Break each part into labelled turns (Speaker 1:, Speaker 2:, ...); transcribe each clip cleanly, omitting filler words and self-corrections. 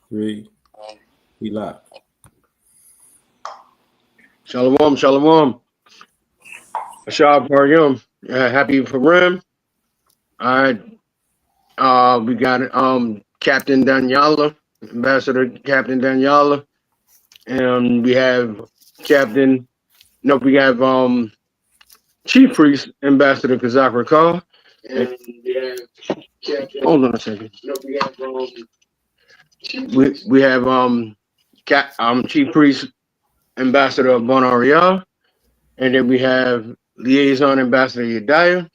Speaker 1: Three. He live.
Speaker 2: Shalom, shalom. Ashab Paryum. Happy Purim. All right. We got Captain Daniela, Ambassador Captain Daniela, and we have Captain. No, we have Chief Priest Ambassador Kazak Rakal. And we have Captain. Hold on a second. No, we have Chief Priest Ambassador Bonariel, and then we have Liaison Ambassador Yediah.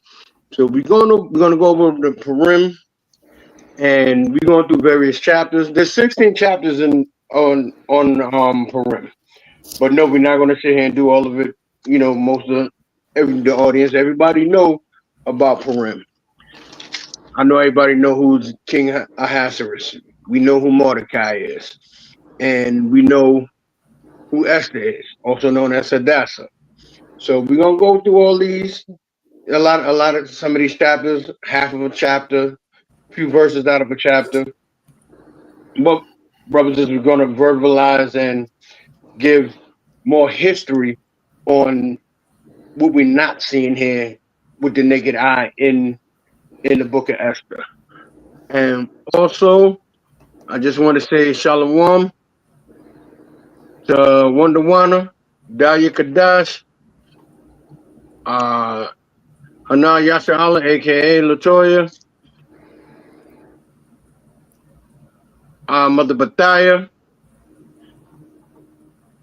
Speaker 2: So we're gonna go over the Purim, and we're going through various chapters. There's 16 chapters in on Purim, but no, we're not gonna sit here and do all of it. You know, most of the audience, everybody know about Purim. I know everybody know who's King Ahasuerus. We know who Mordecai is, and we know who Esther is, also known as Hadassah. So we're gonna go through all these, a lot of some of these chapters, half of a chapter, few verses out of a chapter. But brothers is going to verbalize and give more history on what we're not seeing here with the naked eye in the book of Esther. And also, I just want to say shalom to Wonderwana, Dahlia Kadash, uh, Hana Yasser Allah, aka Latoya, Mother Bathaya,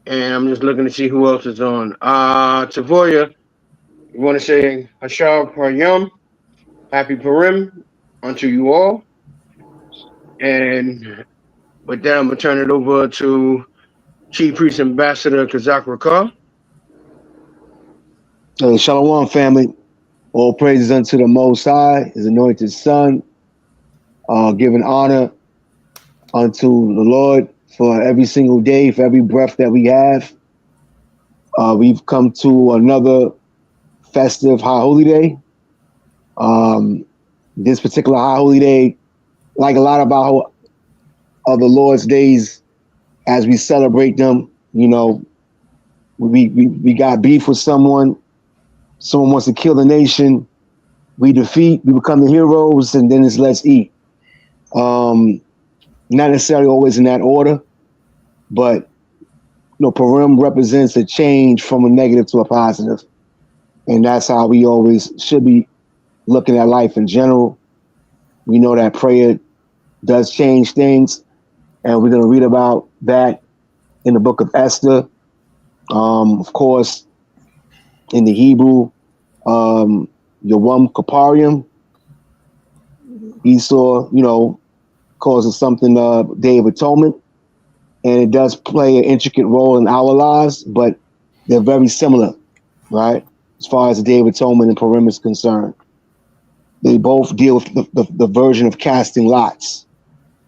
Speaker 2: and I'm just looking to see who else is on. Tavoya, you want to say Hashar Paryam, Happy Purim unto you all. And with that, I'm going to turn it over to Chief Priest Ambassador Kazak Rakar.
Speaker 3: Hey, Shalom, family. All praises unto the Most High, His anointed Son, giving honor unto the Lord for every single day, for every breath that we have. We've come to another festive high holy day. This particular high holy day, like a lot about the Lord's days, as we celebrate them, you know, we got beef with someone wants to kill the nation, we defeat, we become the heroes, and then it's let's eat. Not necessarily always in that order, but Purim represents a change from a negative to a positive. And that's how we always should be looking at life in general. We know that prayer does change things, and we're going to read about that in the book of Esther. Of course, in the Hebrew, Yom Kippurium, Esau, calls it something, Day of Atonement. And it does play an intricate role in our lives, but they're very similar, right? As far as the Day of Atonement and Purim is concerned. They both deal with the version of casting lots.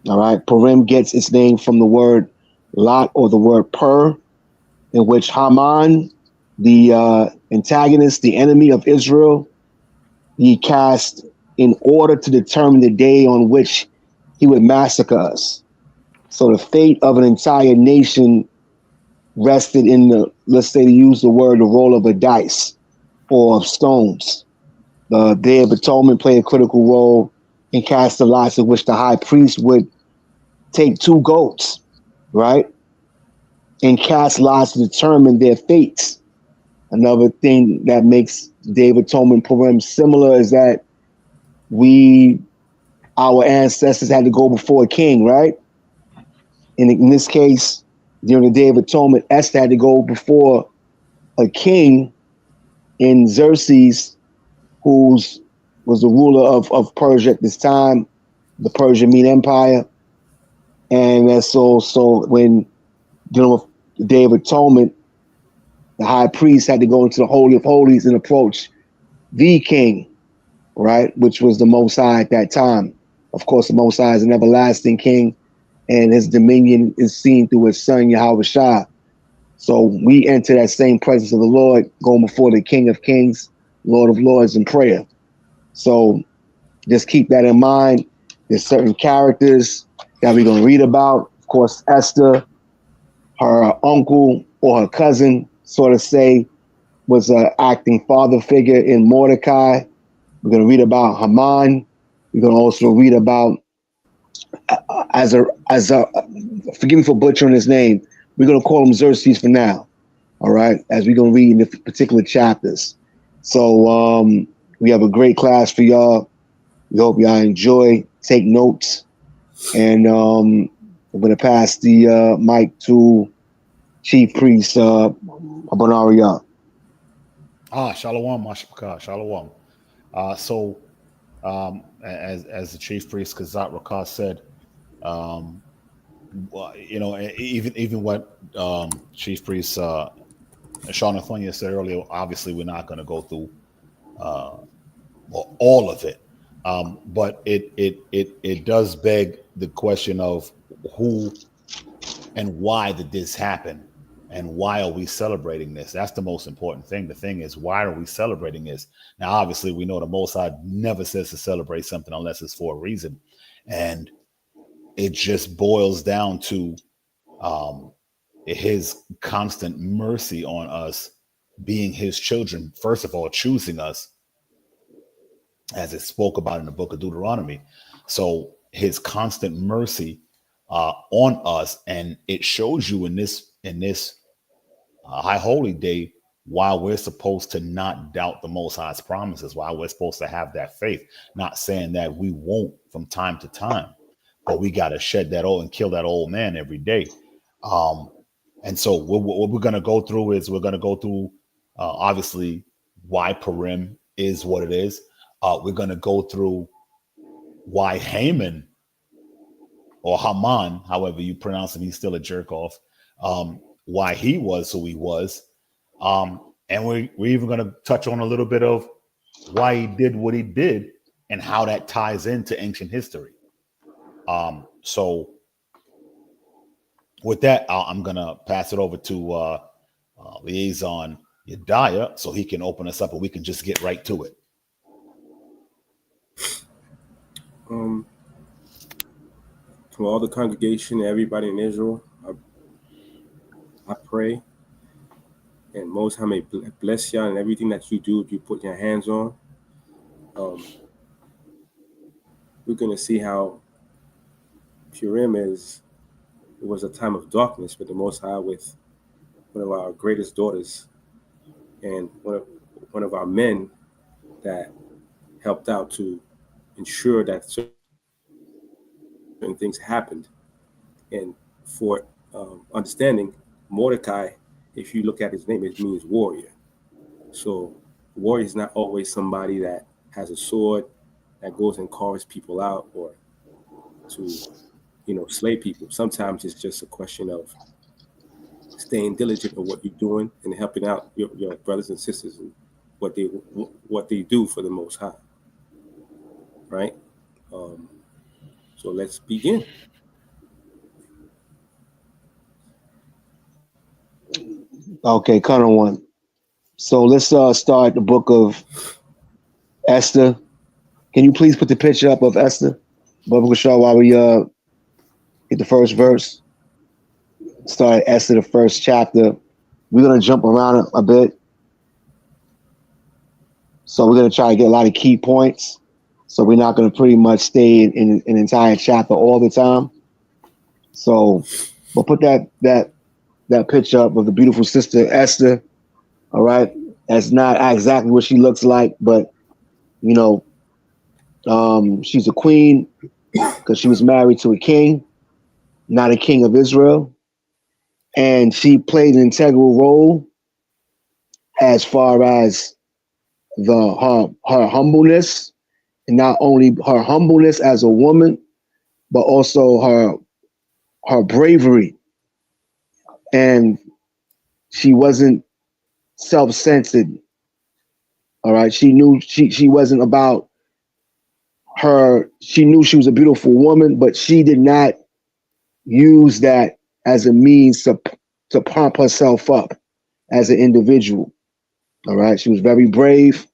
Speaker 3: All right. Purim gets its name from the word lot or the word pur, in which Haman, the antagonist, the enemy of Israel, he cast in order to determine the day on which he would massacre us. So the fate of an entire nation rested in the, let's say to use the word, the roll of a dice or of stones. The Day of Atonement played a critical role in casting lots, in which the high priest would take two goats, right, and cast lots to determine their fates. Another thing that makes Day of Atonement Purim similar is that our ancestors had to go before a king, right? And in this case, during the Day of Atonement, Esther had to go before a king in Xerxes, who was the ruler of Persia at this time, the Persian Mede Empire. And that's so when dealing with the Day of Atonement, the high priest had to go into the Holy of Holies and approach the king, right, which was the Most High at that time. Of course, the Most High is an everlasting king, and his dominion is seen through his son, Yahweh Shah. So we enter that same presence of the Lord, going before the King of Kings, Lord of Lords in prayer. So just keep that in mind. There's certain characters that we're going to read about. Of course, Esther, her uncle or her cousin, sort of say, was an acting father figure in Mordecai. We're going to read about Haman. We're going to also read about as a forgive me for butchering his name. We're going to call him Xerxes for now. All right, as we're going to read in the particular chapters. So we have a great class for y'all. We hope y'all enjoy. Take notes, and I'm going to pass the mic to Chief Priest Abonaria.
Speaker 4: Shalom, Mashpaka, Shalom. As the chief priest Kazat Rakah said, well, even what Chief Priest Sean Athonia said earlier, obviously we're not going to go through all of it, but it does beg the question of who and why did this happen, and why are we celebrating this? That's the most important thing. The thing is, why are we celebrating this? Now, obviously, we know the Most High never says to celebrate something unless it's for a reason, and it just boils down to his constant mercy on us, being his children. First of all, choosing us, as it spoke about in the book of Deuteronomy. So his constant mercy on us, and it shows you in this high holy day why we're supposed to not doubt the Most High's promises, why we're supposed to have that faith. Not saying that we won't from time to time, but we got to shed that old and kill that old man every day. And so what we're going to go through is we're going to go through obviously why Purim is what it is. We're going to go through why Haman, or Haman, however you pronounce him, he's still a jerk off, why he was who he was. And we're even going to touch on a little bit of why he did what he did and how that ties into ancient history. So with that, I'm going to pass it over to Liaison Yediah so he can open us up and we can just get right to it.
Speaker 1: To all the congregation, everybody in Israel, I pray, and Most High may bless y'all and everything that you do, you put your hands on. We're going to see how Purim it was a time of darkness with the Most High, with one of our greatest daughters and one of our men that helped out to ensure that certain things happened. And for understanding, Mordecai, if you look at his name, it means warrior. So warrior is not always somebody that has a sword that goes and carves people out or to, slay people. Sometimes it's just a question of staying diligent in what you're doing and helping out your brothers and sisters and what they do for the Most High. Right? So let's begin.
Speaker 3: Okay, kind of one. So let's start the book of Esther. Can you please put the picture up of Esther, Baba Shaw, while we get the first verse? Start Esther, the first chapter. We're gonna jump around a bit, so we're gonna try to get a lot of key points. So we're not gonna pretty much stay in an entire chapter all the time. So we'll put that picture up of the beautiful sister Esther. All right, that's not exactly what she looks like, but she's a queen because she was married to a king, not a king of Israel. And she played an integral role as far as her humbleness, and not only her humbleness as a woman, but also her bravery. And she wasn't self-centered. All right. She knew she wasn't about her. She knew she was a beautiful woman, but she did not use that as a means to pump herself up as an individual. All right. She was very brave.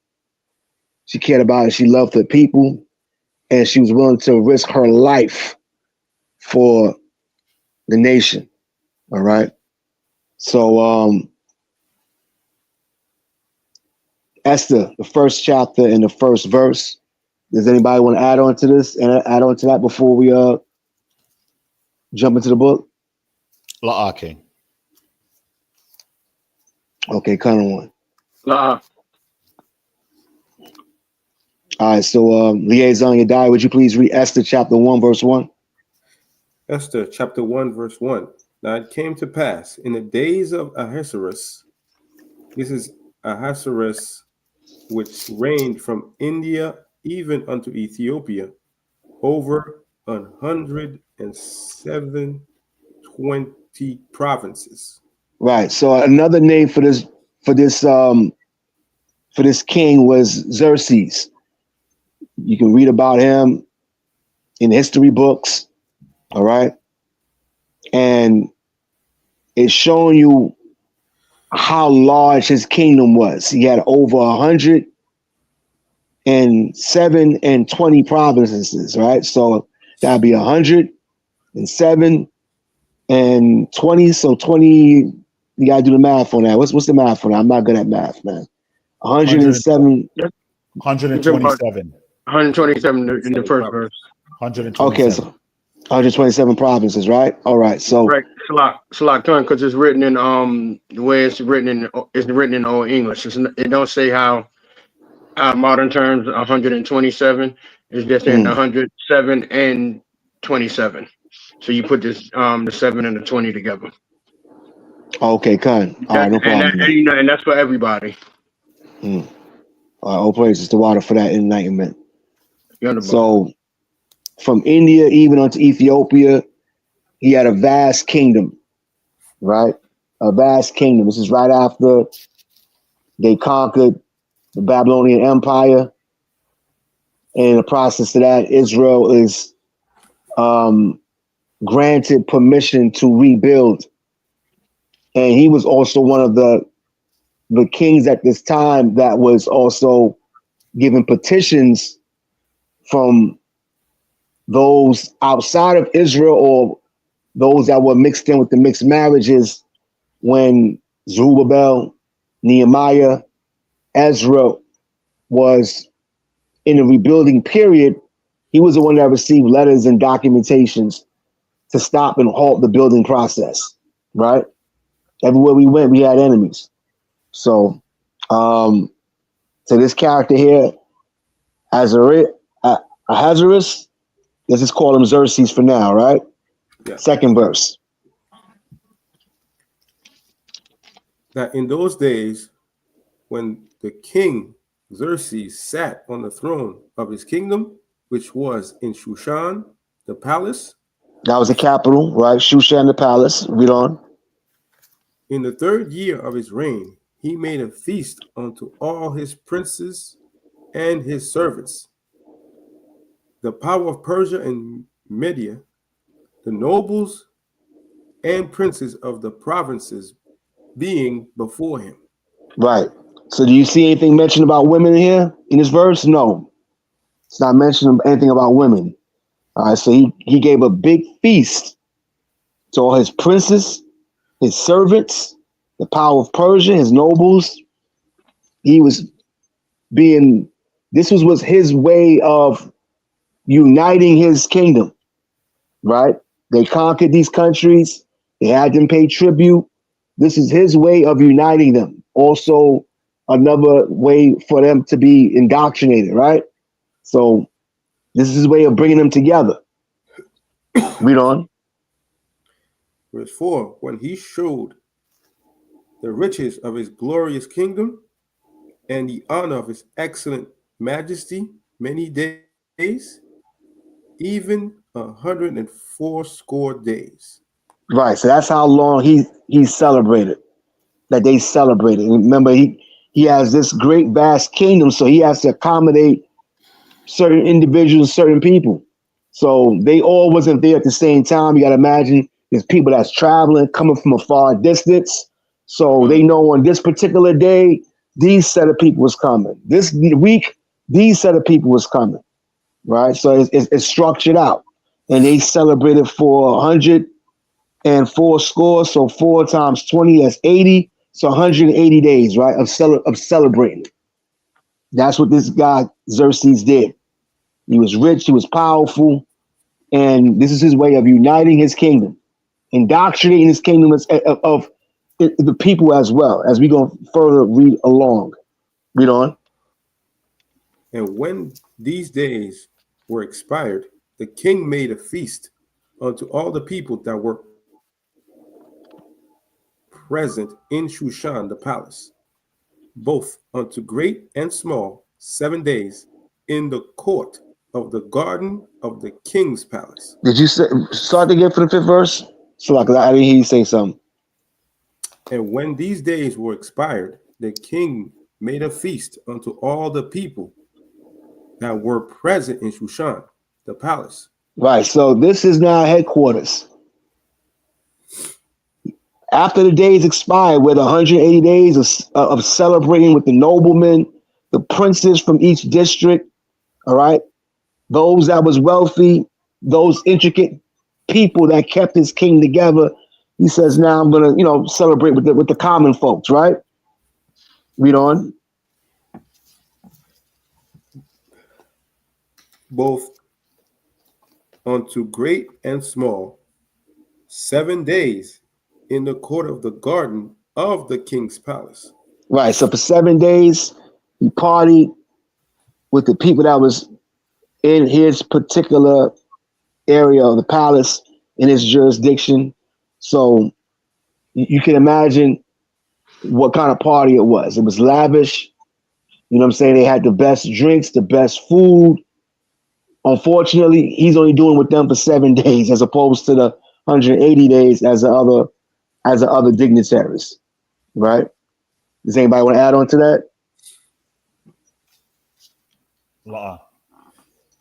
Speaker 3: She cared about it. She loved her people, and she was willing to risk her life for the nation. All right. So Esther, the first chapter and the first verse. Does anybody want to add on to this and add on to that before we jump into the book?
Speaker 4: La'ah, King.
Speaker 3: Okay, kind of one.
Speaker 2: La.
Speaker 3: All right, so Liaison Yadai, would you please read Esther chapter 1, verse 1?
Speaker 1: Esther chapter 1, verse 1. Now it came to pass in the days of Ahasuerus, this is Ahasuerus, which reigned from India even unto Ethiopia, over 120 provinces.
Speaker 3: Right. So another name for this king was Xerxes. You can read about him in history books. All right. And it's showing you how large his kingdom was. He had over 107 and 20 provinces, right? So that'd be 107 and 20. So 20, you gotta do the math on that. What's the math on that? I'm not good at math, man. 107.
Speaker 4: 127.
Speaker 2: 127 in the first verse.
Speaker 4: 127.
Speaker 3: Okay, so 127 provinces, right? All right. So
Speaker 2: Right, Salak Khan, because it's written in the way it's written in Old English. It don't say how modern terms 127. It's just in 107 and 27. So you put this the 7 and the 20 together.
Speaker 3: okay, Khan. All right, no problem.
Speaker 2: And that's for everybody.
Speaker 3: All right, all praises to water for that enlightenment. So from India even onto Ethiopia, he had a vast kingdom, right? A vast kingdom. This is right after they conquered the Babylonian Empire. And in the process of that, Israel is granted permission to rebuild. And he was also one of the kings at this time that was also given petitions from those outside of Israel or those that were mixed in with the mixed marriages when Zerubbabel, Nehemiah, Ezra was in the rebuilding period. He was the one that received letters and documentations to stop and halt the building process, right? Everywhere we went, we had enemies. So this character here, Ahasuerus, let's just call him Xerxes for now, right?
Speaker 1: Yeah.
Speaker 3: Second verse.
Speaker 1: That in those days, when the king Xerxes sat on the throne of his kingdom, which was in Shushan, the palace.
Speaker 3: That was the capital, right? Shushan, the palace. Read on.
Speaker 1: In the 3rd year of his reign, he made a feast unto all his princes and his servants. The power of Persia and Media, the nobles and princes of the provinces being before him.
Speaker 3: Right. So do you see anything mentioned about women here in this verse? No. It's not mentioning anything about women. All right. So he gave a big feast to all his princes, his servants, the power of Persia, his nobles. This was his way of uniting his kingdom, right? They conquered these countries. They had them pay tribute. This is his way of uniting them. Also, another way for them to be indoctrinated, right? So this is his way of bringing them together. Read on.
Speaker 1: Verse 4, when he showed the riches of his glorious kingdom and the honor of his excellent majesty many days, even 180 days.
Speaker 3: Right. So that's how long he celebrated, that they celebrated. And remember, he has this great vast kingdom, so he has to accommodate certain individuals, certain people. So they all wasn't there at the same time. You got to imagine there's people that's traveling, coming from a far distance. So they know on this particular day, these set of people was coming. This week, these set of people was coming, right? So it's structured out. And they celebrated for 180 and four scores. So 4 times 20, that's 80. So 180 days, right, of celebrating. That's what this guy Xerxes did. He was rich, he was powerful, and this is his way of uniting his kingdom, indoctrinating his kingdom of the people as well. As we go further, read along. Read on.
Speaker 1: And when these days were expired, the king made a feast unto all the people that were present in Shushan the palace, both unto great and small, 7 days, in the court of the garden of the king's palace.
Speaker 3: Did you start again for the 5th verse? So like I didn't hear you say something.
Speaker 1: And when these days were expired, the king made a feast unto all the people that were present in Shushan the palace.
Speaker 3: Right. So this is now headquarters. After the days expired, with 180 days of celebrating with the noblemen, the princes from each district, all right, those that was wealthy, those intricate people that kept his king together. He says, now I'm going to, celebrate with the common folks, right? Read on.
Speaker 1: Both unto great and small, 7 days, in the court of the garden of the king's palace.
Speaker 3: Right. So for 7 days, he partied with the people that was in his particular area of the palace, in his jurisdiction. So you can imagine what kind of party it was. It was lavish. You know what I'm saying? They had the best drinks, the best food. Unfortunately, he's only doing with them for 7 days, as opposed to the 180 days as the other dignitaries. Right? Does anybody want to add on to that?
Speaker 4: La.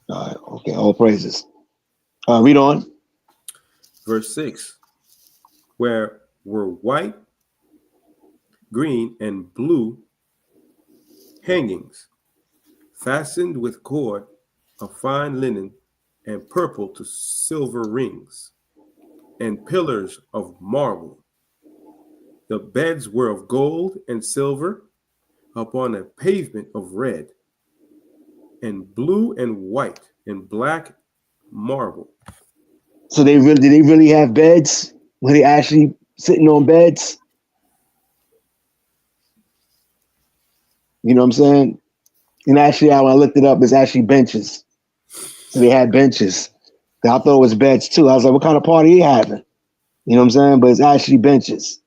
Speaker 3: All right. Okay. All praises. Read on.
Speaker 1: Verse 6, where were white, green, and blue hangings, fastened with cord of fine linen, and purple to silver rings, and pillars of marble. The beds were of gold and silver, upon a pavement of red, and blue, and white, and black marble.
Speaker 3: So did they really have beds? Were they actually sitting on beds? You know what I'm saying? And actually, when I looked it up, there's actually benches. So they had benches. I thought it was beds too. I was like, what kind of party are you having? You know what I'm saying? But it's actually benches.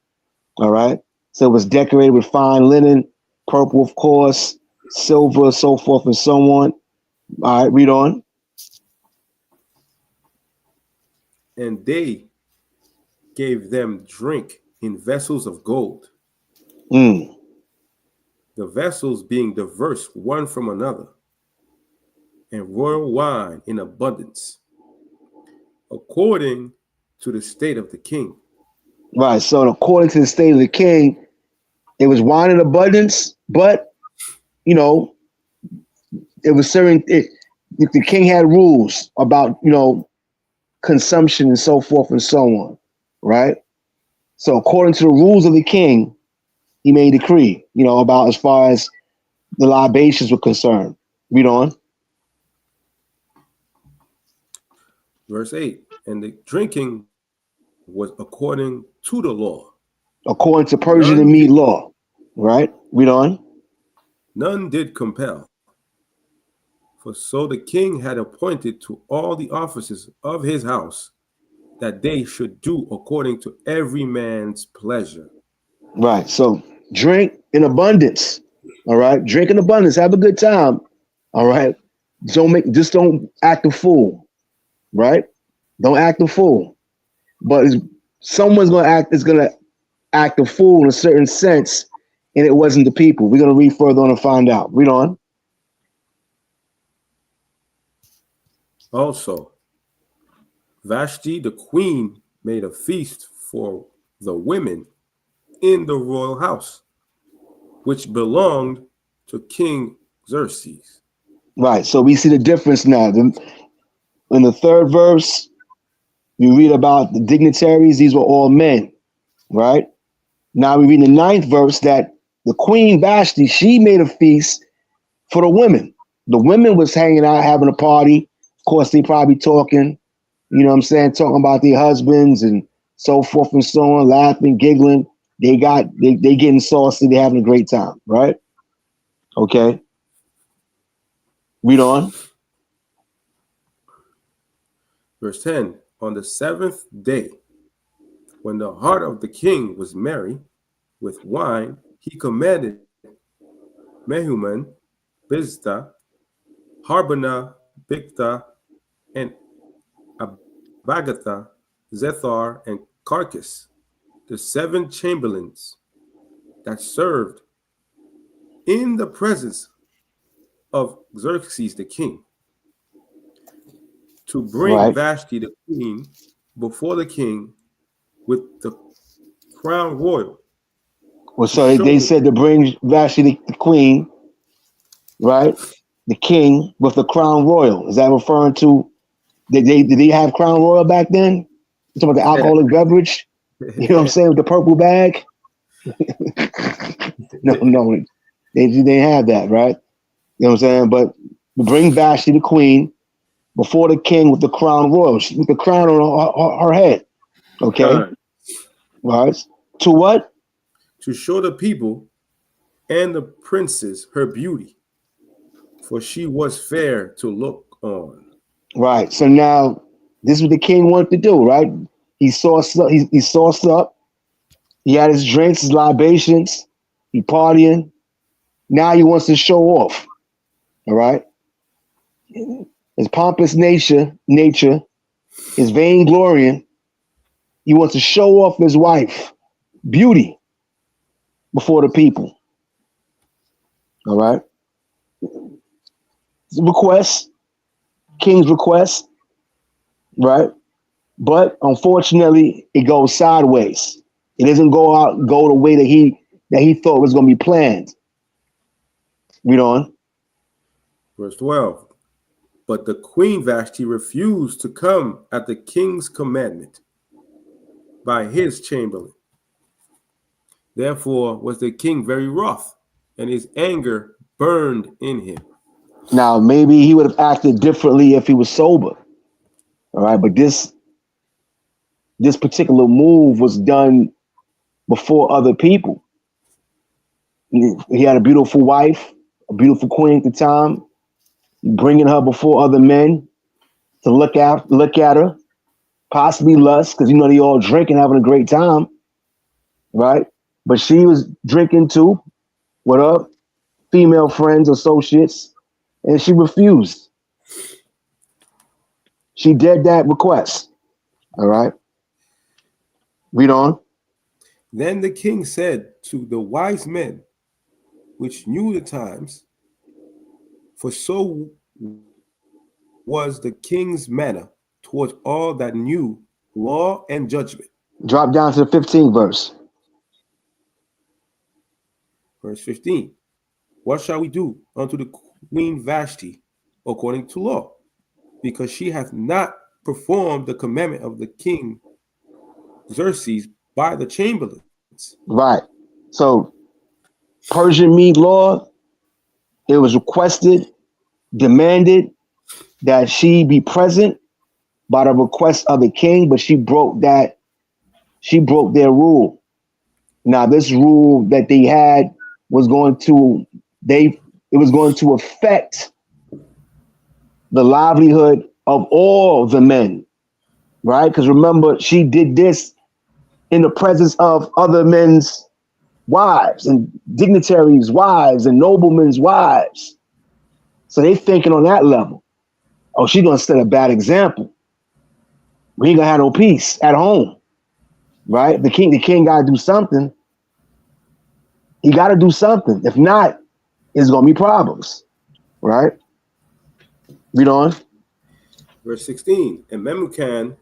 Speaker 3: All right. So it was decorated with fine linen, purple, of course, silver, so forth and so on. All right, read on.
Speaker 1: And they gave them drink in vessels of gold,
Speaker 3: Mm.
Speaker 1: the vessels being diverse one from another, and royal wine in abundance, according to the state of the king.
Speaker 3: Right. So according to the state of the king, it was wine in abundance, but it was certain. The king had rules about consumption and so forth and so on. Right. So according to the rules of the king, he made a decree, about as far as the libations were concerned. Read on.
Speaker 1: Verse 8, and the drinking was according to the law.
Speaker 3: According to Persian and Mede law. Right? Read on.
Speaker 1: None did compel. For so the king had appointed to all the officers of his house that they should do according to every man's pleasure.
Speaker 3: Right. So drink in abundance. All right. Drink in abundance. Have a good time. All right. Don't act a fool. Right. Don't act a fool. But someone's gonna act a fool in a certain sense, and it wasn't the people. We're gonna read further on and find out. Read on.
Speaker 1: Also, Vashti the queen made a feast for the women in the royal house, which belonged to King Xerxes.
Speaker 3: Right. So we see the difference now. In the 3rd verse, You read about the dignitaries; these were all men, right? Now we read in the ninth verse that the queen Vashti, she made a feast for the women. The women was hanging out, having a party. Of course, they probably talking, you know what I'm saying, talking about their husbands and so forth and so on, laughing, giggling. They getting saucy, they having a great time, right? Okay. Read on.
Speaker 1: Verse 10, on the seventh day, when the heart of the king was merry with wine, he commanded Mehuman, Biztha, Harbana, Bigtha, and Abagatha, Zethar, and Carcass, the 7 chamberlains that served in the presence of Xerxes the king, to bring
Speaker 3: Right.
Speaker 1: Vashti the queen before the king with the crown royal,
Speaker 3: Well,
Speaker 1: to
Speaker 3: so they
Speaker 1: show
Speaker 3: said to bring Vashti the queen, right? The king with the crown royal. Is that referring to did they have crown royal back then? You talking about the alcoholic beverage? You know what I'm saying? With the purple bag? No, they didn't have that, right? You know what I'm saying? But to bring Vashti the queen before the king with the crown royal, with the crown on her head. Okay,
Speaker 2: Con.
Speaker 3: right? To what?
Speaker 1: to show the people and the princes her beauty, for she was fair to look on.
Speaker 3: Right. So now this is what the king wanted to do, right? He sauced up. He sauced up. He had his drinks, his libations. He partying. Now he wants to show off. All right. His pompous nature, his vainglorying. He wants to show off his wife, beauty, before the people. All right. Request, king's request, right? But unfortunately, it goes sideways. It doesn't go the way that he thought was going to be planned. Read on.
Speaker 1: Verse 12, but the queen Vashti refused to come at the king's commandment by his chamberlain. Therefore was the king very wroth, and his anger burned in him.
Speaker 3: Now, maybe he would have acted differently if he was sober. All right, but this particular move was done before other people. He had a beautiful wife, a beautiful queen at the time, bringing her before other men to look at her, possibly lust, because you know they all drinking, having a great time, right? But she was drinking too with her female friends, associates, and she refused. She did that request. All right. Read on.
Speaker 1: Then the king said to the wise men, which knew the times, for so was the king's manner towards all that knew law and judgment.
Speaker 3: Drop down to the 15th verse.
Speaker 1: Verse 15, what shall we do unto the queen Vashti according to law? Because she hath not performed the commandment of the king Xerxes by the chamberlains.
Speaker 3: Right. So Persian Mede law, it was requested, demanded that she be present by the request of the king, but she broke their rule. Now, this rule that they had was going to affect the livelihood of all the men, right? Because remember, she did this in the presence of other men's wives and dignitaries' wives and noblemen's wives. So they thinking on that level. Oh, she's gonna set a bad example. We ain't gonna have no peace at home, right? The king gotta do something. He gotta do something. If not, it's gonna be problems, right? Read on.
Speaker 1: Verse 16, and Memucan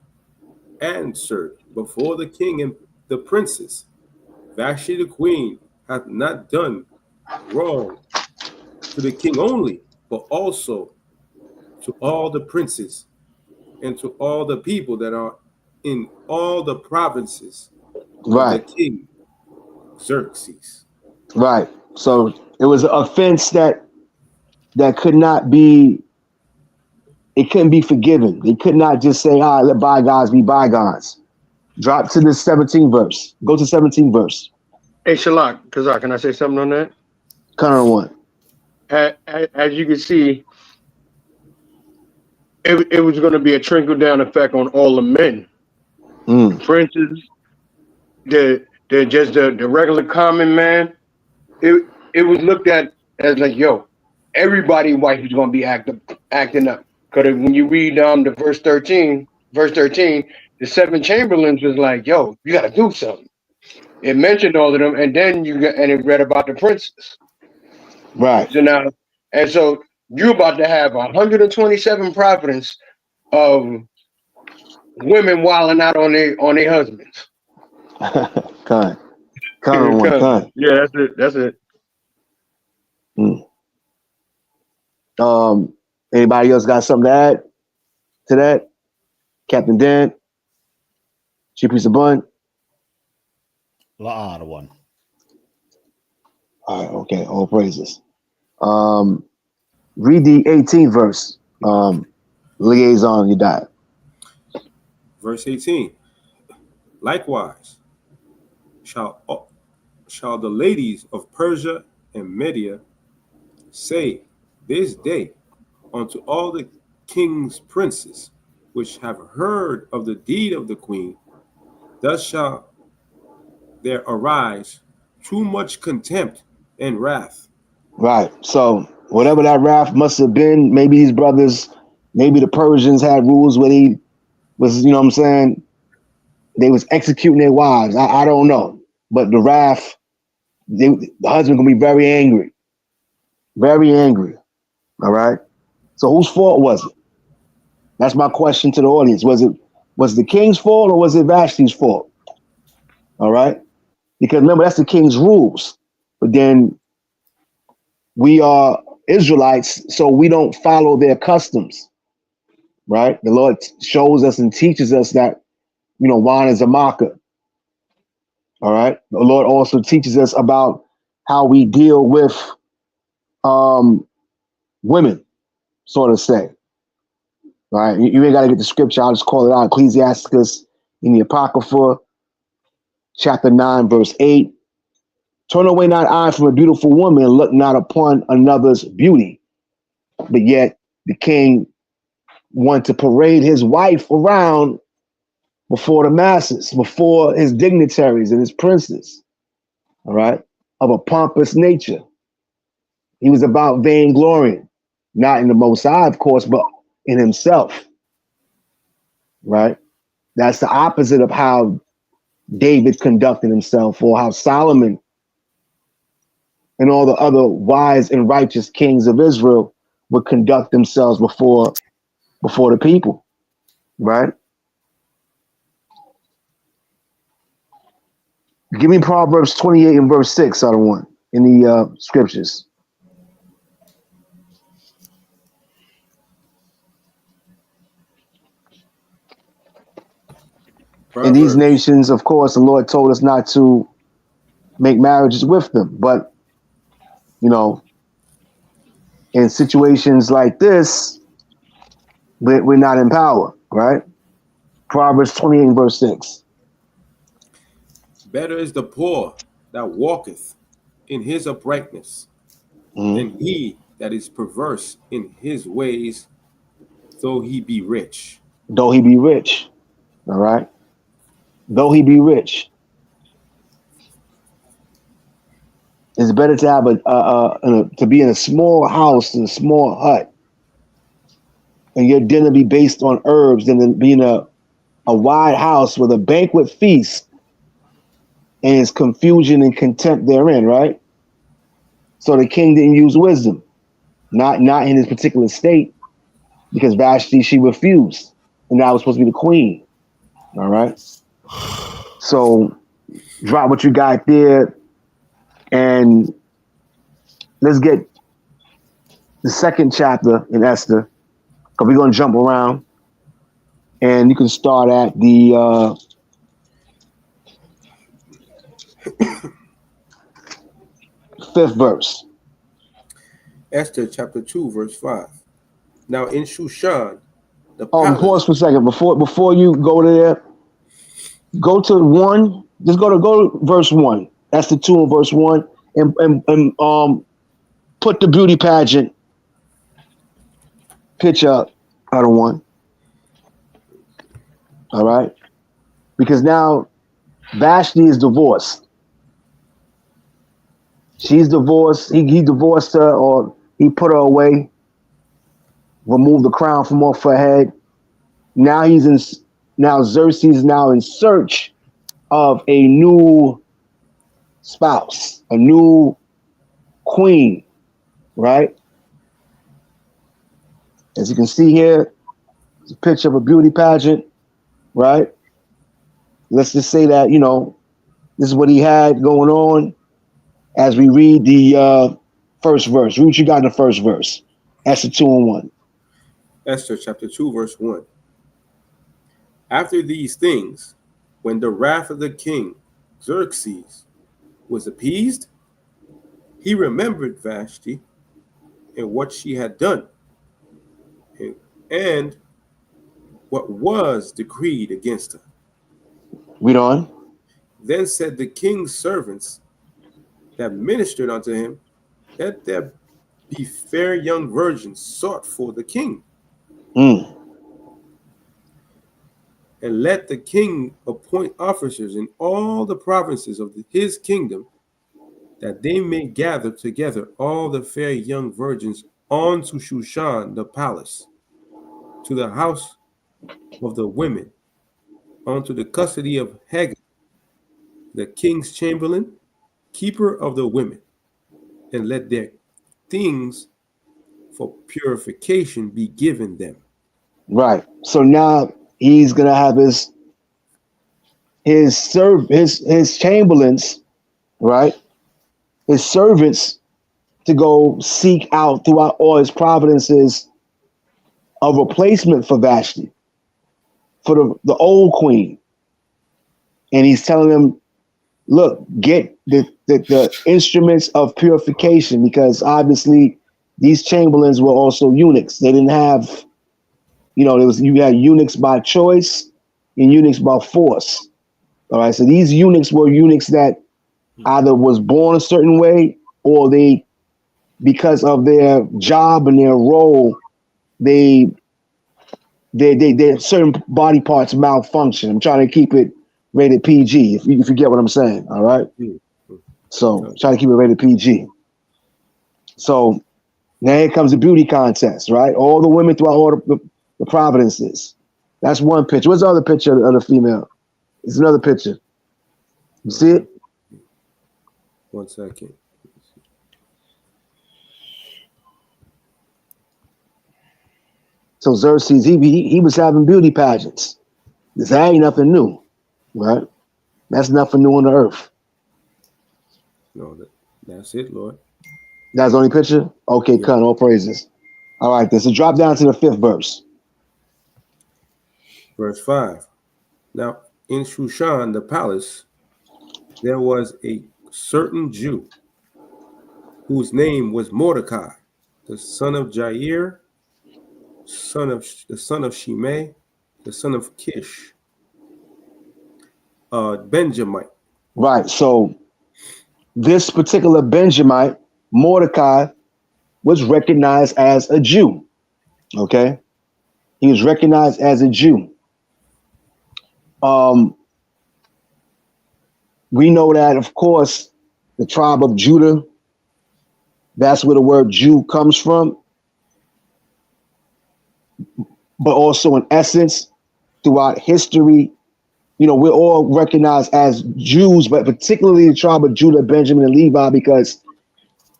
Speaker 1: answered before the king and the princes, Vashti the queen hath not done wrong to the king only, but also to all the princes and to all the people that are in all the provinces of the
Speaker 3: Right,
Speaker 1: king Xerxes.
Speaker 3: right. So it was an offense that could not be, it couldn't be forgiven. They could not just say, all right, let bygones be bygones. Drop to the 17th verse. Go to 17th verse.
Speaker 2: Hey, Shalak, Kazak, can I say something on that?
Speaker 3: Current one.
Speaker 2: As you can see, it was going to be a trickle down effect on all the men, the
Speaker 3: Mm,
Speaker 2: princes, the regular common man. It was looked at as like, yo, everybody wife is going to be acting up. Because when you read the verse 13, the seven chamberlains was like, yo, you got to do something. It mentioned all of them, and then it read about the princes.
Speaker 3: right.
Speaker 2: So now, and so you're about to have 127 prophets of women wilding out on their husbands.
Speaker 3: Current. Current one. Current.
Speaker 2: Yeah, that's it. That's it.
Speaker 3: Mm. Anybody else got something to add to that? Captain Dan, Chief Priest of Bun.
Speaker 4: La the one.
Speaker 3: All right, okay, all praises. Um, read the 18th verse. Liaison, you died.
Speaker 1: Verse 18. Likewise, shall, shall the ladies of Persia and Media say this day unto all the king's princes which have heard of the deed of the queen, thus shall there arise too much contempt and wrath.
Speaker 3: Right. So whatever that wrath must have been, maybe these brothers, maybe the Persians had rules where they was, you know what I'm saying, they was executing their wives. I don't know. But the wrath, the husband gonna be very angry. Very angry. All right. So whose fault was it? That's my question to the audience. Was the king's fault or was it Vashti's fault? All right. Because remember, that's the king's rules. But then we are Israelites, so we don't follow their customs. Right? The Lord shows us and teaches us that, wine is a mocker. All right. The Lord also teaches us about how we deal with women, sort of say. All right. You ain't got to get the scripture. I'll just call it out. Ecclesiasticus in the Apocrypha, chapter 9, verse 8. Turn away not eye from a beautiful woman and look not upon another's beauty. But yet the king wanted to parade his wife around before the masses, before his dignitaries and his princes, all right, of a pompous nature. He was about vainglory, not in the Most High, of course, but in himself, right? That's the opposite of how David conducted himself or how Solomon and all the other wise and righteous kings of Israel would conduct themselves before the people, right? Give me Proverbs 28 and verse 6 out of one in the scriptures. In these
Speaker 1: Proverbs.
Speaker 3: nations, of course, the Lord told us not to make marriages with them. But, in situations like this, we're not in power, right? Proverbs 28 and verse 6.
Speaker 1: Better is the poor that walketh in his uprightness
Speaker 3: Mm-hmm.
Speaker 1: than he that is perverse in his ways, though he be rich.
Speaker 3: Though he be rich, all right? Though he be rich. It's better to have to be in a small house, in a small hut, and your dinner be based on herbs than to be in a wide house with a banquet feast and its confusion and contempt therein, right? So the king didn't use wisdom, not in his particular state, because Vashti, she refused, and that was supposed to be the queen. All right. So drop what you got there, and let's get the second chapter in Esther, because we're gonna jump around. And you can start at the fifth verse.
Speaker 1: Esther chapter 2, verse 5. Now in Shushan, the
Speaker 3: Pause
Speaker 1: palace.
Speaker 3: for a second. Before you go there, go to one. Just go to verse one. That's the two in verse one, and put the beauty pageant picture up out of one. All right, because now Vashti is divorced. She's divorced. He divorced her, or he put her away. Removed the crown from off her head. Now now Xerxes is now in search of a new spouse, a new queen, right? As you can see here, it's a picture of a beauty pageant, right? Let's just say that, this is what he had going on as we read the first verse. Read what you got in the first verse. That's the 2 and 1.
Speaker 1: Esther chapter 2, verse 1. After these things, when the wrath of the king Xerxes was appeased, he remembered Vashti and what she had done, and what was decreed against her.
Speaker 3: Read on.
Speaker 1: Then said the king's servants that ministered unto him, that there be fair young virgins sought for the king.
Speaker 3: Mm.
Speaker 1: And let the king appoint officers in all the provinces of his kingdom, that they may gather together all the fair young virgins unto Shushan the palace, to the house of the women, unto the custody of Haggai, the king's chamberlain, keeper of the women, and let their things for purification be given them.
Speaker 3: Right. So now he's gonna have his chamberlains, right? His servants to go seek out throughout all his providences a replacement for Vashti, for the old queen. And he's telling them, look, get the instruments of purification, because obviously these chamberlains were also eunuchs. They didn't have, you had eunuchs by choice and eunuchs by force. All right. So these eunuchs were eunuchs that either was born a certain way, or they, because of their job and their role, they certain body parts malfunction. I'm trying to keep it rated PG, if you get what I'm saying. All right. So try to keep it rated PG. So now here comes the beauty contest, right? All the women throughout all the providences. That's one picture. What's the other picture of the female? It's another picture. You see it?
Speaker 1: 1 second.
Speaker 3: So Xerxes, he was having beauty pageants. This ain't nothing new, right? That's nothing new on the earth.
Speaker 1: No, that's it, Lord.
Speaker 3: That's the only picture? Okay, Con, all praises. All right, then. So drop down to the 5th verse.
Speaker 1: Verse 5. Now in Shushan the palace, there was a certain Jew whose name was Mordecai, the son of Jair, the son of Shimei, the son of Kish, Benjamite.
Speaker 3: Right. So this particular Benjamite, Mordecai, was recognized as a Jew. Okay. He was recognized as a Jew. We know that, of course, the tribe of Judah, that's where the word Jew comes from. But also, in essence, throughout history, we're all recognized as Jews, but particularly the tribe of Judah, Benjamin, and Levi, because,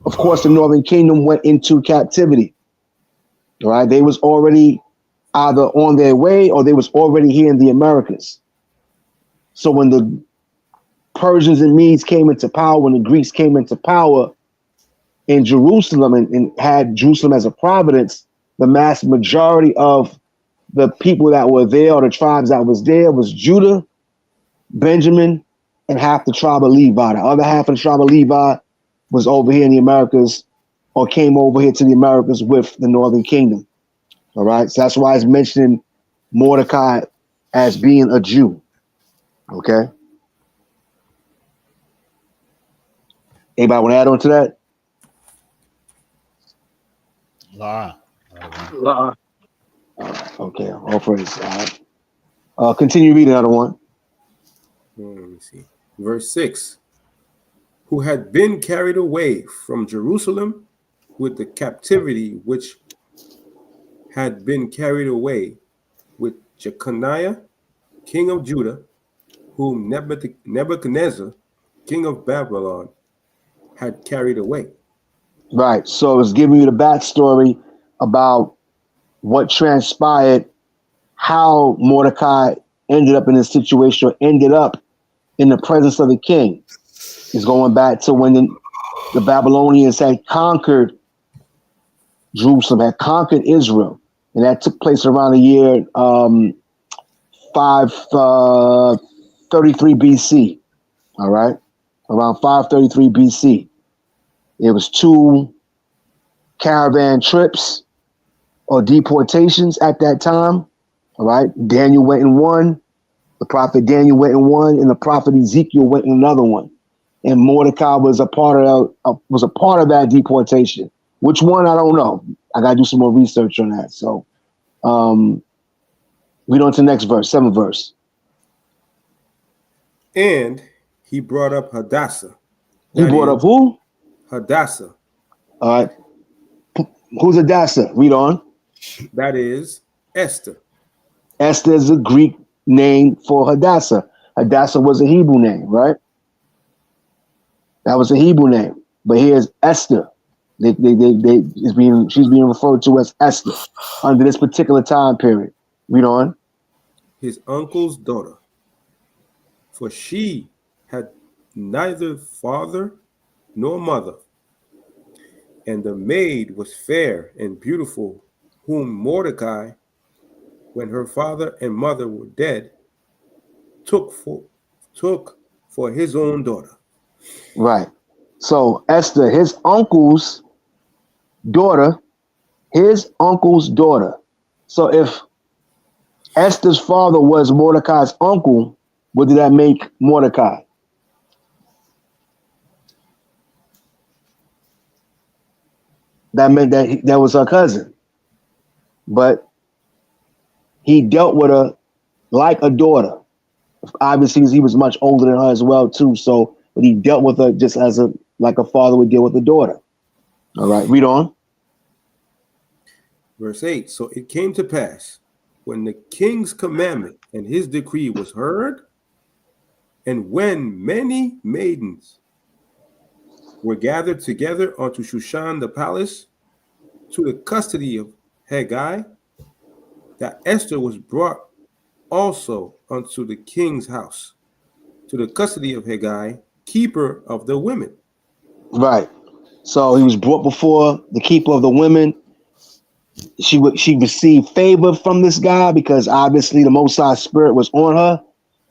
Speaker 3: of course, the Northern Kingdom went into captivity. Right? They was already either on their way, or they was already here in the Americas. So when the Persians and Medes came into power, when the Greeks came into power in Jerusalem and had Jerusalem as a province, the mass majority of the people that were there, or the tribes that was there, was Judah, Benjamin, and half the tribe of Levi. The other half of the tribe of Levi was over here in the Americas, or came over here to the Americas with the Northern Kingdom. All right. So that's why it's mentioning Mordecai as being a Jew. Okay. Anybody want to add on to that?
Speaker 4: La.
Speaker 2: La.
Speaker 3: Okay. All praise. All right. Continue reading another one.
Speaker 1: Let me see. Verse 6. Who had been carried away from Jerusalem with the captivity which had been carried away with Jeconiah, king of Judah, whom Nebuchadnezzar, king of Babylon, had carried away.
Speaker 3: Right. So it's giving you the backstory about what transpired, how Mordecai ended up in this situation, or ended up in the presence of the king. It's going back to when the Babylonians had conquered Jerusalem, had conquered Israel. And that took place around the year 533 BC. All right. Around 533 BC. It was 2 caravan trips or deportations at that time. All right. Daniel went in one. The prophet Daniel went in one, and the prophet Ezekiel went in another one. And Mordecai was a part of that deportation. Which one, I don't know. I got to do some more research on that. So read on to the next verse, 7th verse.
Speaker 1: And he brought up Hadassah.
Speaker 3: He brought up who?
Speaker 1: Hadassah.
Speaker 3: All right. Who's Hadassah? Read on.
Speaker 1: That is Esther.
Speaker 3: Esther is a Greek name for Hadassah. Hadassah was a Hebrew name, right? That was a Hebrew name. But here's Esther. She's being referred to as Esther under this particular time period. Read on.
Speaker 1: His uncle's daughter. For she had neither father nor mother. And the maid was fair and beautiful, whom Mordecai, when her father and mother were dead, took for his own daughter.
Speaker 3: Right. So Esther, his uncle's daughter. So if Esther's father was Mordecai's uncle, what did that make Mordecai? That meant that was her cousin. But he dealt with her like a daughter. Obviously, he was much older than her as well, too. So, but he dealt with her just as like a father would deal with a daughter. All right, read on.
Speaker 1: Verse 8. So it came to pass, when the king's commandment and his decree was heard, and when many maidens were gathered together unto Shushan the palace, to the custody of Haggai, that Esther was brought also unto the king's house, to the custody of Haggai, keeper of the women.
Speaker 3: Right. So he was brought before the keeper of the women. She received favor from this guy because obviously the Most High Spirit was on her.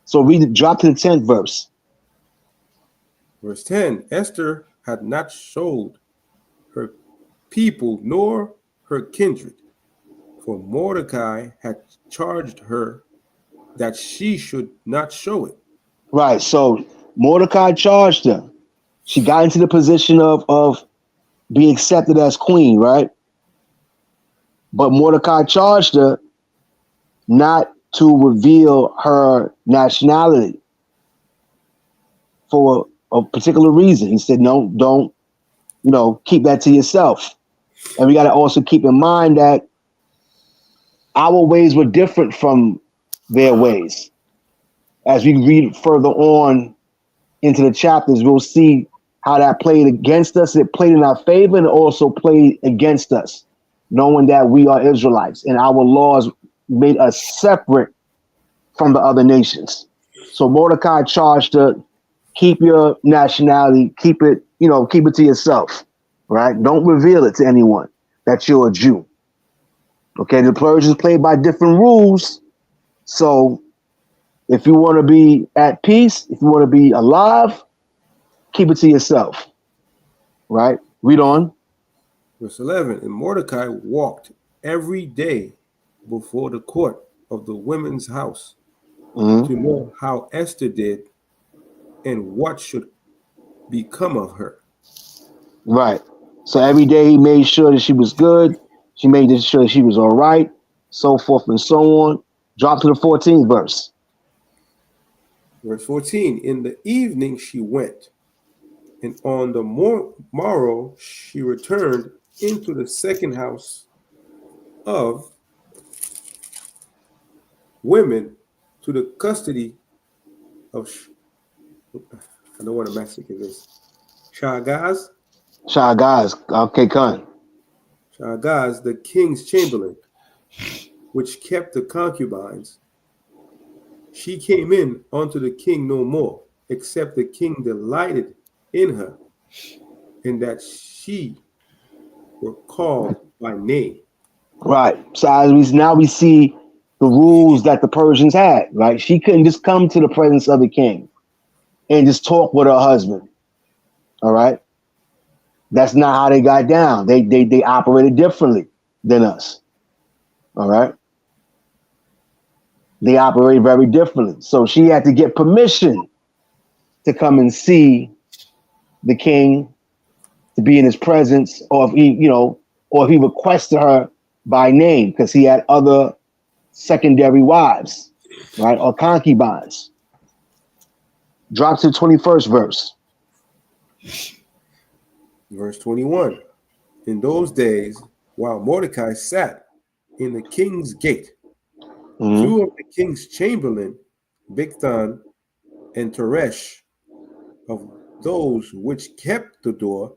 Speaker 3: So drop to the 10th verse.
Speaker 1: Verse 10. Esther had not showed her people nor her kindred, for Mordecai had charged her that she should not show it.
Speaker 3: Right. So Mordecai charged her. She got into the position of being accepted as queen, right? But Mordecai charged her not to reveal her nationality for a particular reason. He said, no, don't, keep that to yourself. And we got to also keep in mind that our ways were different from their ways. As we read further on into the chapters, we'll see how that played against us. It played in our favor and also played against us, knowing that we are Israelites and our laws made us separate from the other nations. So Mordecai charged her, keep your nationality, keep it to yourself, right? Don't reveal it to anyone that you're a Jew. Okay, the Persians play by different rules. So if you want to be at peace, if you want to be alive, keep it to yourself. Right? Read on.
Speaker 1: Verse 11. And Mordecai walked every day before the court of the women's house
Speaker 3: Mhm.
Speaker 1: to know how Esther did and what should become of her.
Speaker 3: Right. So every day he made sure that she was good. She made sure she was all right, so forth and so on. Drop to the 14th verse.
Speaker 1: Verse 14. In the evening she went, and on the morrow she returned into the second house of women to the custody of, I don't want to massacre this, Shagaz,
Speaker 3: Shah, okay, Khan.
Speaker 1: Shagaz, the king's chamberlain, which kept the concubines. She came in unto the king no more, except the king delighted in her, and that she were called by name.
Speaker 3: Right. So now we see the rules that the Persians had. Right. She couldn't just come to the presence of the king and just talk with her husband. All right. That's not how they got down. They operated differently than us. All right. They operate very differently. So she had to get permission to come and see the king, to be in his presence, or if he, or if he requested her by name because he had other secondary wives, right, or concubines. Drop to the 21st verse.
Speaker 1: Verse 21. In those days, while Mordecai sat in the king's gate,
Speaker 3: Mm-hmm.
Speaker 1: two of the king's chamberlain, Bigthan and Teresh, of those which kept the door,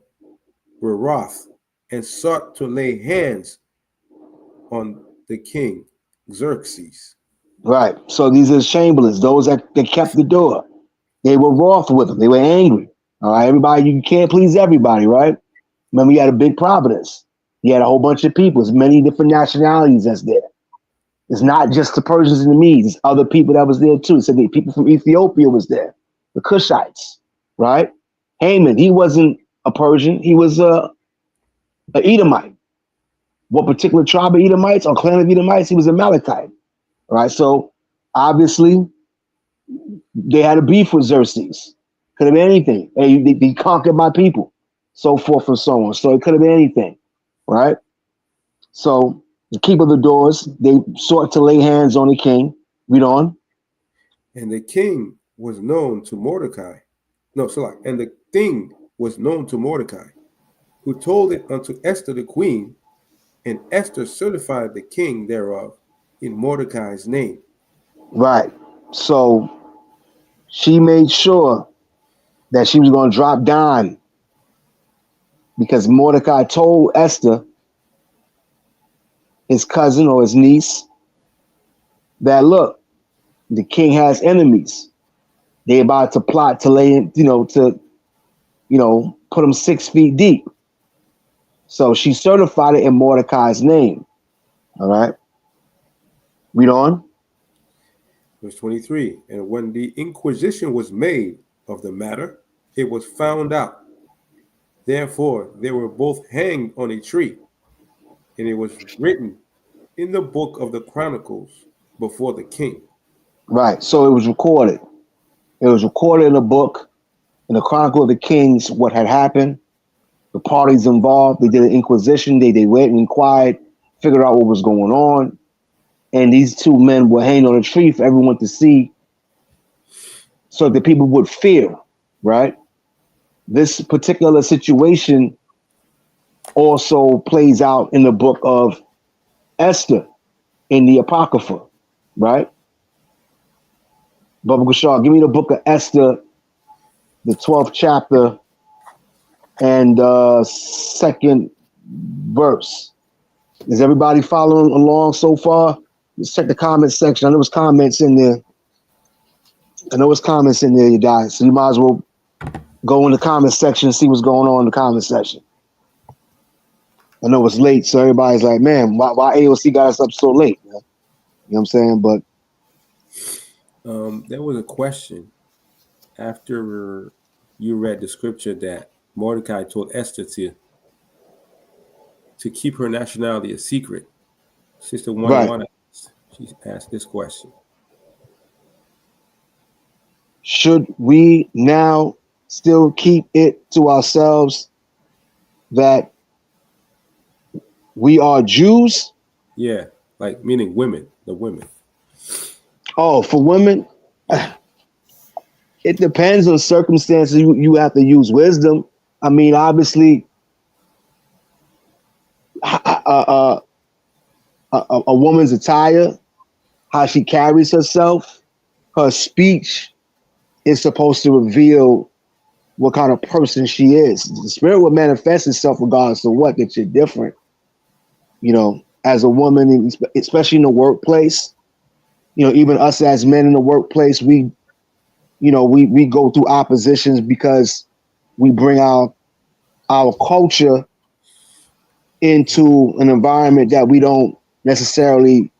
Speaker 1: were wroth, and sought to lay hands on the king Xerxes.
Speaker 3: Right. So these are chamberlains, those that kept the door. They were wroth with him. They were angry. All right. Everybody, you can't please everybody, right? Remember, you had a big providence. You had a whole bunch of people. There's many different nationalities that's there. It's not just the Persians and the Medes. It's other people that was there too. So the people from Ethiopia was there. The Cushites, right? Haman, he wasn't a Persian. He was a Edomite. What particular tribe of Edomites or clan of Edomites? He was a Amalekite. All right. So obviously they had a beef with Xerxes. Could have been anything. Hey, they conquered my people, so forth and so on. So it could have been anything, right? So the keeper of the doors, they sought to lay hands on the king. Read on.
Speaker 1: And the king was known to Mordecai. No, sorry. And the thing was known to Mordecai, who told it unto Esther the queen, and Esther certified the king thereof in Mordecai's name.
Speaker 3: Right. So she made sure that she was going to drop down because Mordecai told Esther, his cousin or his niece, that look, the king has enemies. They about to plot to lay him, put him 6 feet deep. So she certified it in Mordecai's name. All right. Read on.
Speaker 1: Verse 23. And when the inquisition was made of the matter, it was found out. Therefore, they were both hanged on a tree, and it was written in the book of the Chronicles before the king.
Speaker 3: Right. So it was recorded. It was recorded in a book, in the Chronicle of the Kings, what had happened. The parties involved, they did an inquisition. They went and inquired, figured out what was going on. And these two men were hanging on a tree for everyone to see so that people would fear, right? This particular situation also plays out in the book of Esther in the Apocrypha, right? Baba Gashar, give me the book of Esther, the 12th chapter and second verse. Is everybody following along so far? Let's check the comment section. I know there's comments in there. You guys. So you might as well go in the comment section and see what's going on in the comment section. I know it's late, so everybody's like, man, why AOC got us up so late? Man? You know what I'm saying? But
Speaker 1: There was a question after you read the scripture that Mordecai told Esther to keep her nationality a secret. Sister
Speaker 3: right.
Speaker 1: 101, she asked this question.
Speaker 3: Should we now still keep it to ourselves that we are Jews?
Speaker 1: Yeah, like meaning women, the women.
Speaker 3: Oh, for women,
Speaker 1: Yeah.
Speaker 3: it depends on circumstances. You have to use wisdom. I mean, obviously, a woman's attire, how she carries herself, her speech is supposed to reveal what kind of person she is. The spirit will manifest itself regardless of what, that you're different. You know, as a woman, especially in the workplace, you know, even us as men in the workplace, we go through oppositions because we bring our culture into an environment that we don't necessarily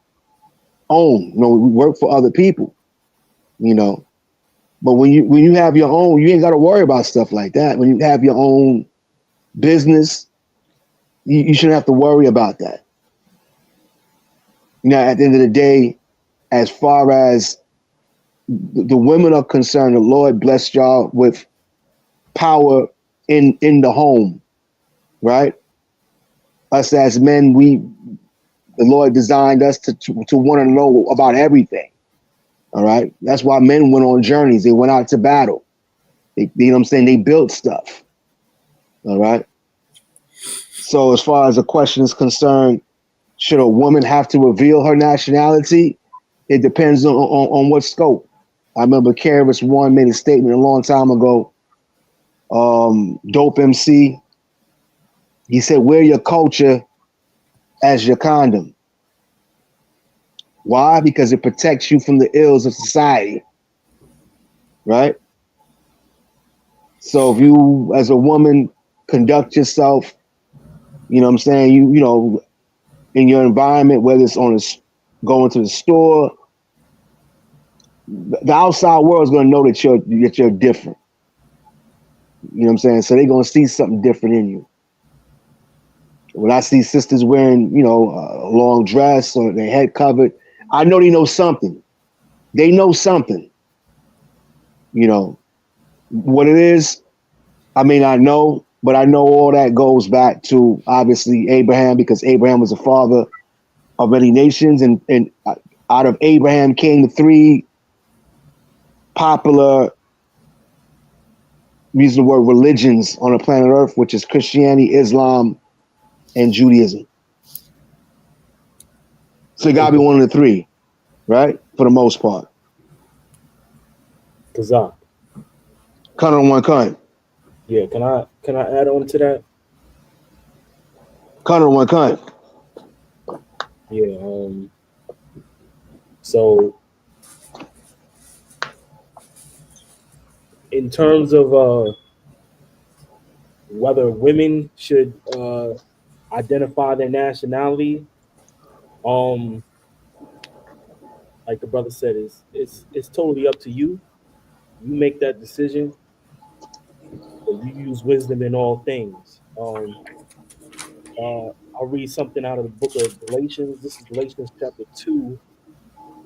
Speaker 3: own. You know, we work for other people, you know. But when you have your own, you ain't got to worry about stuff like that. When you have your own business, you shouldn't have to worry about that. You know, at the end of the day, as far as the women are concerned, the Lord blessed y'all with power in the home, right? Us as men, the Lord designed us to want to know about everything. All right. That's why men went on journeys. They went out to battle. You know what I'm saying? They built stuff. All right. So as far as the question is concerned, should a woman have to reveal her nationality? It depends on what scope. I remember Karis One made a statement a long time ago. Dope MC. He said, "Wear your culture as your condom." Why? Because it protects you from the ills of society, right? So if you, as a woman, conduct yourself, you know what I'm saying, you know, in your environment, whether it's going to the store, the outside world is going to know that you're different. You know what I'm saying? So they're going to see something different in you. When I see sisters wearing, you know, a long dress or their head covered, I know they know something. They know something. You know what it is. I mean, I know, but I know all that goes back to obviously Abraham, because Abraham was the father of many nations, and out of Abraham came the three popular, using the word, religions on the planet Earth, which is Christianity, Islam, and Judaism. So it gotta be one of the three, right? For the most part.
Speaker 5: Kazak.
Speaker 3: Cut on one cut.
Speaker 5: Yeah, can I add on to that?
Speaker 3: Cut on one cut.
Speaker 5: Yeah. So in terms of whether women should identify their nationality, um, like the brother said, it's totally up to you. You make that decision, but you use wisdom in all things. I'll read something out of the book of Galatians. This is Galatians chapter 2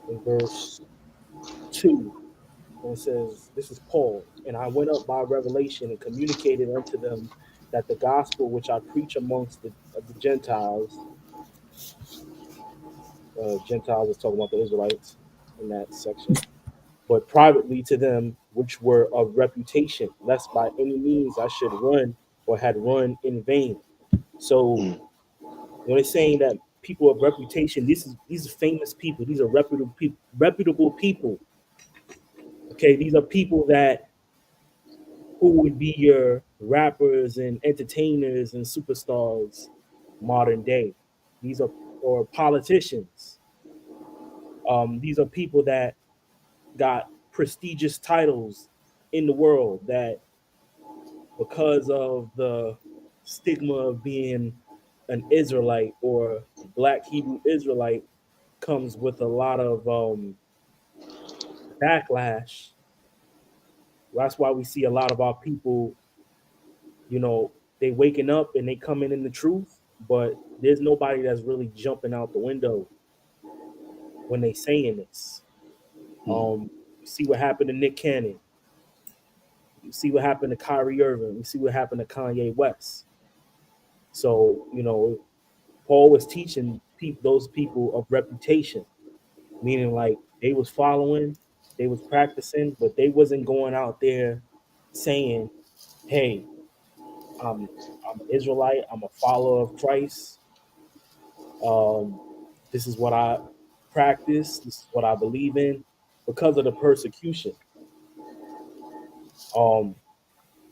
Speaker 5: and verse 2. And it says, this is Paul, and I went up by revelation and communicated unto them that the gospel which I preach amongst the Gentiles, Gentiles is talking about the Israelites in that section, but privately to them which were of reputation, lest by any means I should run or had run in vain. So when it's saying that people of reputation, these are famous people, these are reputable people. Okay, these are people that who would be your rappers and entertainers and superstars modern day. These are or politicians. These are people that got prestigious titles in the world that because of the stigma of being an Israelite or Black Hebrew Israelite comes with a lot of backlash. That's why we see a lot of our people, you know, they waking up and they coming in the truth, but there's nobody that's really jumping out the window when they saying this. You see what happened to Nick Cannon. You see what happened to Kyrie Irving. You see what happened to Kanye West. So, you know, Paul was teaching those people of reputation, meaning like they was following, they was practicing, but they wasn't going out there saying, "Hey, I'm an Israelite. I'm a follower of Christ. Um, this is what I practice. This is what I believe in." Because of the persecution, um,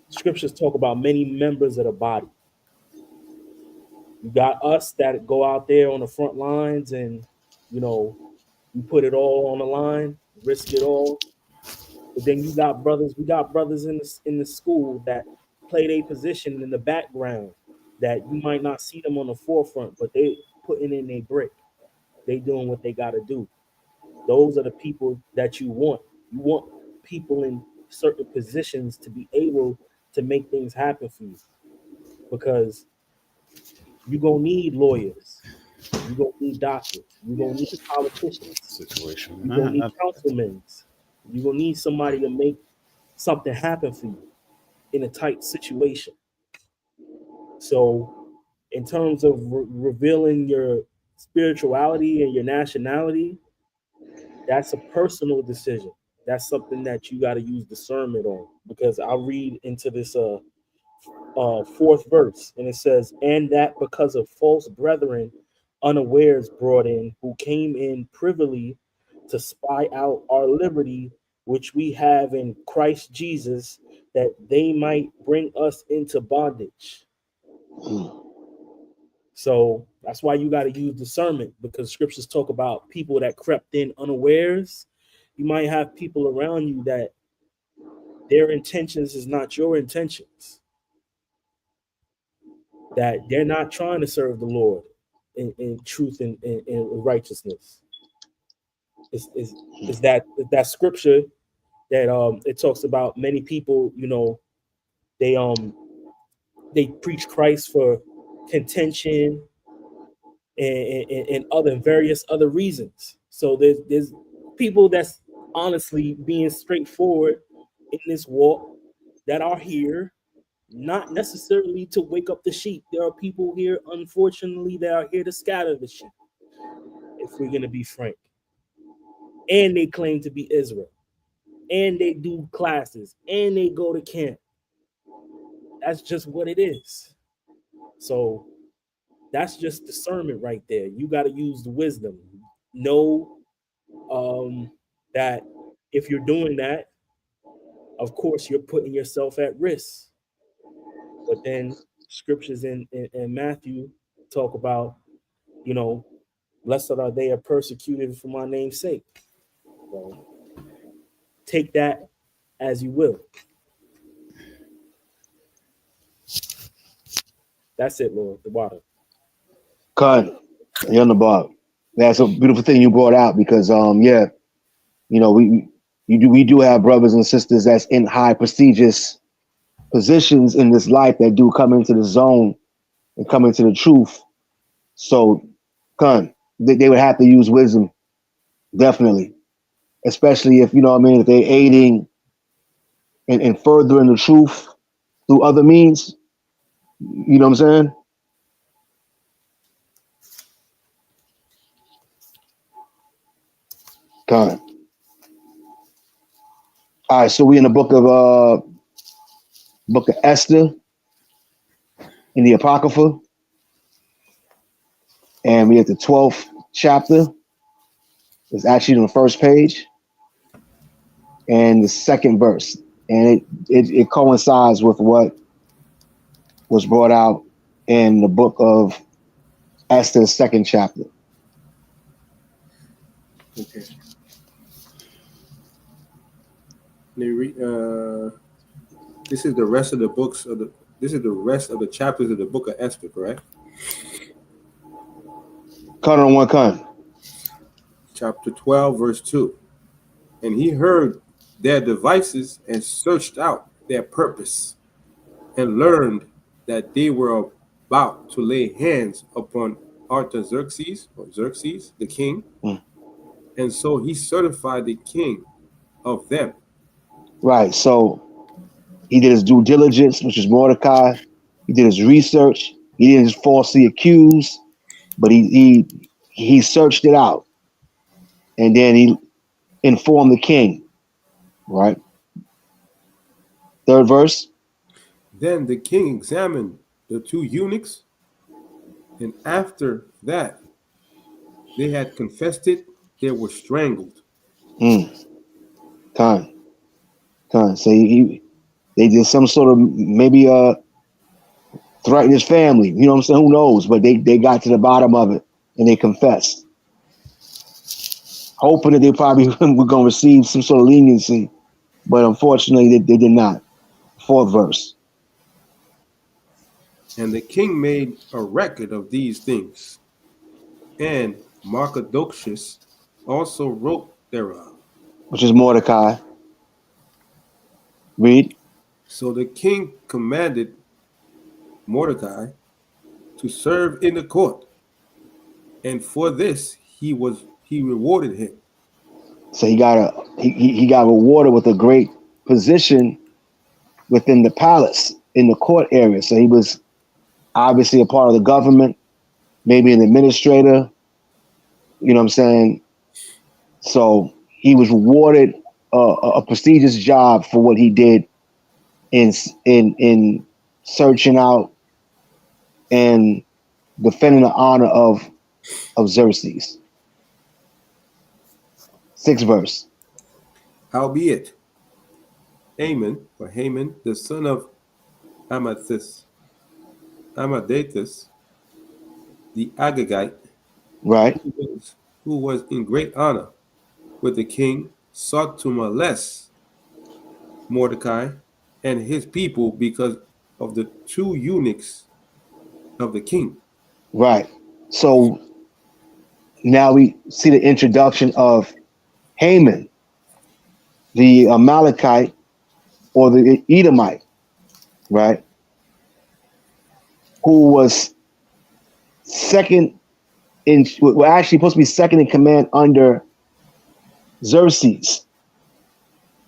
Speaker 5: scriptures talk about many members of the body. You got us that go out there on the front lines, and you know, we put it all on the line, risk it all. But then you got brothers. We got brothers in the school that play their position in the background. That you might not see them on the forefront, but they putting in their brick. They doing what they got to do. Those are the people that you want. You want people in certain positions to be able to make things happen for you, because you're gonna need lawyers, you're gonna need doctors, you're gonna need politicians,
Speaker 4: Situation.
Speaker 5: you're gonna need councilmen, you're gonna need somebody to make something happen for you in a tight situation. So, in terms of revealing your spirituality and your nationality, that's a personal decision. That's something that you got to use discernment on. Because I'll read into this fourth verse, and it says, "And that because of false brethren unawares brought in, who came in privily to spy out our liberty, which we have in Christ Jesus, that they might bring us into bondage." So that's why you got to use discernment, because scriptures talk about people that crept in unawares. You might have people around you that their intentions is not your intentions, that they're not trying to serve the Lord in truth and righteousness. Is that scripture that it talks about many people, you know, they preach Christ for contention and other various other reasons. So there's people that's honestly being straightforward in this walk that are here not necessarily to wake up the sheep. There are people here, unfortunately, that are here to scatter the sheep, if we're going to be frank. And they claim to be Israel. And they do classes. And they go to camp. That's just what it is. So that's just discernment right there. You got to use the wisdom. Know that if you're doing that, of course, you're putting yourself at risk. But then scriptures in Matthew talk about, you know, blessed are they are persecuted for my name's sake. So take that as you will. That's it, Lord. The water.
Speaker 3: Cut. You're on the bar. That's a beautiful thing you brought out because yeah, you know, we do have brothers and sisters that's in high prestigious positions in this life that do come into the zone and come into the truth. So they would have to use wisdom, definitely. Especially if, you know what I mean, if they're aiding and furthering the truth through other means, you know what I'm saying? Con. All right, so we in the book of Esther in the Apocrypha, and we at the 12th chapter. It's actually on the first page and the second verse, and it coincides with what was brought out in the book of Esther's second chapter.
Speaker 1: Okay. This is the rest of the books of the. This is the rest of the chapters of the book of Esther, correct?
Speaker 3: Cut on one kind.
Speaker 1: Chapter 12, verse 2. And he heard their devices and searched out their purpose and learned that they were about to lay hands upon Artaxerxes, or Xerxes, the king.
Speaker 3: Mm.
Speaker 1: And so he certified the king of them.
Speaker 3: Right. So he did his due diligence, which is Mordecai. He did his research. He didn't just falsely accuse, but he searched it out, and then he informed the king. Right. Third verse.
Speaker 1: Then the king examined the two eunuchs, and after that they had confessed it, they were strangled.
Speaker 3: Mm. Time. So they did some sort of maybe threaten his family. You know what I'm saying? Who knows? But they got to the bottom of it and they confessed, hoping that they probably were going to receive some sort of leniency. But unfortunately, they did not. Fourth verse.
Speaker 1: And the king made a record of these things, and Marcadoxus also wrote thereof.
Speaker 3: Which is Mordecai. Read.
Speaker 1: So the king commanded Mordecai to serve in the court, and for this he rewarded him.
Speaker 3: So he got rewarded with a great position within the palace in the court area. So he was obviously a part of the government, maybe an administrator. You know what I'm saying? So he was rewarded a prestigious job for what he did in searching out and defending the honor of Xerxes. Sixth verse.
Speaker 1: Howbeit, Haman, the son of Amathus, Amadetus, the Agagite,
Speaker 3: Right.
Speaker 1: who was in great honor with the king, sought to molest Mordecai and his people because of the two eunuchs of the king.
Speaker 3: Right. So now we see the introduction of Haman, the Amalekite or the Edomite, right? Who was actually supposed to be second in command under Xerxes.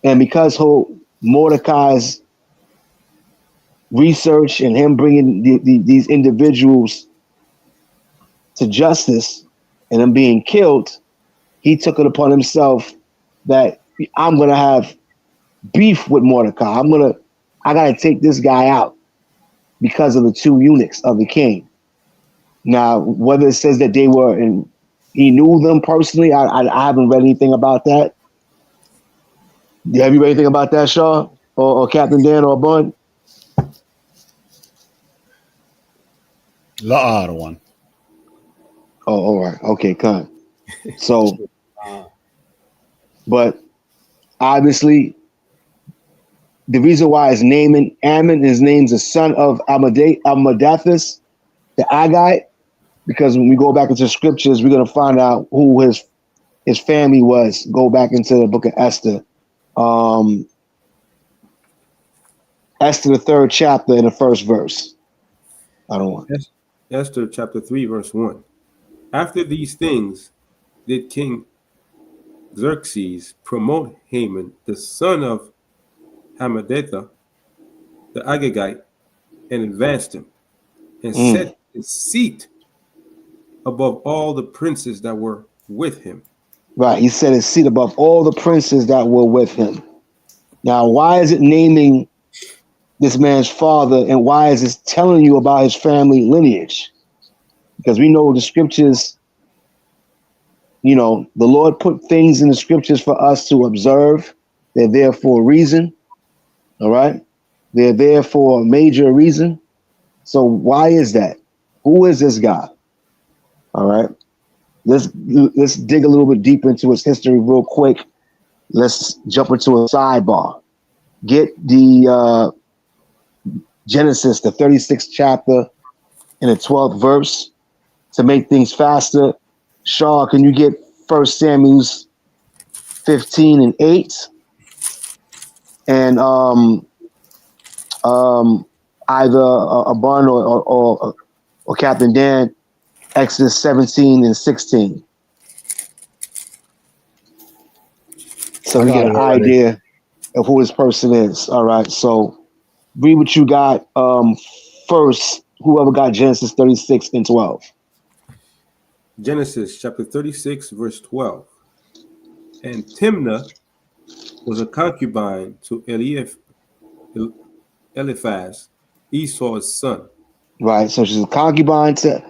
Speaker 3: And because Mordecai's research and him bringing these individuals to justice and them being killed, he took it upon himself that I'm going to have beef with Mordecai. I got to take this guy out because of the two eunuchs of the king. Now, whether it says that he knew them personally, I haven't read anything about that. Have you read anything about that, Shaw? Or Captain Dan or Bun?
Speaker 4: The other one.
Speaker 3: Oh, all right. Okay, con. So, but obviously, the reason why his his name's the son of Amadeus, the Agite, because when we go back into scriptures, we're going to find out who his family was. Go back into the book of Esther. Esther, the 3rd chapter in the 1st verse. I don't want.
Speaker 1: Esther chapter 3, verse 1. After these things did King Xerxes promote Haman, the son of Hammedatha, the Agagite, and advanced him, and set his seat above all the princes that were with him.
Speaker 3: Right, he set his seat above all the princes that were with him. Now, why is it naming this man's father, and why is it telling you about his family lineage? Because we know the scriptures, the Lord put things in the scriptures for us to observe. They're there for a reason. All right. They're there for a major reason. So why is that? Who is this guy? All right. Let's dig a little bit deeper into his history real quick. Let's jump into a sidebar. Get the Genesis, the 36th chapter and the 12th verse to make things faster. Shaw, can you get 1 Samuel 15:8? And either a Bun or Captain Dan, Exodus 17:16. So
Speaker 5: I
Speaker 3: we get
Speaker 5: got
Speaker 3: an
Speaker 5: it already.
Speaker 3: idea of who this person is. All right. So read what you got first. Whoever got Genesis 36:12.
Speaker 1: Genesis chapter 36, verse 12. And Timnah was a concubine to Eliphaz, Esau's son.
Speaker 3: Right. So she's a concubine to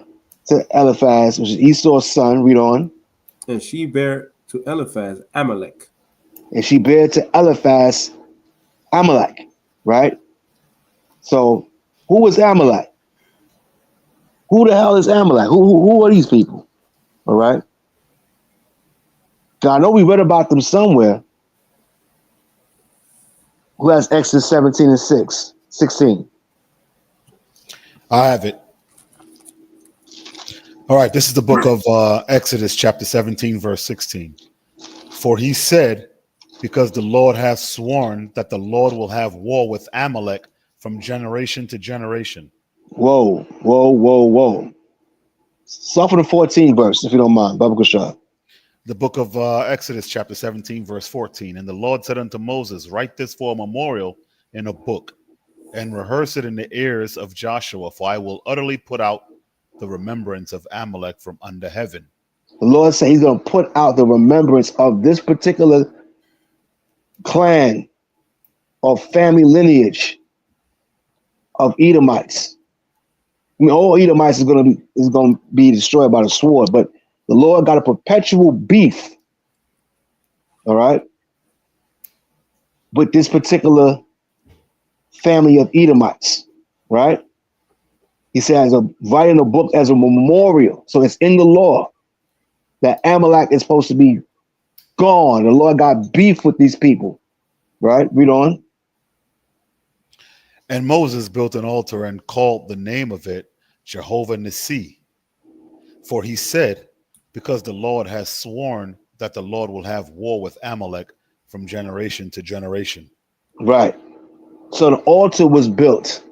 Speaker 3: Eliphaz, which is Esau's son. Read on.
Speaker 1: And she bare to Eliphaz Amalek.
Speaker 3: And she bare to Eliphaz Amalek. Right. So who was Amalek? Who the hell is Amalek? Who are these people? All right. I know we read about them somewhere. Who has Exodus 16?
Speaker 4: I have it. All right, this is the book of Exodus, chapter 17, verse 16. For he said, because the Lord hath sworn that the Lord will have war with Amalek from generation to generation.
Speaker 3: Whoa. Start from the 14 verse, if you don't mind, Baba Kushar.
Speaker 4: The book of Exodus, chapter 17, verse 14. And the Lord said unto Moses, write this for a memorial in a book, and rehearse it in the ears of Joshua, for I will utterly put out the remembrance of Amalek from under heaven.
Speaker 3: The Lord said he's going to put out the remembrance of this particular clan or family lineage of Edomites. I mean, all Edomites is going to be destroyed by the sword, but the Lord got a perpetual beef, all right, with this particular family of Edomites, right? He says, writing a book as a memorial. So it's in the law that Amalek is supposed to be gone. The Lord got beef with these people, right? Read on.
Speaker 4: And Moses built an altar and called the name of it Jehovah Nissi. For he said, because the Lord has sworn that the Lord will have war with Amalek from generation to generation.
Speaker 3: Right. So the altar was built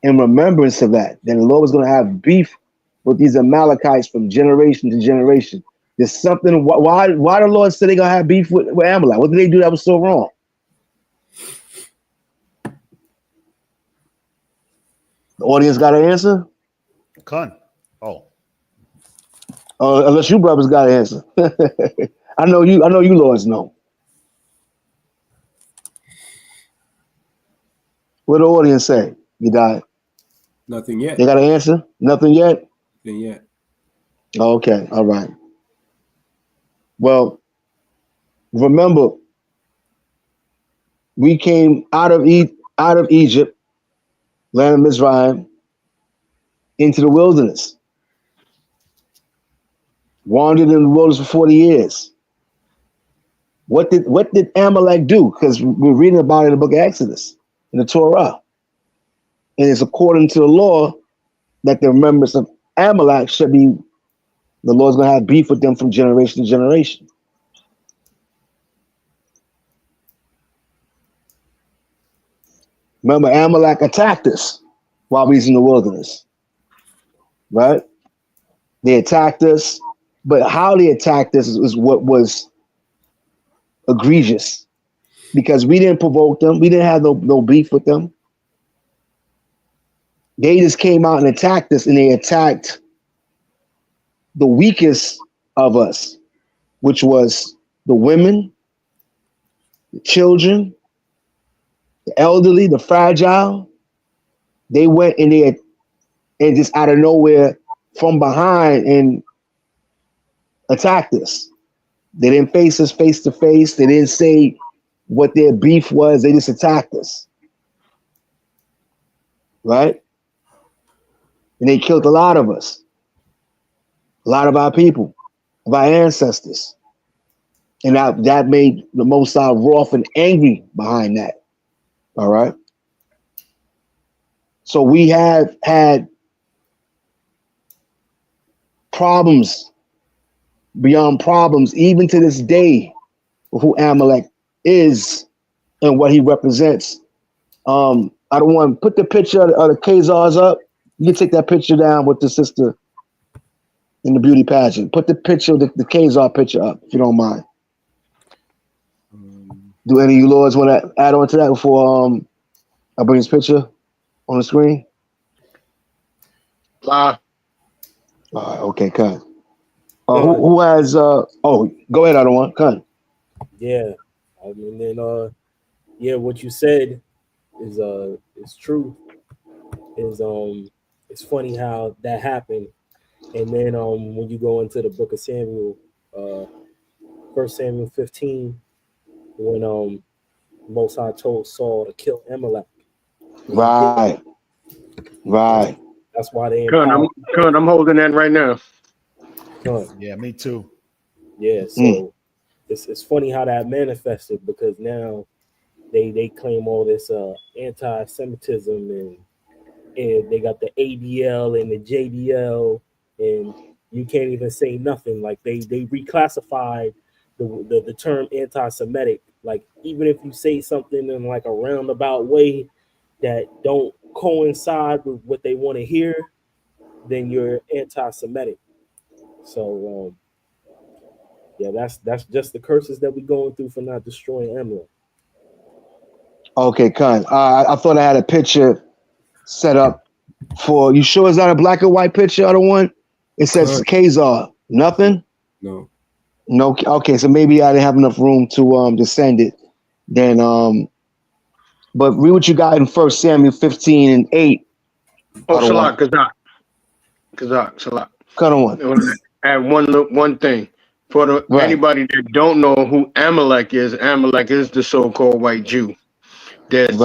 Speaker 3: in remembrance of that. Then the Lord was going to have beef with these Amalekites from generation to generation. There's something. Why the Lord said they're going to have beef with Amalek? What did they do that was so wrong? The audience got an answer?
Speaker 4: Kun. Oh.
Speaker 3: Unless you brothers got an answer. I know you lords know. What the audience say? You got it?
Speaker 1: Nothing yet.
Speaker 3: They got an answer? Nothing yet?
Speaker 1: Nothing yet.
Speaker 3: Okay, all right. Well, remember, we came out of Egypt, land of Mizraim, into the wilderness. Wandered in the wilderness for 40 years. What did Amalek do? Because we're reading about it in the book of Exodus, in the Torah. And it's according to the law that the remembrance of Amalek should be, the Lord's going to have beef with them from generation to generation. Remember, Amalek attacked us while we was in the wilderness, right? They attacked us, but how they attacked us is what was egregious, because we didn't provoke them. We didn't have no beef with them. They just came out and attacked us, and they attacked the weakest of us, which was the women, the children, the elderly, the fragile. They went in there and just out of nowhere from behind and attacked us. They didn't face us face to face. They didn't say what their beef was. They just attacked us. Right? And they killed a lot of us, a lot of our people, of our ancestors. And that made the Most High wroth and angry behind that. All right? So we have had problems beyond problems, even to this day, who Amalek is and what he represents. I don't want to put the picture of the Khazars up. You can take that picture down with the sister in the beauty pageant. Put the picture, the Khazar picture up, if you don't mind. Do any of you lords want to add on to that before I bring this picture on the screen?
Speaker 2: Blah.
Speaker 3: All right, okay, cut. Who has? Oh, go ahead. I don't want cut.
Speaker 5: Yeah, I mean, then yeah, what you said is true. Is it's funny how that happened, and then when you go into the book of Samuel, 1 Samuel 15, when Most High told Saul to kill Amalek.
Speaker 3: Right.
Speaker 5: That's why they
Speaker 2: I'm holding that right now.
Speaker 4: Yeah, me too.
Speaker 5: Yeah, so it's funny how that manifested, because now they claim all this anti-Semitism, and they got the ADL and the JDL, and you can't even say nothing. Like they reclassified the term anti-Semitic. Like even if you say something in like a roundabout way that don't coincide with what they want to hear, then you're anti-Semitic. So yeah, that's just the curses that we're going through for not destroying Amalek.
Speaker 3: Okay, Khan. I thought I had a picture set up for you. Sure, is that a black and white picture? I don't want. It says Khazar. Nothing.
Speaker 1: No.
Speaker 3: No. Okay, so maybe I didn't have enough room to send it. Then but read what you got in 1 Samuel 15 and 8.
Speaker 2: Oh, Salak, Kazak, Salak.
Speaker 3: Cut on.
Speaker 2: Add one thing. For anybody that don't know who Amalek is the so-called white Jew that's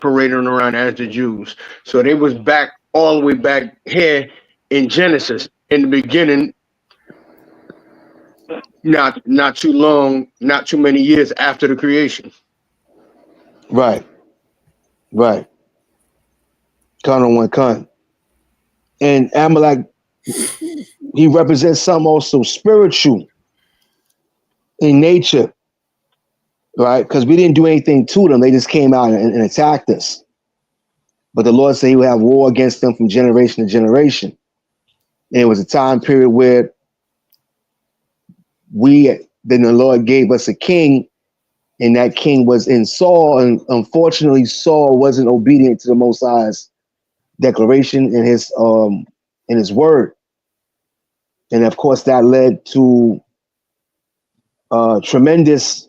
Speaker 2: parading around as the Jews. So they was back all the way back here in Genesis in the beginning. Not too long, not too many years after the creation.
Speaker 3: Right. Cut on one cut. And Amalek, he represents something also spiritual in nature, right? Because we didn't do anything to them. They just came out and attacked us. But the Lord said he would have war against them from generation to generation. And it was a time period where then the Lord gave us a king, and that king was in Saul. And unfortunately, Saul wasn't obedient to the Most High's declaration in his word. And of course, that led to a tremendous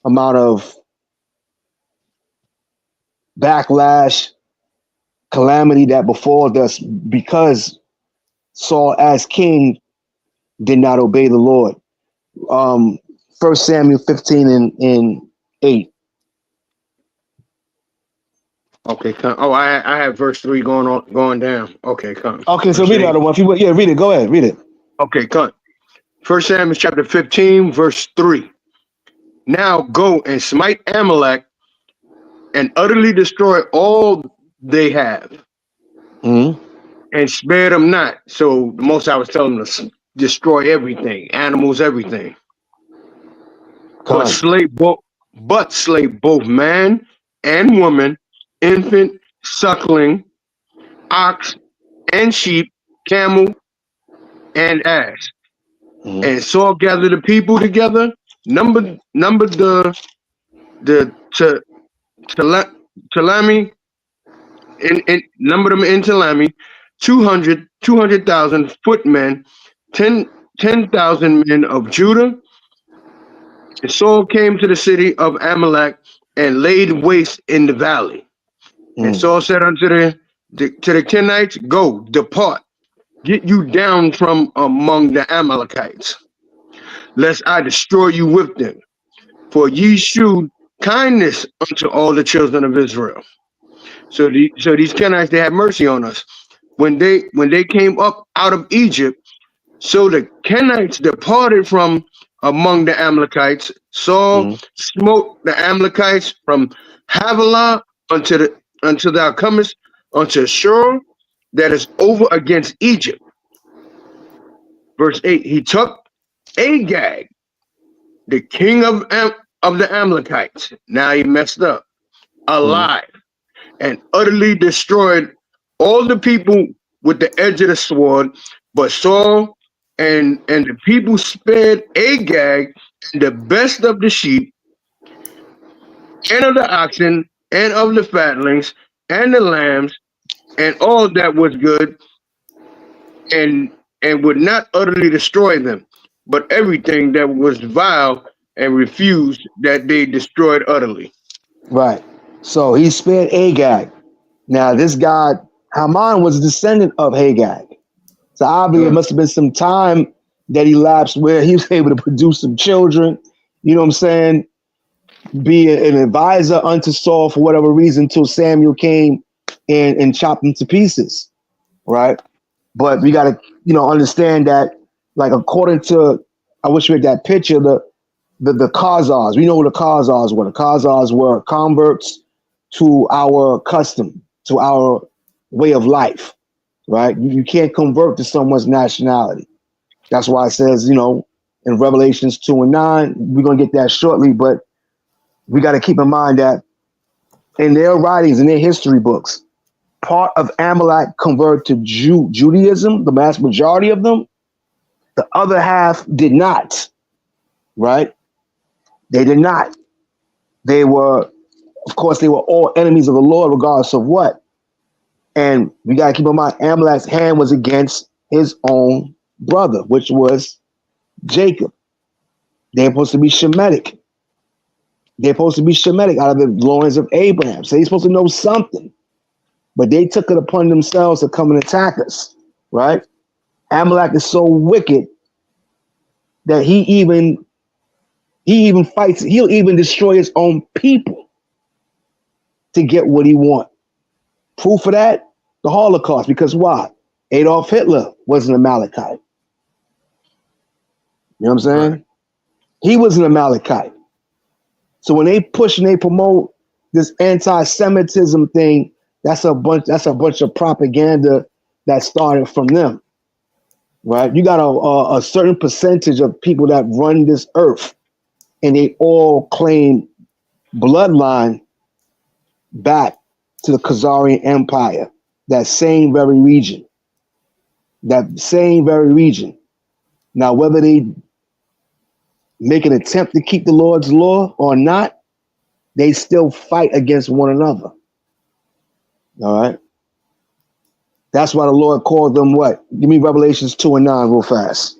Speaker 3: amount of backlash, calamity that befalled us because Saul, as king, did not obey the Lord. 1 Samuel 15 and 8.
Speaker 2: Okay, come. Oh, I have verse 3 going down. Okay, come.
Speaker 3: Okay, so read the other one. If you read it. Go ahead, read it.
Speaker 2: Okay, come. 1 Samuel chapter 15, verse 3. Now go and smite Amalek and utterly destroy all they have, and spare them not. So the Most I was telling them to destroy everything, animals, everything, but slay both man and woman, infant, suckling, ox and sheep, camel and ass. And Saul gathered the people together, numbered the Telami, and numbered them in Telami, 200,000 footmen, 10,000 men of Judah. And Saul came to the city of Amalek and laid waste in the valley. And Saul said unto the Kenites, go, depart, get you down from among the Amalekites, lest I destroy you with them. For ye shewed kindness unto all the children of Israel. So these Kenites, they had mercy on us. When they came up out of Egypt, so the Kenites departed from among the Amalekites. Saul smote the Amalekites from Havilah until thou comest unto Shur, that is over against Egypt. verse 8, he took Agag, the king of the Amalekites. Now he messed up, alive, and utterly destroyed all the people with the edge of the sword. But Saul and the people spared Agag and the best of the sheep and of the oxen and of the fatlings and the lambs and all that was good, and would not utterly destroy them, but everything that was vile and refused, that they destroyed utterly.
Speaker 3: Right. So he spared Agag. Now this guy Haman was a descendant of Agag. So obviously it
Speaker 2: Uh,
Speaker 3: must have been some time that elapsed where he was able to produce some children. You know what I'm saying? Be an advisor unto Saul for whatever reason until Samuel came and chopped him to pieces. Right. But we got to, understand that, like, according to, I wish we had that picture, the Khazars. We know what the Khazars were. The Khazars were converts to our custom, to our way of life, right? You can't convert to someone's nationality. That's why it says, in Revelations 2 and 9, we're going to get that shortly, but we got to keep in mind that in their writings, in their history books, part of Amalek converted to Judaism, the vast majority of them. The other half did not, right? They did not. They were, of course, they were all enemies of the Lord, regardless of what. And we got to keep in mind, Amalek's hand was against his own brother, which was Jacob. They're supposed to be Shemitic. They're supposed to be Shemitic out of the loins of Abraham. So they're supposed to know something. But they took it upon themselves to come and attack us, right? Amalek is so wicked that he even fights, he'll even destroy his own people to get what he wants. Proof of that, the Holocaust, because why? Adolf Hitler was an Amalekite. You know what I'm saying?
Speaker 2: right.
Speaker 3: He was an Amalekite. So when they push and they promote this anti-Semitism thing, that's a bunch of propaganda that started from them, right? You got a certain percentage of people that run this earth, and they all claim bloodline back to the Khazarian Empire, that same very region. Now, whether they make an attempt to keep the Lord's law or not, they still fight against one another. All right. That's why the Lord called them what? Give me Revelations 2 and 9 real fast.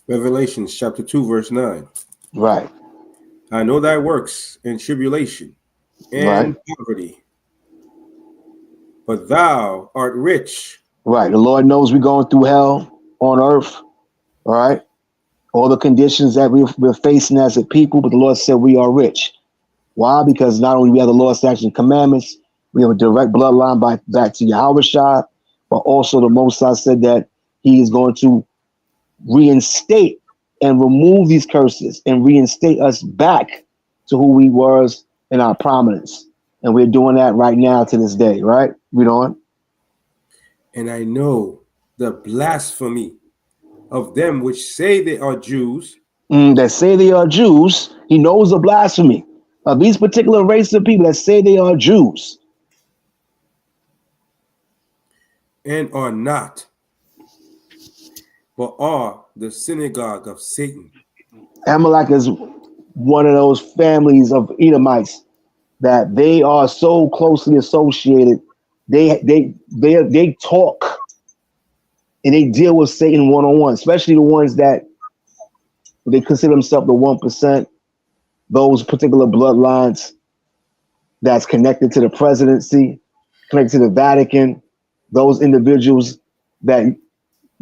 Speaker 1: Revelations chapter 2, verse 9.
Speaker 3: Right.
Speaker 1: I know thy works in tribulation
Speaker 3: Right.
Speaker 1: and poverty, but thou art rich.
Speaker 3: Right. The Lord knows we're going through hell on earth. All right. All the conditions that we're facing as a people, but the Lord said we are rich. Why? Because not only we have the law, statutes, and commandments, we have a direct bloodline back to Yahweh, but also the Most High said that he is going to reinstate and remove these curses and reinstate us back to who we was in our prominence. And we're doing that right now to this day, right? Read on.
Speaker 1: And I know the blasphemy of them which say they are Jews
Speaker 3: That say they are Jews. He knows the blasphemy of these particular races of people that say they are Jews.
Speaker 1: and are not, but are the synagogue of Satan.
Speaker 3: Amalek is one of those families of Edomites that they are so closely associated. They talk and they deal with Satan one-on-one, especially the ones that they consider themselves the 1%, those particular bloodlines that's connected to the presidency, connected to the Vatican, those individuals that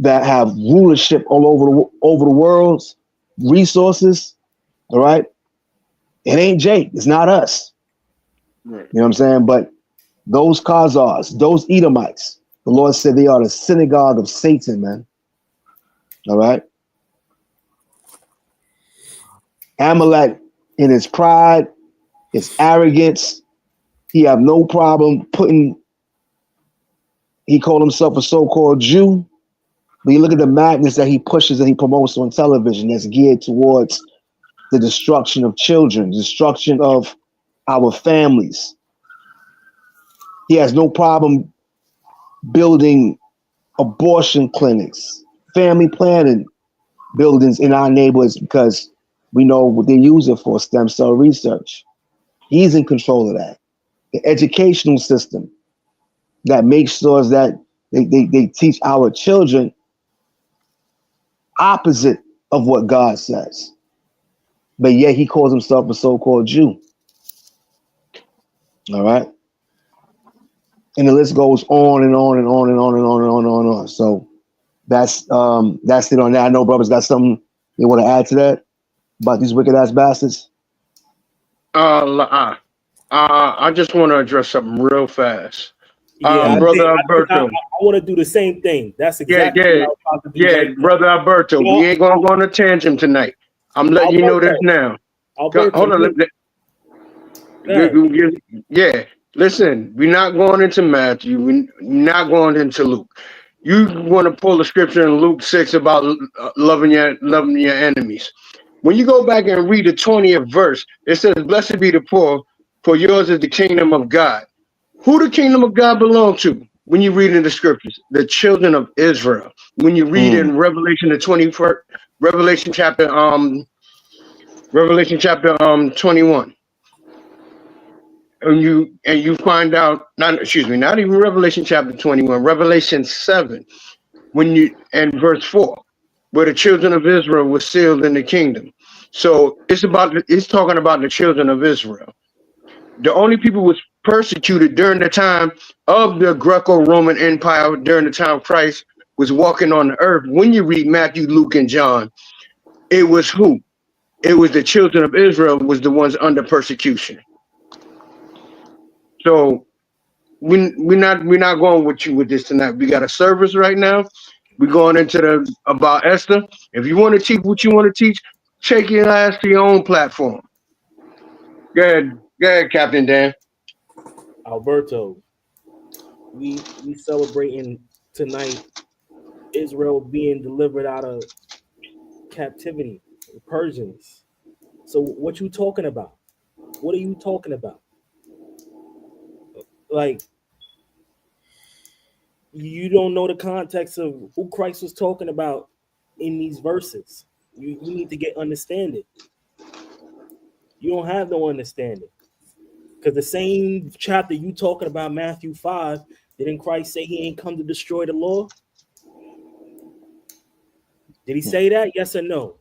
Speaker 3: have rulership all over the world's resources. All right. It ain't Jake. It's not us.
Speaker 2: Right.
Speaker 3: You know what I'm saying? But those Khazars, those Edomites, the Lord said they are the synagogue of Satan, man. All right. Amalek, in his pride, his arrogance, He have no problem he called himself a so-called Jew, but you look at the madness that he pushes and he promotes on television that's geared towards the destruction of children, destruction of our families. He has no problem building abortion clinics, family planning buildings in our neighborhoods because we know what they use it for, stem cell research. He's in control of that. The educational system that makes sure that they teach our children opposite of what God says. But yet he calls himself a so-called Jew. All right. And the list goes on and on and on and on and on and on and on and on. So that's it on that. I know brothers got something they want to add to that about these wicked ass bastards.
Speaker 2: I just want to address something real fast.
Speaker 5: Yeah,
Speaker 2: Brother
Speaker 5: I think I
Speaker 2: Alberto.
Speaker 5: want to do the same thing. That's exactly what I was about to do right now.
Speaker 2: Brother Alberto.
Speaker 5: You know,
Speaker 2: We ain't gonna go on a tangent tonight. I'm letting you know this now.
Speaker 5: Alberto,
Speaker 2: Hold on. Yeah. Listen, we're not going into Matthew. We're not going into Luke. You want to pull the scripture in Luke 6 about loving your enemies. When you go back and read the 20th verse, it says, "Blessed be the poor, for yours is the kingdom of God." Who the kingdom of God belong to? When you read in the scriptures, the children of Israel. When you read in Revelation the 21st, Revelation chapter 21. And you find out, not even Revelation chapter 21, Revelation 7, and verse 4, where the children of Israel were sealed in the kingdom. So it's talking about the children of Israel. The only people was persecuted during the time of the Greco-Roman Empire, during the time Christ was walking on the earth. When you read Matthew, Luke, and John, it was who? It was the children of Israel was the ones under persecution. So we're not going with you with this tonight. We got a service right now. We're going into about Esther. If you want to teach what you want to teach, take your ass to your own platform. Go ahead, Captain Dan.
Speaker 5: Alberto, we celebrating tonight Israel being delivered out of captivity, the Persians. So what you talking about? What are you talking about? Like, you don't know the context of who Christ was talking about in these verses. You need to get understanding. You don't have no understanding. Because the same chapter you talking about, Matthew 5, didn't Christ say he ain't come to destroy the law? Did he say that? Yes or no?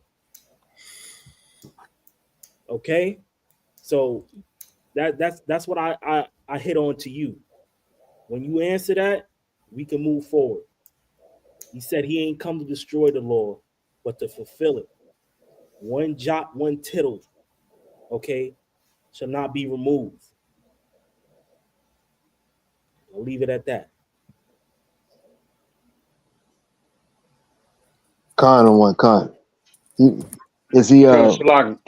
Speaker 5: Okay. So that's what I hit on to you. When you answer that, we can move forward. He said he ain't come to destroy the law, but to fulfill it. One jot, one tittle, okay, shall not be removed. I'll leave it at that.
Speaker 3: Khan on one Khan. Is he
Speaker 2: Shalak,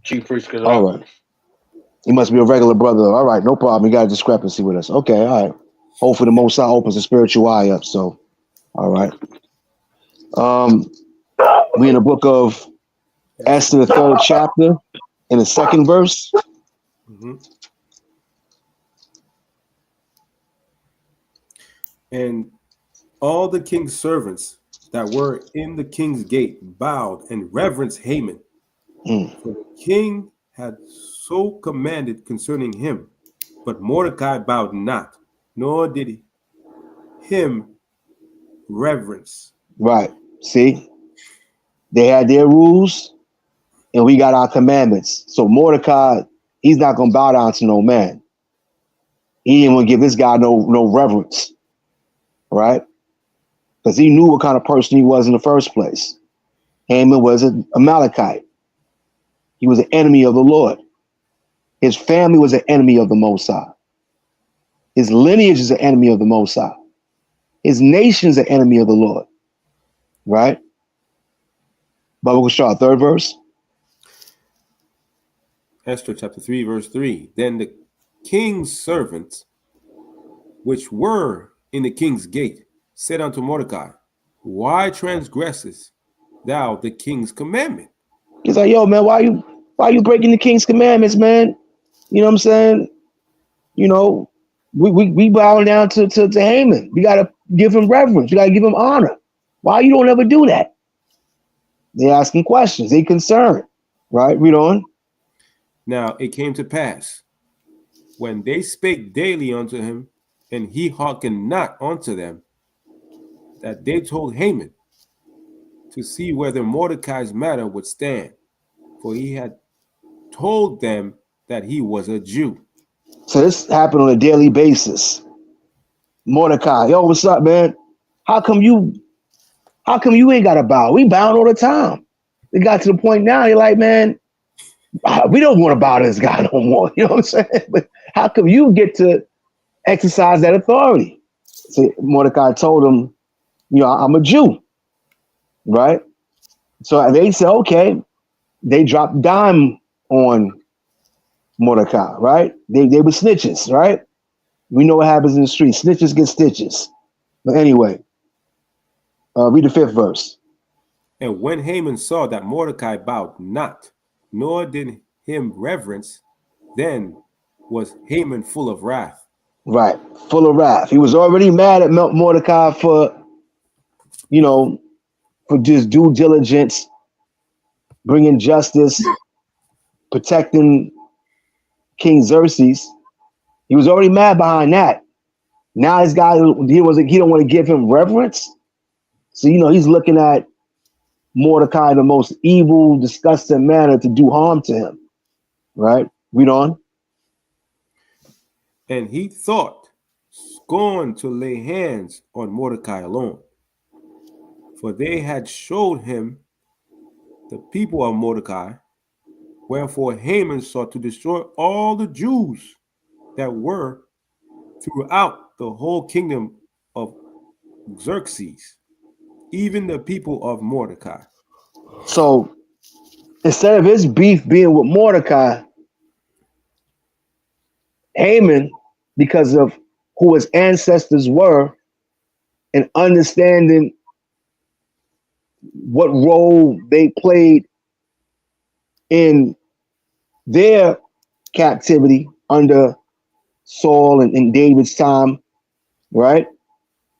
Speaker 2: Chief Priest.
Speaker 3: all right. He must be a regular brother. All right, no problem. He got a discrepancy with us. Okay, all right. Hopefully the Most High opens the spiritual eye up. So, all right. We in the book of Esther, the 3rd chapter, in the 2nd verse.
Speaker 1: And all the king's servants that were in the king's gate bowed and reverenced Haman. For the king had so commanded concerning him. But Mordecai bowed not, nor did he him reverence.
Speaker 3: Right. See? They had their rules, and we got our commandments. So Mordecai, he's not going to bow down to no man. He didn't want to give this guy no reverence. Right? Because he knew what kind of person he was in the first place. Haman was an Amalekite. He was an enemy of the Lord. His family was an enemy of the Most High. His lineage is an enemy of the Most High. His nation is an enemy of the Lord. Right? But we'll start 3rd verse.
Speaker 1: Esther chapter 3, verse 3. Then the king's servants, which were in the king's gate, said unto Mordecai, why transgressest thou the king's commandment?
Speaker 3: He's like, yo, man, why you breaking the king's commandments, man? You know what I'm saying? You know, we bow down to Haman. We gotta give him reverence. We gotta give him honor. Why you don't ever do that? They asking questions. They concerned, right? Read on.
Speaker 1: Now it came to pass, when they spake daily unto him, and he hearkened not unto them, that they told Haman to see whether Mordecai's matter would stand, for he had told them that he was a Jew.
Speaker 3: So this happened on a daily basis. Mordecai, yo, what's up, man? How come you ain't got to bow? We bound all the time. It got to the point now, you're like, man, we don't want to bow to this guy no more. You know what I'm saying? But how come you get to exercise that authority? So Mordecai told him, you know, I'm a Jew, right? So they said, okay. They dropped dime on Mordecai, right? They were snitches, right? We know what happens in the street. Snitches get stitches. But anyway, read the 5th verse.
Speaker 1: And when Haman saw that Mordecai bowed not, nor did him reverence, then was Haman full of wrath.
Speaker 3: Right, full of wrath. He was already mad at Mordecai for, you know, for just due diligence, bringing justice, protecting King Xerxes. He was already mad behind that. Now this guy, he don't want to give him reverence. So, you know, he's looking at Mordecai in the most evil, disgusting manner to do harm to him. Right? Read on.
Speaker 1: And he thought scorn to lay hands on Mordecai alone, for they had showed him the people of Mordecai, wherefore Haman sought to destroy all the Jews that were throughout the whole kingdom of Xerxes, even the people of Mordecai.
Speaker 3: So instead of his beef being with Mordecai, Haman, because of who his ancestors were and understanding what role they played in their captivity under Saul and David's time, right?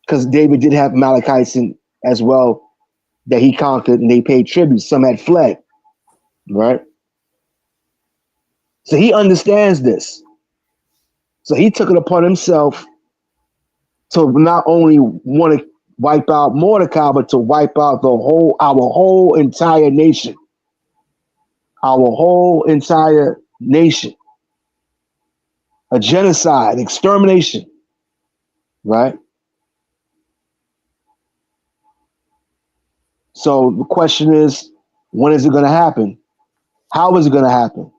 Speaker 3: Because David did have Amalekites as well that he conquered and they paid tribute. Some had fled, right? So he understands this. So he took it upon himself to not only want to wipe out Mordecai, but to wipe out our whole entire nation. Our whole entire nation. A genocide, extermination, right? So the question is, when is it going to happen? How is it going to happen?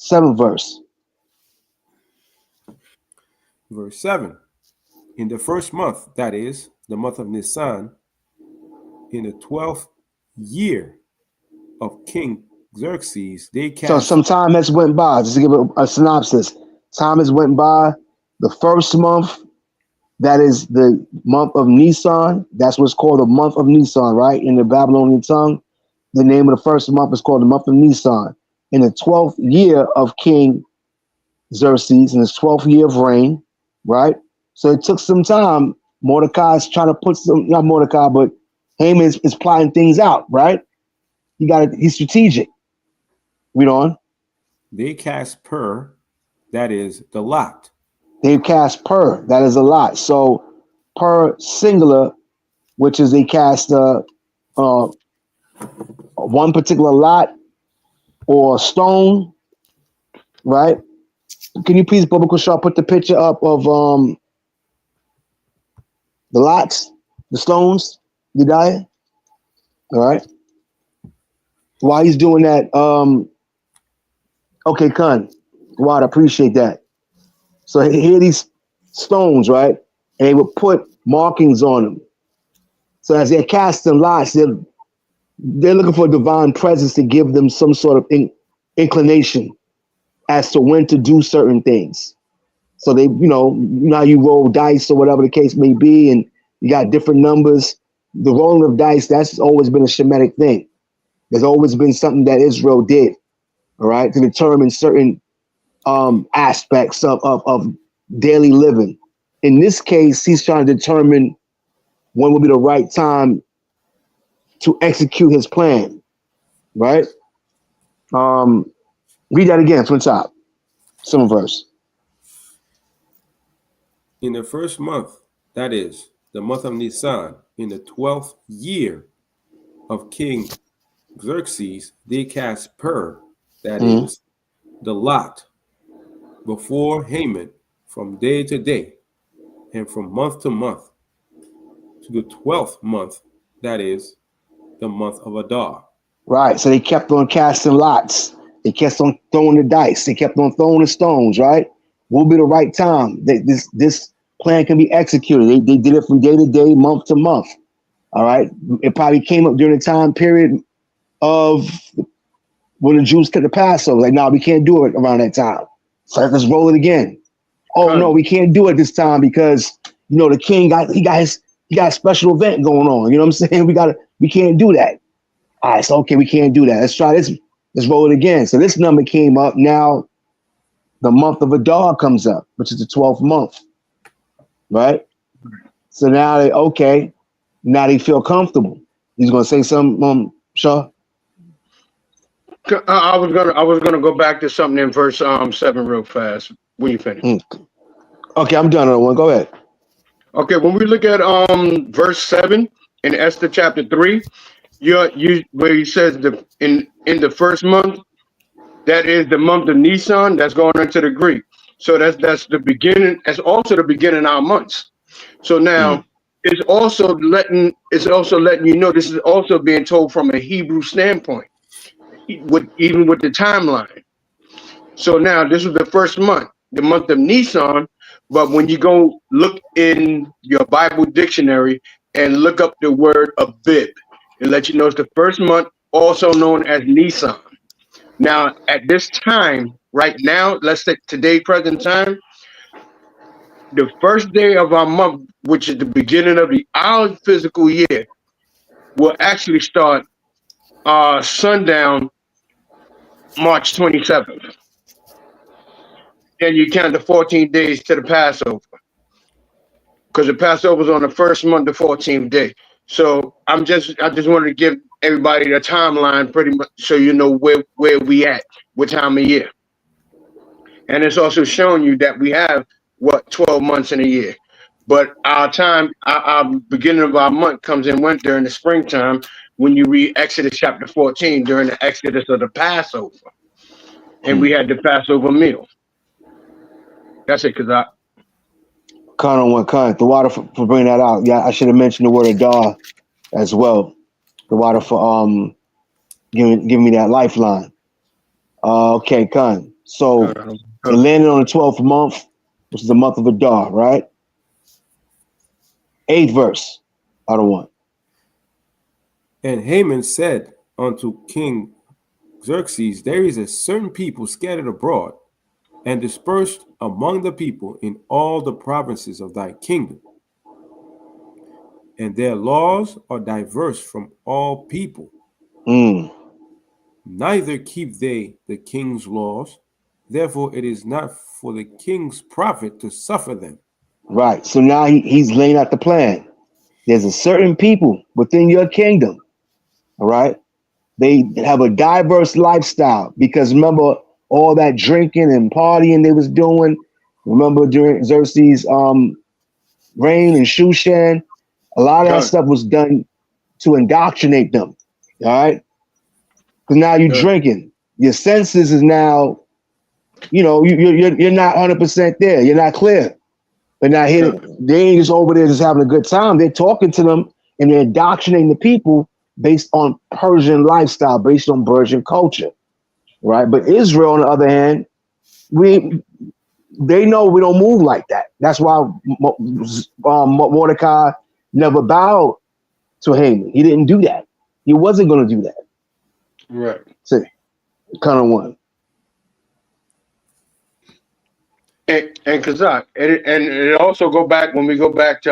Speaker 3: 7th verse.
Speaker 1: Verse 7. In the first month, that is, the month of Nisan, in the 12th year of King Xerxes, they cast...
Speaker 3: So some time has went by. Just to give a synopsis. Time has went by. The first month, that is the month of Nisan. That's what's called the month of Nisan, right? In the Babylonian tongue, the name of the first month is called the month of Nisan. In the 12th year of King Xerxes, in his 12th year of reign, right? So it took some time. Mordecai's trying to put not Mordecai, but Haman is plotting things out, right? He's strategic. Read on.
Speaker 1: They cast pur, that is the lot.
Speaker 3: They cast pur, that is a lot. So pur singular, which is they cast one particular lot or stone, right? Can you please, Bubba Kushar, put the picture up of the lots, the stones, Yedaya? All right. While he's doing that, okay, Khan, Wad, appreciate that. So here are these stones, right? And they would put markings on them. So as they're casting lots, they're looking for a divine presence to give them some sort of inclination as to when to do certain things. So they, how you roll dice or whatever the case may be, and you got different numbers. The rolling of dice, that's always been a Shemitic thing. There's always been something that Israel did, all right, to determine certain aspects of daily living. In this case, he's trying to determine when will be the right time to execute his plan, right? Read that again from the top, some verse.
Speaker 1: In the first month, that is, the month of Nisan, in the 12th year of King Xerxes, they cast Pur, that is, the lot, before Haman from day to day, and from month to month, to the 12th month, that is, the month of Adar.
Speaker 3: Right. So they kept on casting lots. They kept on throwing the dice. They kept on throwing the stones, right? Will be the right time that this plan can be executed. They did it from day to day, month to month. All right. It probably came up during the time period of when the Jews kept the Passover. Like, no, we can't do it around that time. So let's roll it again. Oh no, we can't do it this time because the king got a special event going on. You know what I'm saying? We can't do that. All right, so okay, we can't do that. Let's try this. Let's roll it again. So this number came up. Now the month of Adar comes up, which is the 12th month, right? So now now they feel comfortable. He's gonna say something, Shaw.
Speaker 2: I was gonna go back to something in verse 7 real fast when you finish.
Speaker 3: Okay, I'm done on one. Go ahead.
Speaker 2: Okay, when we look at verse 7 in Esther chapter 3, where he says in the first month, that is the month of Nisan, that's going into the Greek. So that's the beginning. That's also the beginning of our months. So now it's also letting you know this is also being told from a Hebrew standpoint, even with the timeline. So now this is the first month, the month of Nisan. But when you go look in your Bible dictionary and look up the word Abib, it lets you know it's the first month, also known as Nisan. Now, at this time, right now, let's say today, present time, the first day of our month, which is the beginning of our physical year, will actually start sundown March 27th. Then you count the 14 days to the Passover, because the Passover is on the first month, the 14th day. So I just wanted to give everybody the timeline pretty much so you know where we at, what time of year. And it's also showing you that we have 12 months in a year. But our beginning of our month comes and went during the springtime when you read Exodus chapter 14 during the Exodus of the Passover. And we had the Passover meal. That's it, because
Speaker 3: Con on one con. The water for bringing that out. Yeah, I should have mentioned the word Adar as well. The water for giving me that lifeline. Okay, con. So it landed on the 12th month, which is the month of Adar, right? 8th verse out of 1.
Speaker 1: And Haman said unto King Xerxes, there is a certain people scattered abroad and dispersed among the people in all the provinces of thy kingdom. And their laws are diverse from all people. Neither keep they the king's laws. Therefore, it is not for the king's profit to suffer them.
Speaker 3: Right. So now he's laying out the plan. There's a certain people within your kingdom. All right. They have a diverse lifestyle because remember all that drinking and partying they was doing. Remember during Xerxes' reign in Shushan, a lot of that stuff was done to indoctrinate them. All right. Because now you're drinking. Your senses is now, you're not 100% there. You're not clear. But now here, they ain't just over there just having a good time. They're talking to them and they're indoctrinating the people based on Persian lifestyle, based on Persian culture, right? But Israel, on the other hand, they know we don't move like that. That's why Mordecai never bowed to Haman. He didn't do that. He wasn't going to do that.
Speaker 2: Right.
Speaker 3: See, kind of one.
Speaker 2: And Kazak, and it also go back when we go back to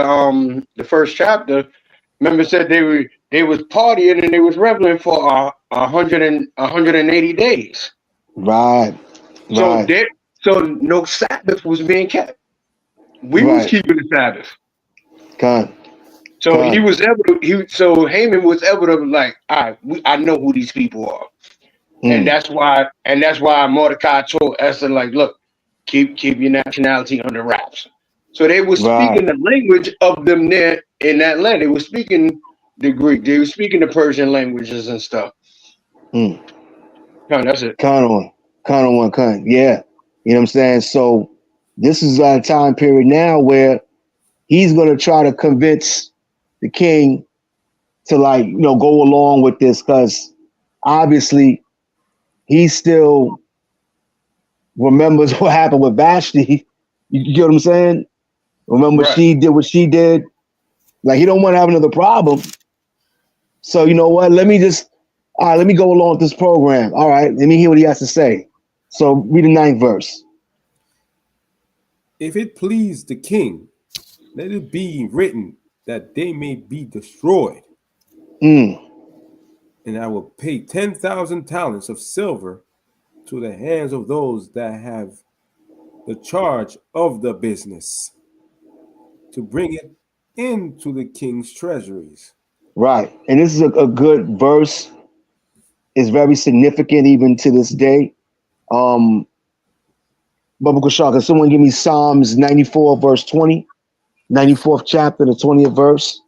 Speaker 2: the first chapter. Remember, it said they was partying and they was reveling for 180 days.
Speaker 3: Right.
Speaker 2: So
Speaker 3: Right.
Speaker 2: no Sabbath was being kept. We was
Speaker 3: Right.
Speaker 2: keeping the Sabbath.
Speaker 3: Con.
Speaker 2: So he
Speaker 3: Con.
Speaker 2: was able to. So Haman was able to like, all right, I know who these people are, and
Speaker 3: Mm.
Speaker 2: that's why Mordecai told Esther like, look, keep your nationality under wraps. So they were
Speaker 3: Right.
Speaker 2: speaking the language of them there in that land. They were speaking the Greek. They were speaking the Persian languages and stuff.
Speaker 3: Mm.
Speaker 2: No, that's it.
Speaker 3: Con on. Con on one con. Yeah. You know what I'm saying? So this is a time period now where he's gonna try to convince the king to like, go along with this because obviously he still remembers what happened with Vashti. You get what I'm saying? Remember
Speaker 2: Right.
Speaker 3: she did what she did. Like he don't want to have another problem. So you know what? Let me go along with this program. All right, let me hear what he has to say. So read the ninth verse.
Speaker 1: If it please the king, let it be written that they may be destroyed,
Speaker 3: Mm,
Speaker 1: and I will pay 10,000 talents of silver to the hands of those that have the charge of the business to bring it into the king's treasuries.
Speaker 3: right. And this is a good verse. It's very significant even to this day. Um, Baba Kushal, can someone give me Psalms 94, verse 20? 94th chapter, the 20th verse.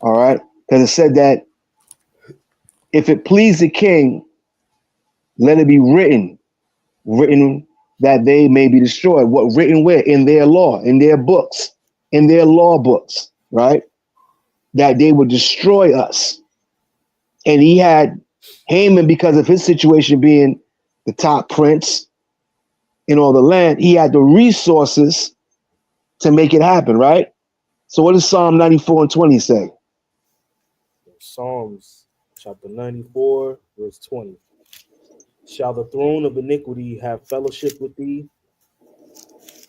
Speaker 3: All right. Because it said that if it please the king, let it be written that they may be destroyed. What written where? In their law, in their books, in their law books, right? That they would destroy us. And he had Haman, because of his situation being the top prince in all the land, he had the resources to make it happen, right? So what does Psalm 94 and 20 say?
Speaker 5: Psalms chapter 94, verse 20. Shall the throne of iniquity have fellowship with thee,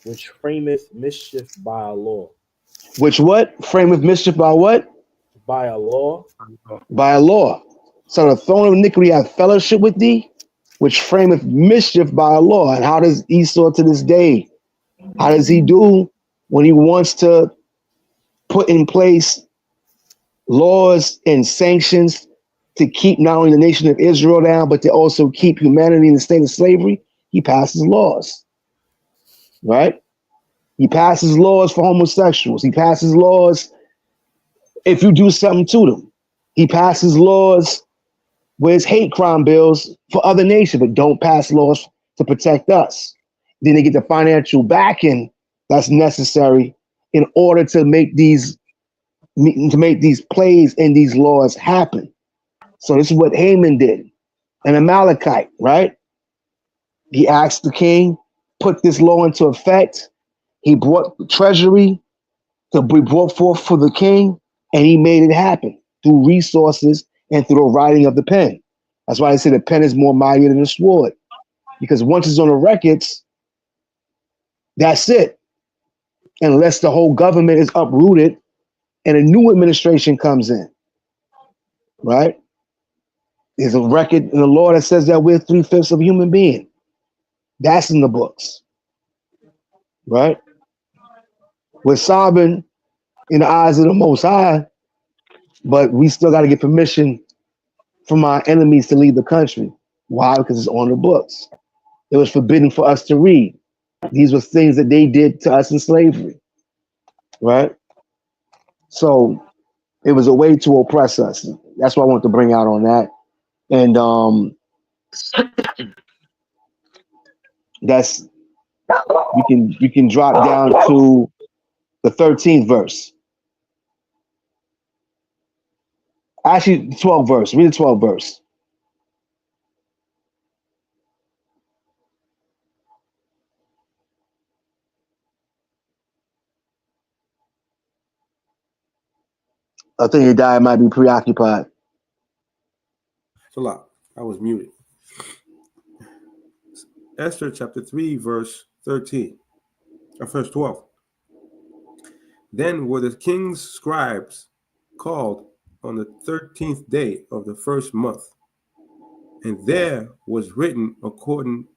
Speaker 5: which frameth mischief by a law?
Speaker 3: Which what? Frame of mischief by what?
Speaker 5: By a law,
Speaker 3: By a law. So the throne of iniquity have fellowship with thee, which frameth mischief by a law. And how does Esau to this day? How does he do when he wants to put in place laws and sanctions to keep not only the nation of Israel down, but to also keep humanity in the state of slavery? He passes laws, right? He passes laws for homosexuals. He passes laws if you do something to them. He passes laws where it's hate crime bills for other nations, but don't pass laws to protect us. Then they get the financial backing that's necessary in order to make these plays and these laws happen. So this is what Haman did, an Amalekite, right? He asked the king, put this law into effect. He brought the treasury to be brought forth for the king, and he made it happen through resources and through the writing of the pen. That's why I say the pen is more mighty than the sword, because once it's on the records, that's it. Unless the whole government is uprooted and a new administration comes in, right? There's a record in the law that says that we're 3/5 of a human being. That's in the books, right? We're sovereign in the eyes of the Most High, but we still got to get permission from our enemies to leave the country. Why? Because it's on the books. It was forbidden for us to read. These were things that they did to us in slavery, right? So it was a way to oppress us. That's what I want to bring out on that. And that's you can drop down to the 13th verse. Actually, 12th verse. Read the 12th verse. I think your dad might be preoccupied.
Speaker 1: It's a lot. I was muted. Esther chapter 3, verse 13, or verse 12. Then were the king's scribes called on the 13th day of the first month, and there was written according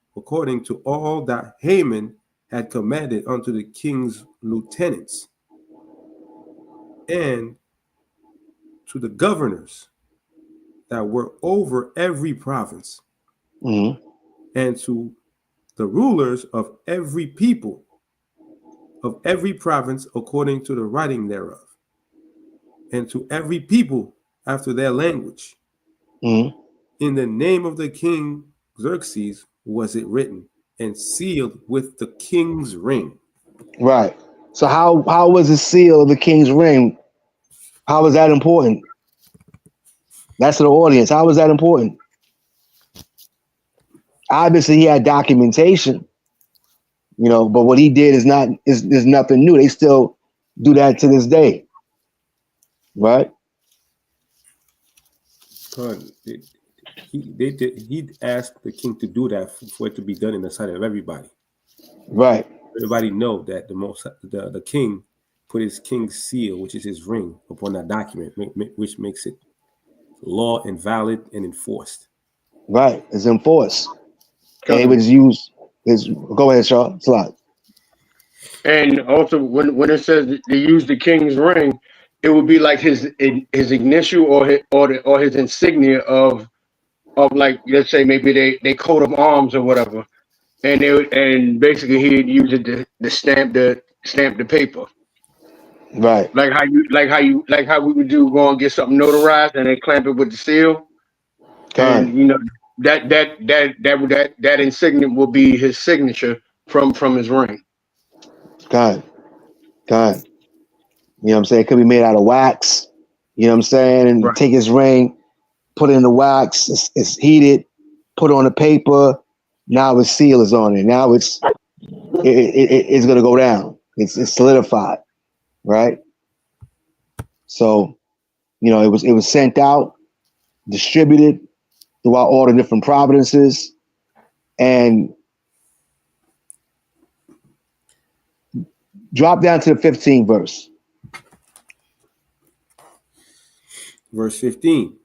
Speaker 1: to all that Haman had commanded unto the king's lieutenants and to the governors that were over every province,
Speaker 3: Mm-hmm.
Speaker 1: and to the rulers of every people of every province according to the writing thereof, and to every people after their language.
Speaker 3: Mm-hmm.
Speaker 1: In the name of the king Xerxes was it written, and sealed with the king's ring.
Speaker 3: Right. So how was the seal of the king's ring? How was that important? That's to the audience. How was that important? Obviously, he had documentation, but what he did is nothing new. They still do that to this day, right?
Speaker 1: He asked the king to do that for it to be done in the sight of everybody.
Speaker 3: Right.
Speaker 1: Everybody know that the king put his king's seal, which is his ring, upon that document, which makes it law and valid and enforced.
Speaker 3: Right. It's enforced. And it was used. Go ahead, Charles. It's a lot.
Speaker 2: And also, when it says they use the king's ring, it would be like his initial or his insignia of like, let's say maybe they coat of arms or whatever, and basically he'd use it to stamp the paper.
Speaker 3: Right.
Speaker 2: Like how we would go and get something notarized and then clamp it with the seal.
Speaker 3: Con.
Speaker 2: And that insignia will be his signature from his ring.
Speaker 3: Con. Con. You know what I'm saying? It could be made out of wax. You know what I'm saying? And
Speaker 2: Right.
Speaker 3: take his ring, put it in the wax, it's heated, put it on the paper. Now his seal is on it. Now it's gonna go down. It's solidified, right? So, it was sent out, distributed throughout all the different provinces, and drop down to the 15th verse.
Speaker 1: Verse 15.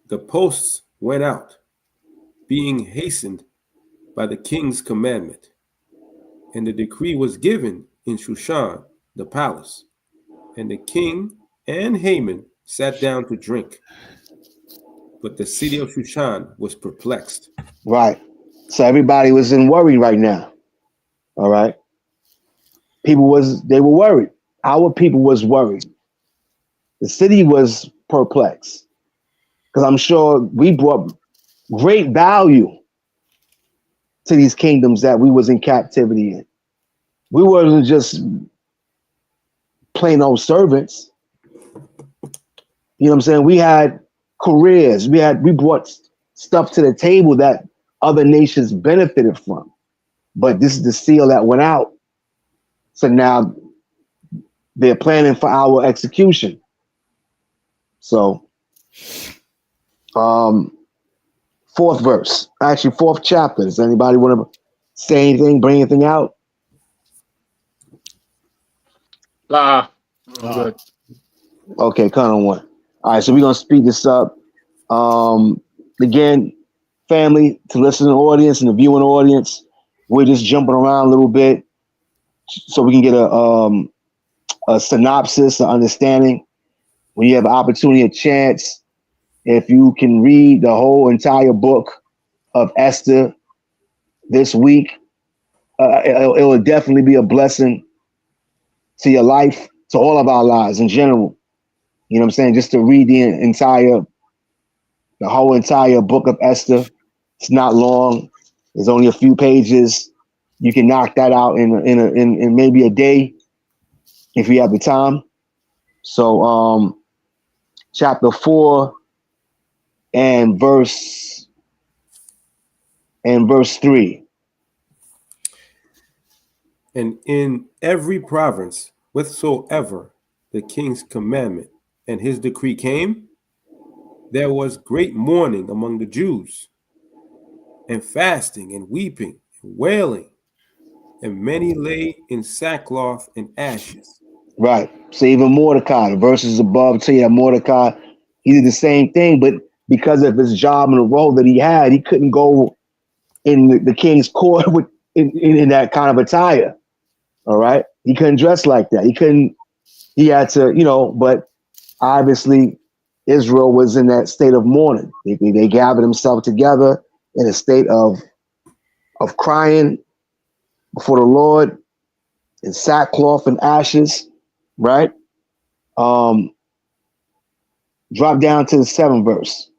Speaker 1: The posts went out, being hastened by the king's commandment, and the decree was given in Shushan, the palace. And the king and Haman sat down to drink. But the city of Shushan was perplexed.
Speaker 3: Right. So everybody was in worry right now. All right. They were worried. Our people was worried. The city was perplexed. Because I'm sure we brought great value to these kingdoms that we was in captivity in. We wasn't just plain old servants. You know what I'm saying? We had careers. We brought stuff to the table that other nations benefited from. But this is the seal that went out. So now they're planning for our execution. So, fourth verse, actually fourth chapter. Does anybody want to say anything, bring anything out?
Speaker 2: Good.
Speaker 3: Okay, kind of one. All right, so we're gonna speed this up. Again, family, to listen to the audience and the viewing audience, we're just jumping around a little bit so we can get a synopsis, an understanding. When you have an opportunity, a chance, if you can read the whole entire book of Esther this week, it will definitely be a blessing to your life, to all of our lives in general. You know what I'm saying? Just to read the whole entire book of Esther. It's not long. There's only a few pages. You can knock that out in maybe a day if you have the time. So, chapter 4 and verse 3.
Speaker 1: And in every province, whatsoever the king's commandment and his decree came, there was great mourning among the Jews, and fasting and weeping and wailing, and many lay in sackcloth and ashes.
Speaker 3: Right. So even Mordecai, the verses above tell you that Mordecai, he did the same thing, but because of his job and the role that he had, he couldn't go in the king's court with in that kind of attire. All right. He couldn't dress like that. He couldn't, he had to, but obviously Israel was in that state of mourning. They gathered themselves together in a state of crying before the Lord in sackcloth and ashes, right? Drop down to the 7th verse.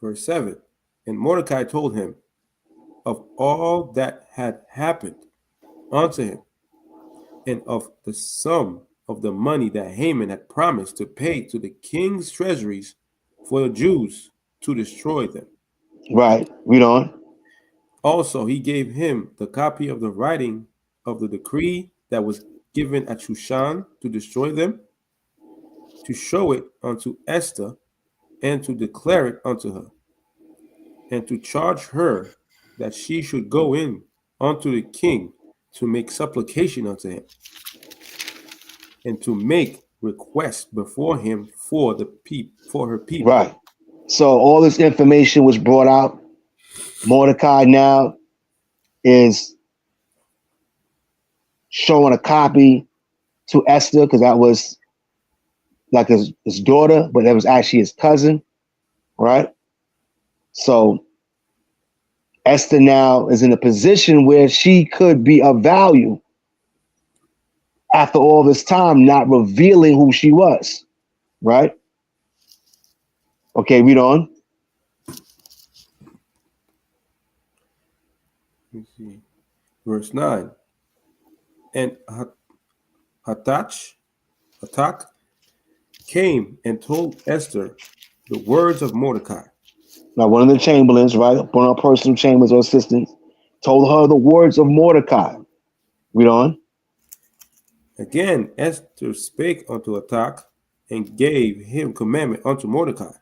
Speaker 1: Verse 7. And Mordecai told him of all that had happened unto him, and of the sum of the money that Haman had promised to pay to the king's treasuries for the Jews to destroy them.
Speaker 3: Right. Read on.
Speaker 1: Also, he gave him the copy of the writing of the decree that was given at Shushan to destroy them, to show it unto Esther, and to declare it unto her, and to charge her that she should go in unto the king to make supplication unto him, and to make request before him for her people.
Speaker 3: Right. So all this information was brought out. Mordecai now is showing a copy to Esther because that was like his daughter, but that was actually his cousin, right? So Esther now is in a position where she could be of value after all this time, not revealing who she was, right? Okay, read on.
Speaker 1: Let me see. Verse 9. And Hatak came and told Esther the words of Mordecai.
Speaker 3: Now, one of the chamberlains, right, one of her personal chambers or assistants, told her the words of Mordecai. Read on.
Speaker 1: Again, Esther spake unto Hatak and gave him commandment unto Mordecai.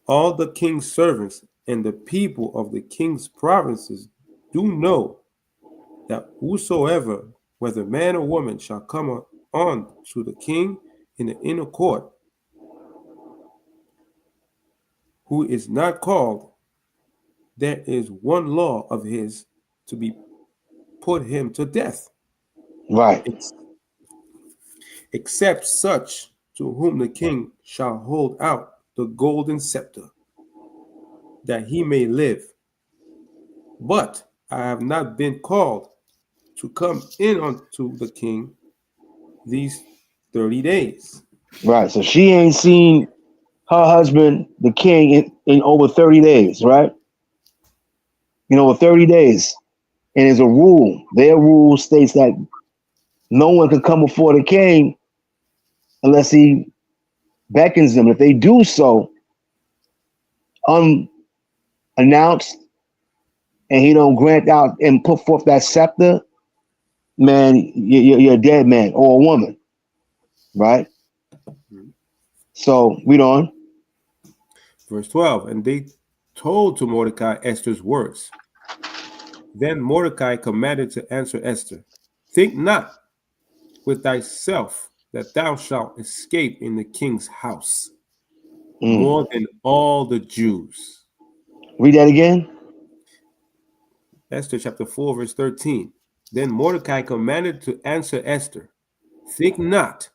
Speaker 1: All the king's servants and the people of the king's provinces do know that whosoever, whether man or woman, shall come on to the king in the inner court, who is not called, there is one law of his to be put him to death.
Speaker 3: Right.
Speaker 1: Except such to whom the king shall hold out the golden scepter, that he may live. But I have not been called to come in unto the king these 30 days.
Speaker 3: Right. So she ain't seen her husband, the king, in over 30 days, right? Over 30 days. And there's a rule. Their rule states that no one can come before the king unless he beckons them. If they do so unannounced and he don't grant out and put forth that scepter, man, you're a dead man or a woman, right? So read on.
Speaker 1: Verse 12, and they told to Mordecai Esther's words. Then Mordecai commanded to answer Esther, think not with thyself that thou shalt escape in the king's house more than all the Jews.
Speaker 3: Read that again.
Speaker 1: Esther chapter 4, verse 13. Then Mordecai commanded to answer Esther, think not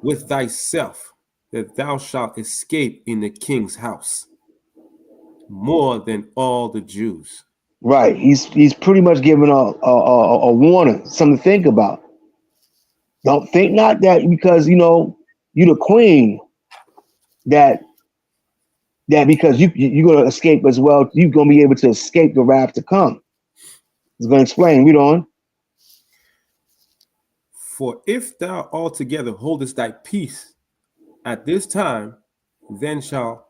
Speaker 1: with thyself that thou shalt escape in the king's house more than all the Jews.
Speaker 3: Right. He's pretty much giving a warning, something to think about. Don't think not that because you the queen that because you're gonna escape as well, you're gonna be able to escape the wrath to come. He's gonna explain. Read on.
Speaker 1: For if thou altogether holdest thy peace at this time, then shall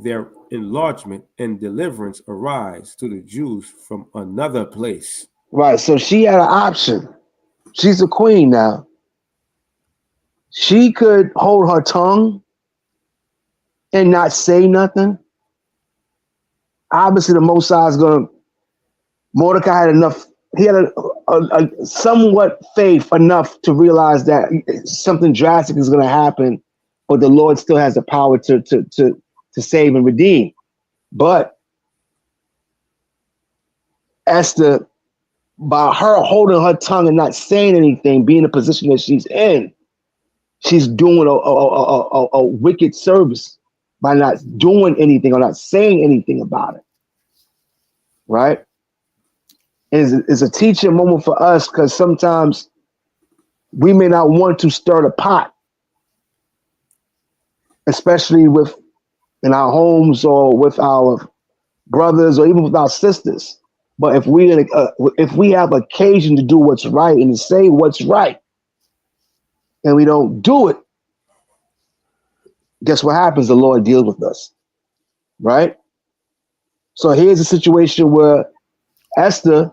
Speaker 1: their enlargement and deliverance arise to the Jews from another place.
Speaker 3: Right. So she had an option. She's a queen now. She could hold her tongue and not say nothing, obviously the Most High is going to, Mordecai had enough, he had a somewhat faith enough to realize that something drastic is going to happen, but the Lord still has the power to save and redeem. But Esther, by her holding her tongue and not saying anything, being in the position that she's in, she's doing a wicked service by not doing anything or not saying anything about it, right? And it's a teaching moment for us because sometimes we may not want to stir the pot, especially with in our homes or with our brothers or even with our sisters. But if we have occasion to do what's right and to say what's right, and we don't do it, guess what happens? The Lord deals with us, right? So here's a situation where Esther,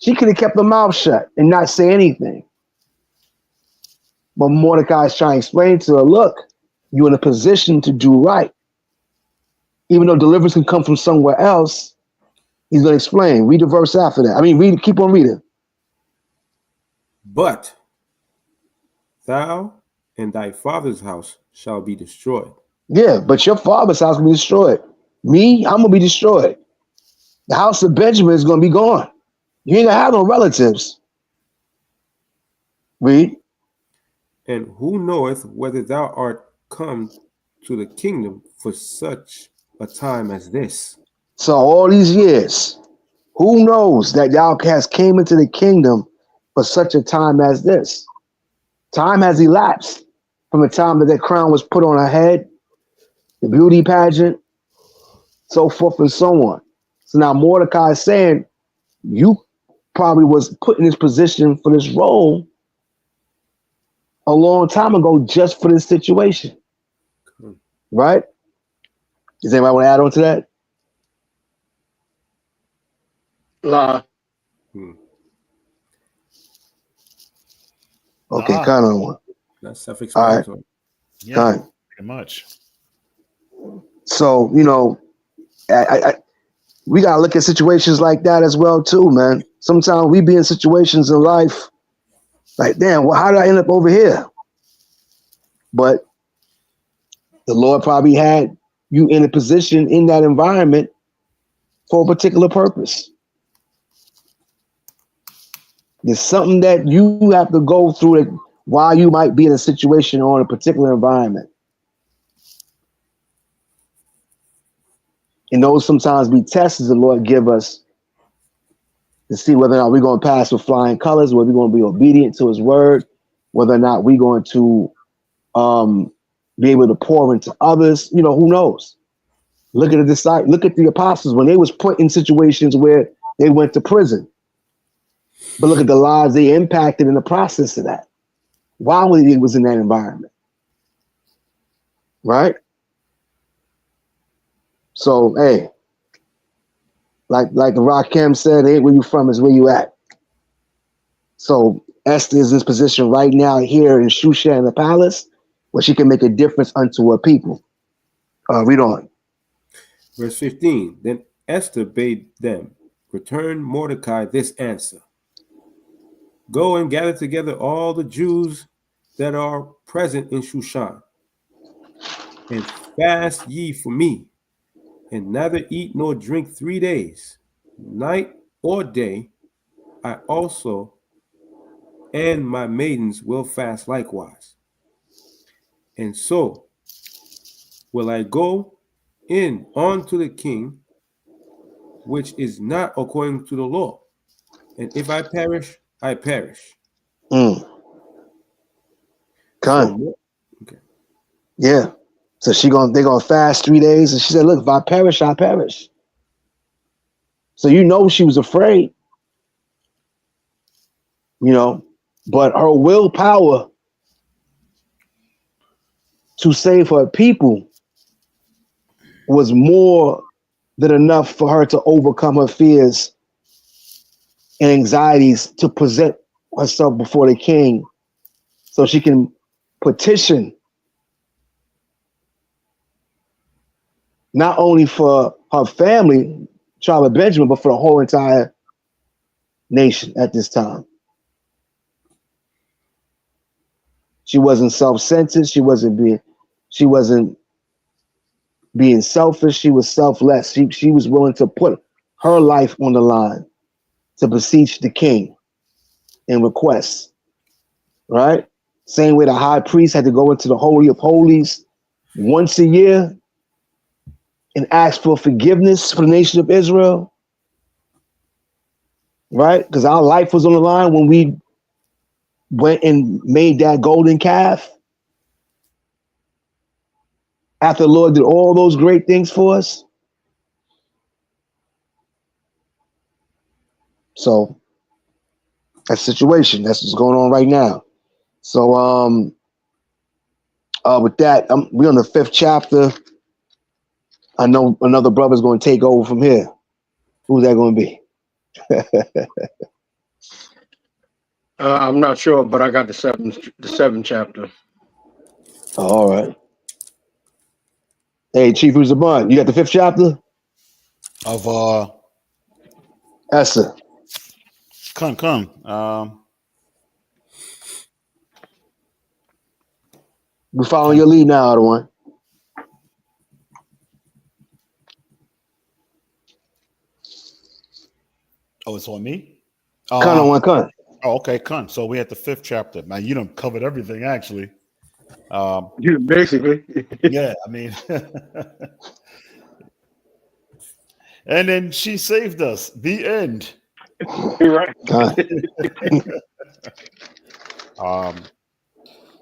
Speaker 3: she could have kept her mouth shut and not say anything. But Mordecai is trying to explain to her, look, you're in a position to do right. Even though deliverance can come from somewhere else, he's going to explain. Read the verse after that. I mean, keep on reading.
Speaker 1: But thou and thy father's house shall be destroyed.
Speaker 3: Yeah, but your father's house will be destroyed. Me, I'm going to be destroyed. The house of Benjamin is going to be gone. You ain't going to have no relatives. Read.
Speaker 1: And who knoweth whether thou art come to the kingdom for such a time as this?
Speaker 3: So all these years, who knows that thou hast came into the kingdom for such a time as this? Time has elapsed from the time that crown was put on her head, the beauty pageant, so forth and so on. So now Mordecai is saying, you probably was put in this position for this role a long time ago just for this situation. Right? Does anybody want to add on to that? Okay, kind of.
Speaker 1: That's self-explanatory.
Speaker 3: All right.
Speaker 4: Yeah,
Speaker 3: Kind.
Speaker 4: pretty much.
Speaker 3: So, we got to look at situations like that as well, too, man. Sometimes we be in situations in life like, damn, well, how did I end up over here? But the Lord probably had you in a position in that environment for a particular purpose. There's something that you have to go through while you might be in a situation or in a particular environment. And those sometimes be tests the Lord give us to see whether or not we're going to pass with flying colors, whether we're going to be obedient to his word, whether or not we're going to be able to pour into others. Who knows? Look at the apostles when they was put in situations where they went to prison. But look at the lives they impacted in the process of that. While he was in that environment. Right? So, hey, like Rakim said, ain't where you from, is where you at. So Esther is in this position right now here in Shushan, the palace, where she can make a difference unto her people. Read on.
Speaker 1: Verse 15, then Esther bade them return Mordecai this answer. Go and gather together all the Jews that are present in Shushan, and fast ye for me, and neither eat nor drink 3 days, night or day. I also and my maidens will fast likewise. And so will I go in unto the king, which is not according to the law. And if I perish, I perish.
Speaker 3: Done.
Speaker 1: So, okay.
Speaker 3: Yeah. So they're gonna fast 3 days, and she said, "Look, if I perish, I perish." So she was afraid, but her willpower to save her people was more than enough for her to overcome her fears and anxieties to present herself before the king so she can petition not only for her family, tribe of Benjamin, but for the whole entire nation at this time. She wasn't self-centered. She wasn't being selfish. She was selfless. She was willing to put her life on the line to beseech the king and request. Right? Same way the high priest had to go into the Holy of Holies once a year and ask for forgiveness for the nation of Israel. Right? Because our life was on the line when we went and made that golden calf. After the Lord did all those great things for us. So that situation, that's what's going on right now. So with that, we're on the 5th chapter. I know another brother's going to take over from here. Who's that going to be?
Speaker 2: I'm not sure, but I got the seventh chapter.
Speaker 3: All right. Hey, Chief Uzaban, you got the 5th chapter?
Speaker 4: Of
Speaker 3: Esther.
Speaker 4: come.
Speaker 3: We're following your lead now, other one.
Speaker 4: Oh, it's on me.
Speaker 3: Con on one con.
Speaker 4: Oh, okay, Kun. So we at the 5th chapter. Man, you done covered everything actually.
Speaker 2: You basically.
Speaker 4: Yeah, I mean, and then she saved us. The end.
Speaker 2: You're right.
Speaker 3: Con.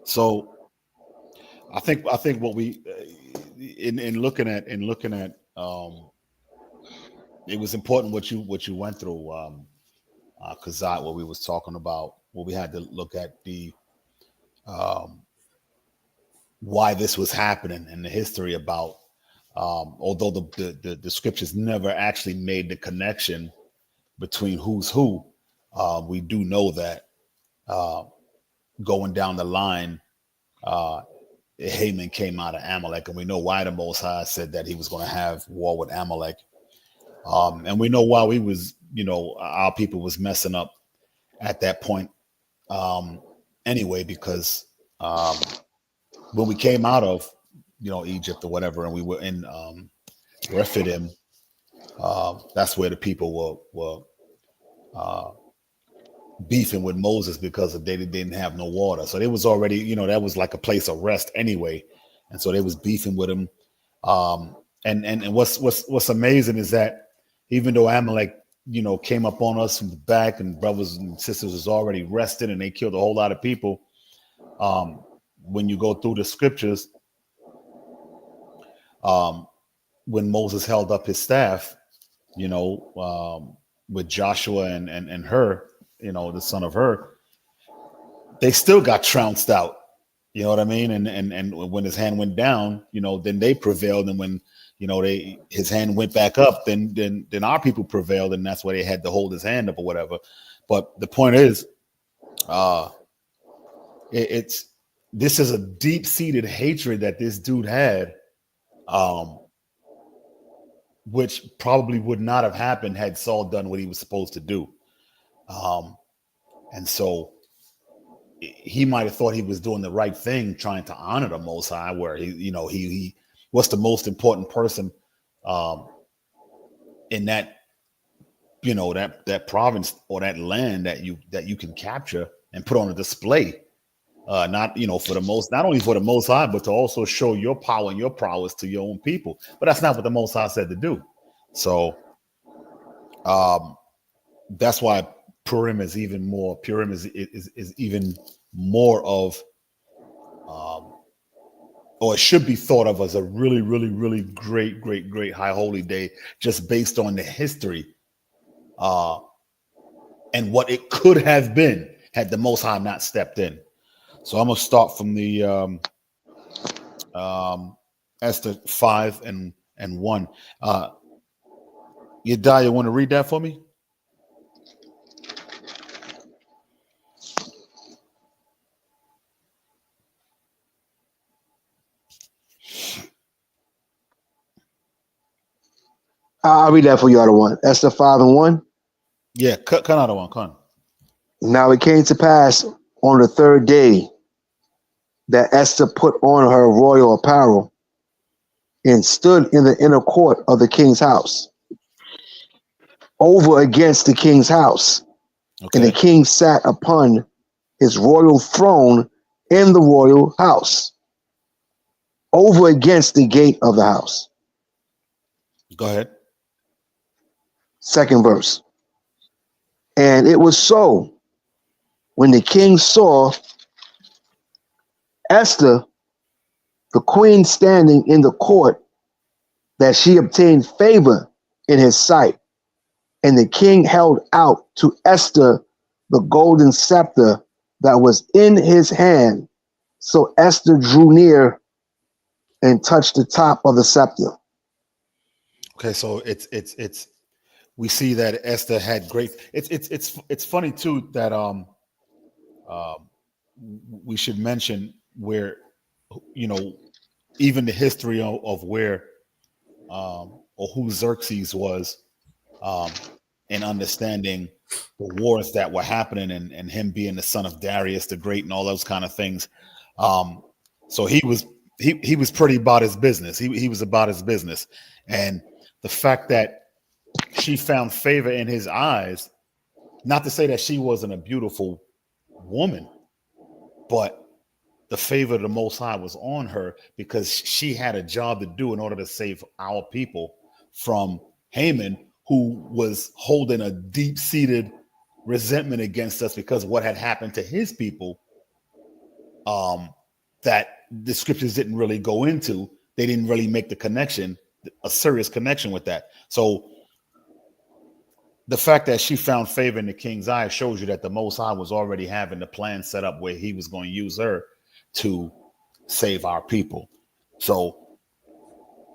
Speaker 4: So I think what we in looking at it was important what you went through, Kazat, what we was talking about, what we had to look at the why this was happening and the history about although the scriptures never actually made the connection between who's who, we do know that going down the line, Haman came out of Amalek, and we know why the Most High said that he was going to have war with Amalek, and we know why we was, our people was messing up at that point, anyway, because when we came out of, Egypt or whatever, and we were in Rephidim, that's where the people were beefing with Moses because they didn't have no water. So they was already, that was like a place of rest anyway. And so they was beefing with him. And what's amazing is that even though Amalek, came up on us from the back, and brothers and sisters was already resting, and they killed a whole lot of people. When you go through the scriptures, when Moses held up his staff, with Joshua and her, the son of her, they still got trounced out. You know what I mean? And when his hand went down, then they prevailed. And when, his hand went back up, then our people prevailed. And that's why they had to hold his hand up or whatever. But the point is, this is a deep-seated hatred that this dude had, which probably would not have happened had Saul done what he was supposed to do. And so he might have thought he was doing the right thing, trying to honor the Most High, where he was the most important person in that, that province or that land that you can capture and put on a display. Not only for the Most High, but to also show your power and your prowess to your own people. But that's not what the Most High said to do. So that's why Purim is even more. Purim is even more of, or it should be thought of as a really, really, really great, great, great high holy day, just based on the history and what it could have been had the Most High not stepped in. So I'm gonna start from the Esther 5:1. Yediah, want to read that for me?
Speaker 3: I'll read that for you, other one. Esther 5:1.
Speaker 4: Yeah, cut out of one. Con.
Speaker 3: Now it came to pass on the third day that Esther put on her royal apparel and stood in the inner court of the king's house, over against the king's house. And the
Speaker 4: Okay.
Speaker 3: king sat upon his royal throne in the royal house, over against the gate of the house.
Speaker 4: Go ahead.
Speaker 3: Second verse. And it was so, when the king saw Esther, the queen, standing in the court, that she obtained favor in his sight. And the king held out to Esther the golden scepter that was in his hand. So Esther drew near and touched the top of the scepter.
Speaker 4: Okay, so it's we see that Esther had great. It's funny too that um we should mention where, you know, even the history of where or who Xerxes was, and understanding the wars that were happening, and him being the son of Darius the Great and all those kind of things. So he was pretty about his business. He was about his business, and the fact that she found favor in his eyes, not to say that she wasn't a beautiful woman, but the favor of the Most High was on her because she had a job to do in order to save our people from Haman, who was holding a deep-seated resentment against us because of what had happened to his people, that the scriptures didn't really go into. They didn't really make the connection, a serious connection with that. So the fact that she found favor in the king's eye shows you that the Most High was already having the plan set up where he was going to use her to save our people. So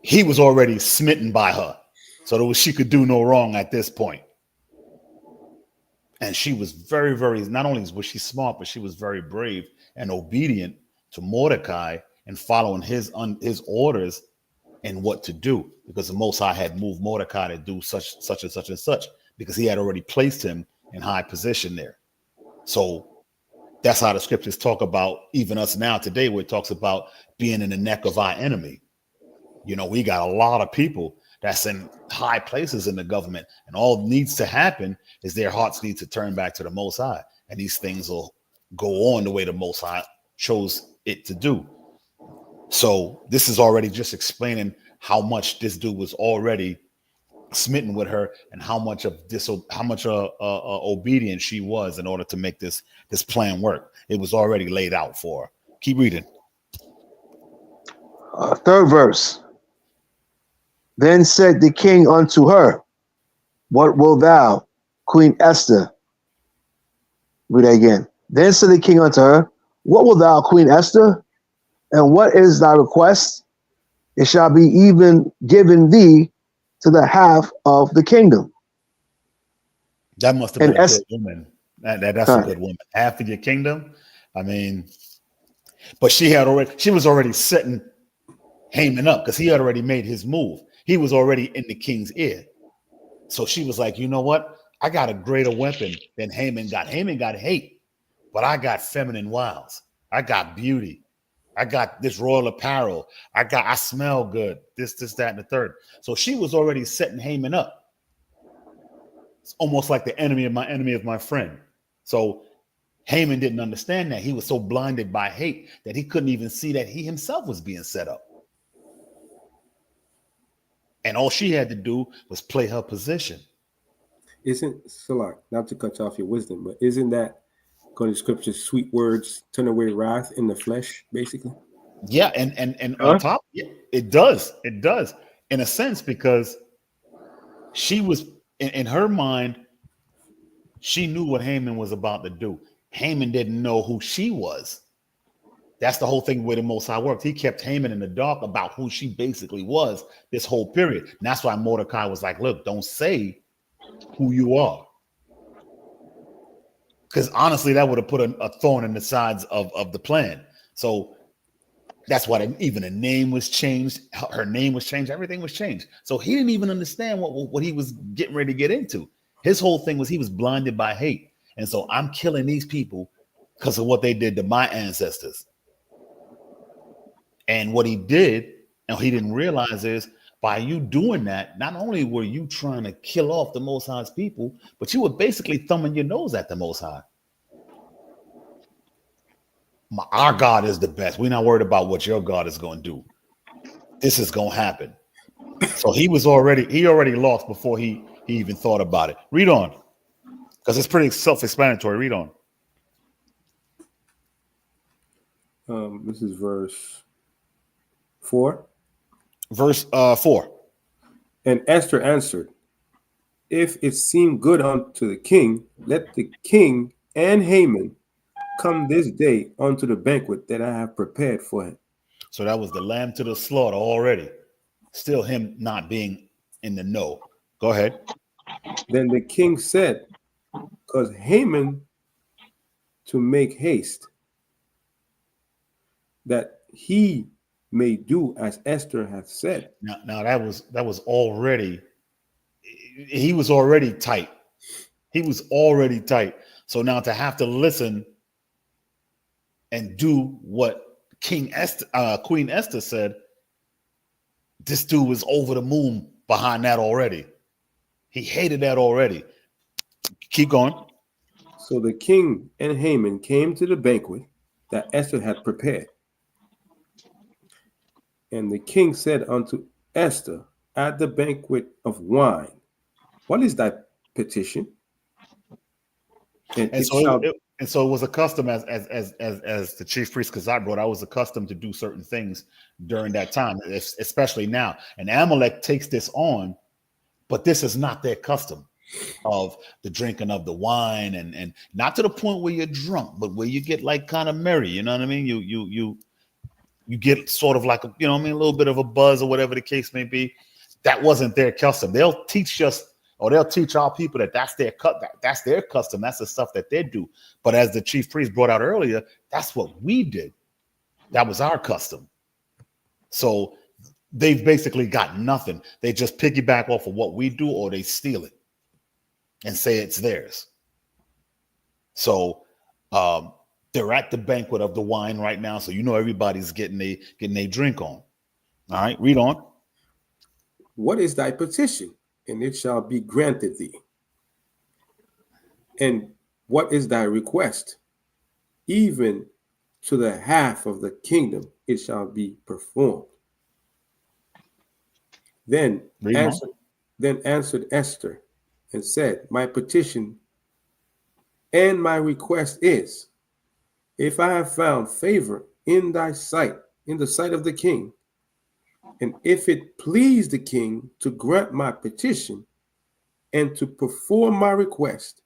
Speaker 4: he was already smitten by her. So she could do no wrong at this point. And she was very, very, not only was she smart, but she was very brave and obedient to Mordecai and following his orders and what to do, because the Most High had moved Mordecai to do such and such and such, because he had already placed him in high position there. So that's how the scriptures talk about even us now today, where it talks about being in the neck of our enemy. You know, we got a lot of people that's in high places in the government, and all needs to happen is their hearts need to turn back to the Most High, and these things will go on the way the Most High chose it to do. So this is already just explaining how much this dude was already smitten with her, and how much obedient she was in order to make this plan work. It was already laid out for her. Keep reading.
Speaker 3: Third verse. Then said the king unto her, what wilt thou, Queen Esther? Read that again. Then said the king unto her, what wilt thou, Queen Esther? And what is thy request? It shall be even given thee to the half of the kingdom.
Speaker 4: That must have been a good woman. That's a good woman. Half of your kingdom. I mean, but she was already setting Haman up, because he had already made his move. He was already in the king's ear. So she was like, you know what? I got a greater weapon than Haman got. Haman got hate, but I got feminine wiles. I got beauty. I got this royal apparel. I smell good. This, that, and the third. So she was already setting Haman up. It's almost like the enemy of my friend. So Haman didn't understand that. He was so blinded by hate that he couldn't even see that he himself was being set up. And all she had to do was play her position.
Speaker 1: Isn't, Salak, not to cut off your wisdom, but isn't that according to scripture, sweet words turn away wrath in the flesh, basically?
Speaker 4: Yeah, and on top, yeah, it does. It does, in a sense, because she was, in her mind, she knew what Haman was about to do. Haman didn't know who she was. That's the whole thing where the Most High worked. He kept Haman in the dark about who she basically was this whole period. And that's why Mordecai was like, look, don't say who you are. Because honestly, that would have put a thorn in the sides of the plan. So That's why even the name was changed. Her name was changed. Everything was changed. So he didn't even understand what he was getting ready to get into. His whole thing was he was blinded by hate. And so I'm killing these people because of what they did to my ancestors. And what he did, and he didn't realize is by you doing that, not only were you trying to kill off the Most High's people, but you were basically thumbing your nose at the Most High. Our God is the best. We're not worried about what your God is going to do. This is going to happen. So he already lost before he even thought about it. Read on, because it's pretty self-explanatory. Read on.
Speaker 1: This is verse 4.
Speaker 4: Verse 4.
Speaker 1: And Esther answered, if it seem good unto the king, let the king and Haman come this day unto the banquet that I have prepared for him.
Speaker 4: So that was the lamb to the slaughter already. Still him not being in the know. Go ahead.
Speaker 1: Then the king said, because Haman to make haste, that he may do as Esther hath said.
Speaker 4: Now that was already, he was already tight. He was already tight. So now to have to listen and do what Queen Esther said, this dude was over the moon behind that already. He hated that already. Keep going.
Speaker 1: So the king and Haman came to the banquet that Esther had prepared. And the king said unto Esther at the banquet of wine, what is thy petition?
Speaker 4: And so it was a custom as the chief priest Kazak brought. I was accustomed to do certain things during that time, especially now. And Amalek takes this on, but this is not their custom of the drinking of the wine, and not to the point where you're drunk, but where you get like kind of merry. You know what I mean? You get sort of like a little bit of a buzz or whatever the case may be. That wasn't their custom. They'll teach us. Or they'll teach our people that's their that's their custom. That's the stuff that they do. But as the chief priest brought out earlier, that's what we did. That was our custom. So they've basically got nothing. They just piggyback off of what we do, or they steal it and say it's theirs. So they're at the banquet of the wine right now. So everybody's getting a drink on. All right, read on.
Speaker 1: What is thy petition? And it shall be granted thee. And what is thy request? Even to the half of the kingdom it shall be performed. Then answered Esther and said, my petition and my request is, if I have found favor in thy sight, in the sight of the king, and if it please the king to grant my petition and to perform my request,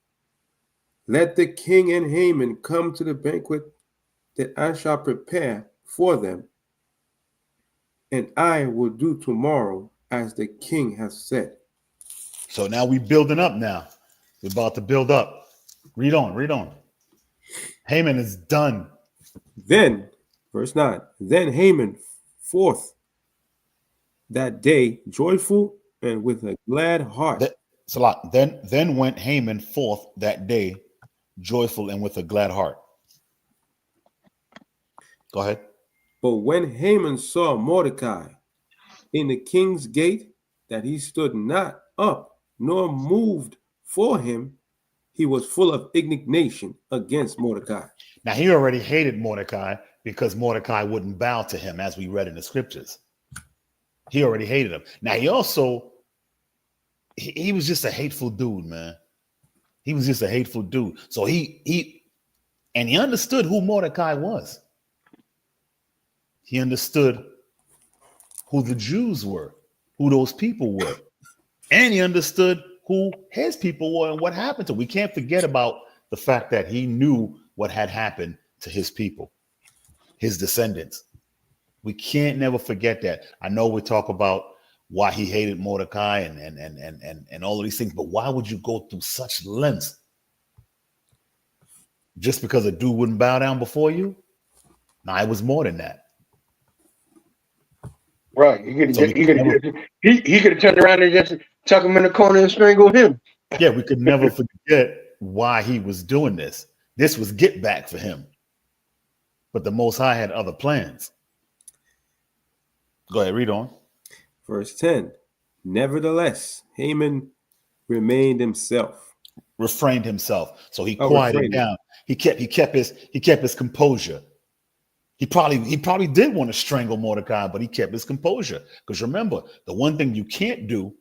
Speaker 1: let the king and Haman come to the banquet that I shall prepare for them, and I will do tomorrow as the king has said.
Speaker 4: So now we're building up now. We're about to build up. Read on. Haman is done.
Speaker 1: Then, verse 9, then Haman forth that day joyful and with a glad heart.
Speaker 4: Then went Haman forth that day joyful and with a glad heart. Go ahead.
Speaker 1: But when Haman saw Mordecai in the king's gate, that he stood not up nor moved for him, he was full of indignation against Mordecai.
Speaker 4: Now he already hated Mordecai because Mordecai wouldn't bow to him, as we read in the scriptures. He already hated him. Now he also, he was just a hateful dude, man. He was just a hateful dude. So he understood who Mordecai was. He understood who the Jews were, who those people were. And he understood who his people were and what happened to them. We can't forget about the fact that he knew what had happened to his people, his descendants. We can't never forget that. I know we talk about why he hated Mordecai and all of these things, but why would you go through such lengths just because a dude wouldn't bow down before you? No, it was more than that.
Speaker 2: Right. He could
Speaker 4: So we could never,
Speaker 2: he could have turned around and just tuck him in the corner and strangle him.
Speaker 4: yeah, we could never forget why he was doing this. This was get back for him. But the Most High had other plans. Go ahead, read on.
Speaker 1: Verse 10. Nevertheless, Haman remained himself.
Speaker 4: Refrained himself. So he
Speaker 1: Oh,
Speaker 4: quieted
Speaker 1: refrained.
Speaker 4: down. He kept his composure. He probably did want to strangle Mordecai, but he kept his composure. Because remember, the one thing you can't do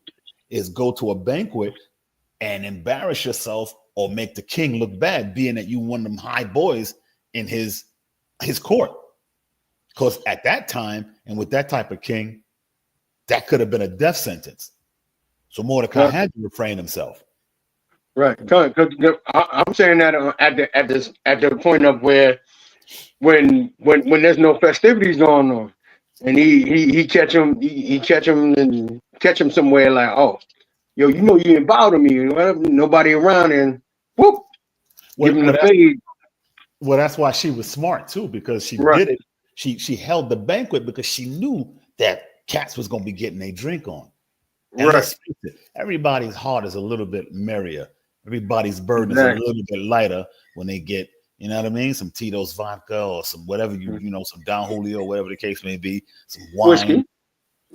Speaker 4: is go to a banquet and embarrass yourself or make the king look bad, being that you one of them high boys in his court. Because at that time, and with that type of king, that could have been a death sentence. So Mordecai had to refrain himself.
Speaker 2: Right. I'm saying that at the point of where when there's no festivities going on, and he catch him and catch him somewhere like, oh, yo, you know you didn't bow to me, nobody around, and whoop, give him the fade.
Speaker 4: Well, that's why she was smart too, because she
Speaker 2: Right.
Speaker 4: did it. She held the banquet because she knew that cats was gonna be getting a drink on. And
Speaker 2: Right.
Speaker 4: let's face it, everybody's heart is a little bit merrier. Everybody's burden is
Speaker 2: Exactly.
Speaker 4: a little bit lighter when they get, you know what I mean, some Tito's vodka or some whatever some Don Julio, whatever the case may be, some wine,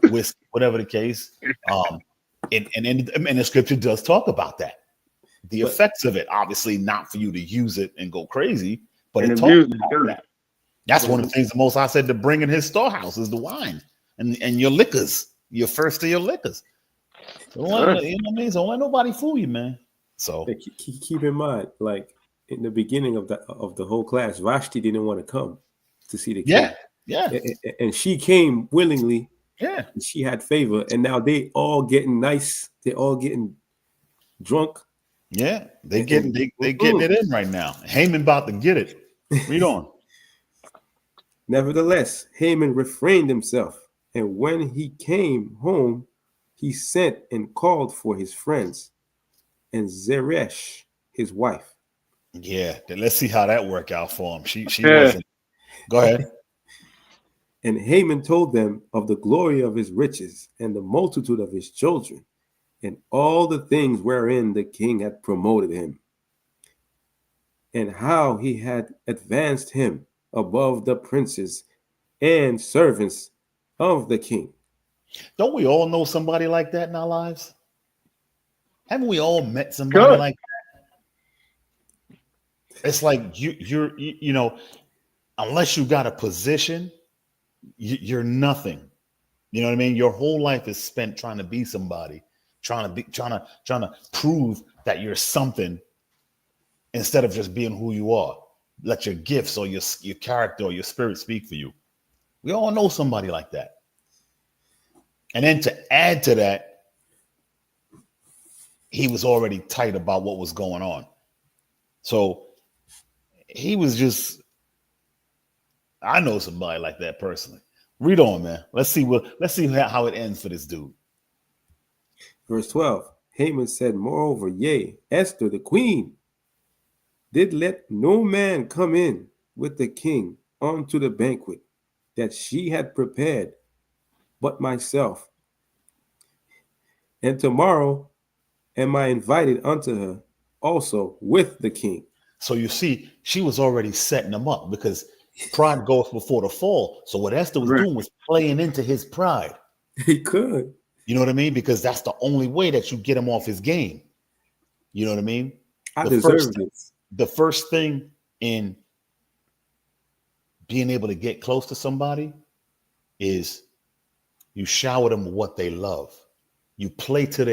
Speaker 4: whiskey, whatever the case. And the scripture does talk about that. The effects of it, obviously not for you to use it and go crazy, but it talks about that. That's one of the things the Most High said to bring in his storehouse is the wine and your liquors, your first of your liquors. So you know what I mean? So don't let nobody fool you, man. So
Speaker 1: keep in mind, like in the beginning of the whole class, Vashti didn't want to come to see the king.
Speaker 4: Yeah.
Speaker 1: And she came willingly.
Speaker 4: Yeah.
Speaker 1: And she had favor, and now they all getting nice. They're all getting drunk.
Speaker 4: Yeah, they getting it in right now. Haman about to get it. Read on.
Speaker 1: Nevertheless, Haman refrained himself, and when he came home, he sent and called for his friends and Zeresh, his wife.
Speaker 4: Yeah, let's see how that worked out for him. She wasn't. Go ahead.
Speaker 1: And Haman told them of the glory of his riches and the multitude of his children, and all the things wherein the king had promoted him, and how he had advanced him above the princes and servants of the king.
Speaker 4: Don't we all know somebody like that in our lives? Haven't we all met somebody like that? It's like you know, unless you got a position, you're nothing. You know what I mean? Your whole life is spent trying to be somebody, trying to prove that you're something instead of just being who you are. Let your gifts or your character or your spirit speak for you. We all know somebody like that. And then to add to that, he was already tight about what was going on. So he was just, I know somebody like that personally. Read on, man. Let's see how it ends for this dude.
Speaker 1: Verse 12. Haman said, moreover, yea, Esther the queen did let no man come in with the king unto the banquet that she had prepared, but myself. And tomorrow am I invited unto her also with the king.
Speaker 4: So you see, she was already setting him up because pride goes before the fall. So what Esther was doing was playing into his pride.
Speaker 1: He could.
Speaker 4: You know what I mean? Because that's the only way that you get him off his game. You know what I mean? The first thing in being able to get close to somebody is you shower them with what they love. You play to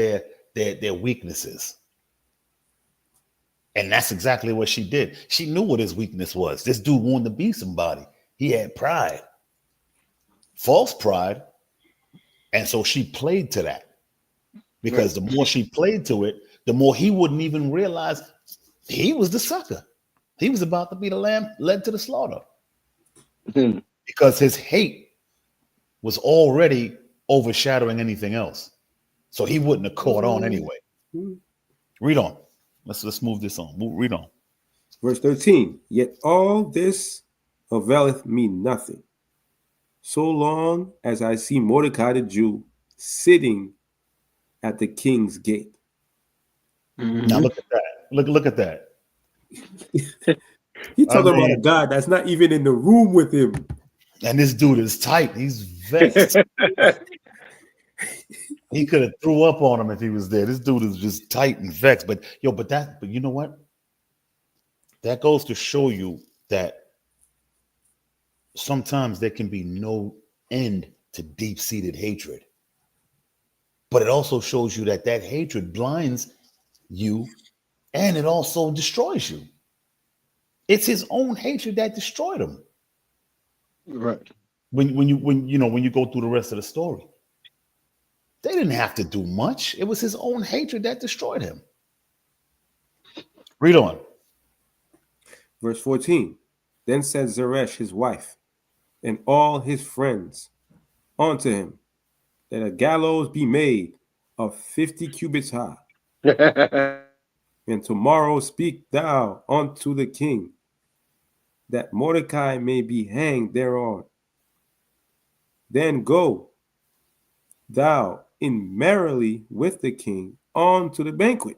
Speaker 4: their weaknesses. And that's exactly what she did. She knew what his weakness was. This dude wanted to be somebody. He had pride, false pride. And so she played to that. Because the more she played to it, the more he wouldn't even realize he was the sucker. He was about to be the lamb led to the slaughter. Because his hate was already overshadowing anything else. So he wouldn't have caught on anyway. Read on. Let's move this on. Read on.
Speaker 1: Verse 13. Yet all this availeth me nothing, so long as I see Mordecai the Jew sitting at the king's gate.
Speaker 4: Now look at that. Look at that.
Speaker 1: He
Speaker 4: I
Speaker 1: talking about a
Speaker 4: mean,
Speaker 1: God that's not even in the room with him.
Speaker 4: and this dude is tight. He's vexed. He could have threw up on him if he was there. This dude is just tight and vexed. But but you know what? That goes to show you that sometimes there can be no end to deep-seated hatred. But it also shows you that that hatred blinds you and it also destroys you. It's his own hatred that destroyed him.
Speaker 2: Right.
Speaker 4: When you go through the rest of the story. They didn't have to do much. It was his own hatred that destroyed him. Read on.
Speaker 1: Verse 14. Then said Zeresh his wife and all his friends unto him, that a gallows be made of 50 cubits high. And tomorrow speak thou unto the king, that Mordecai may be hanged thereon. Then go thou in merrily with the king on to the banquet.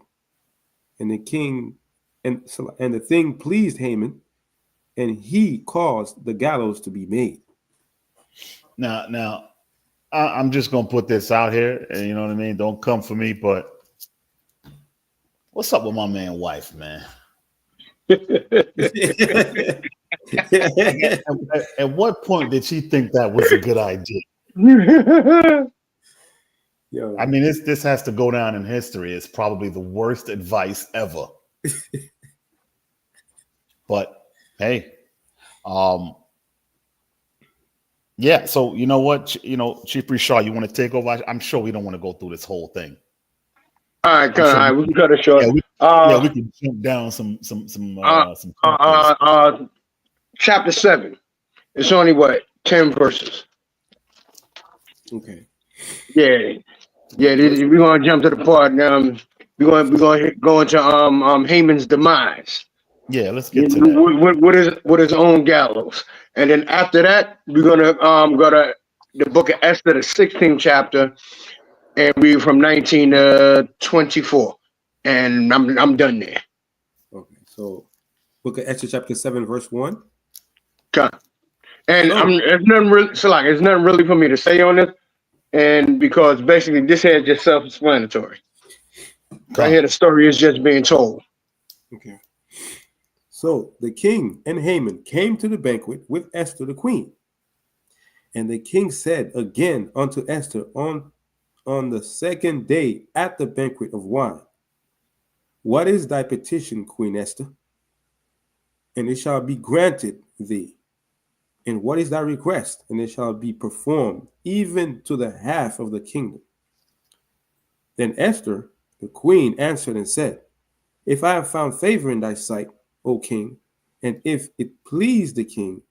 Speaker 1: And the king and the thing pleased Haman, and he caused the gallows to be made.
Speaker 4: Now, I'm just gonna put this out here, and you know what I mean. Don't come for me, but what's up with my man wife, man? At what point did she think that was a good idea?
Speaker 1: Yo,
Speaker 4: I mean, this has to go down in history. It's probably the worst advice ever. But hey, yeah. So you know what, Chief Priest Shaw, you want to take over? I'm sure we don't want to go through this whole thing.
Speaker 2: All right,
Speaker 4: I'm sure
Speaker 2: we can cut it short.
Speaker 4: we can jump down some
Speaker 2: Chapter 7. It's only what 10 verses.
Speaker 1: okay.
Speaker 2: Yeah. We're gonna jump to the part. We're gonna go into Haman's demise.
Speaker 4: Yeah, let's get to that.
Speaker 2: What is own gallows, and then after that we're gonna go to the book of Esther, the 16th chapter, and read from 19 to 24, and I'm done there.
Speaker 1: Okay. So book of Esther chapter 7, verse 1.
Speaker 2: Okay. And it's nothing really for me to say on this, and because basically this here is just self-explanatory. Right here, the story is just being told.
Speaker 1: Okay. So the king and Haman came to the banquet with Esther the queen. And the king said again unto Esther on the second day at the banquet of wine, what is thy petition, Queen Esther? And it shall be granted thee. And what is thy request? And it shall be performed, even to the half of the kingdom. Then Esther, the queen, answered and said, if I have found favor in thy sight, O king, and if it please the king,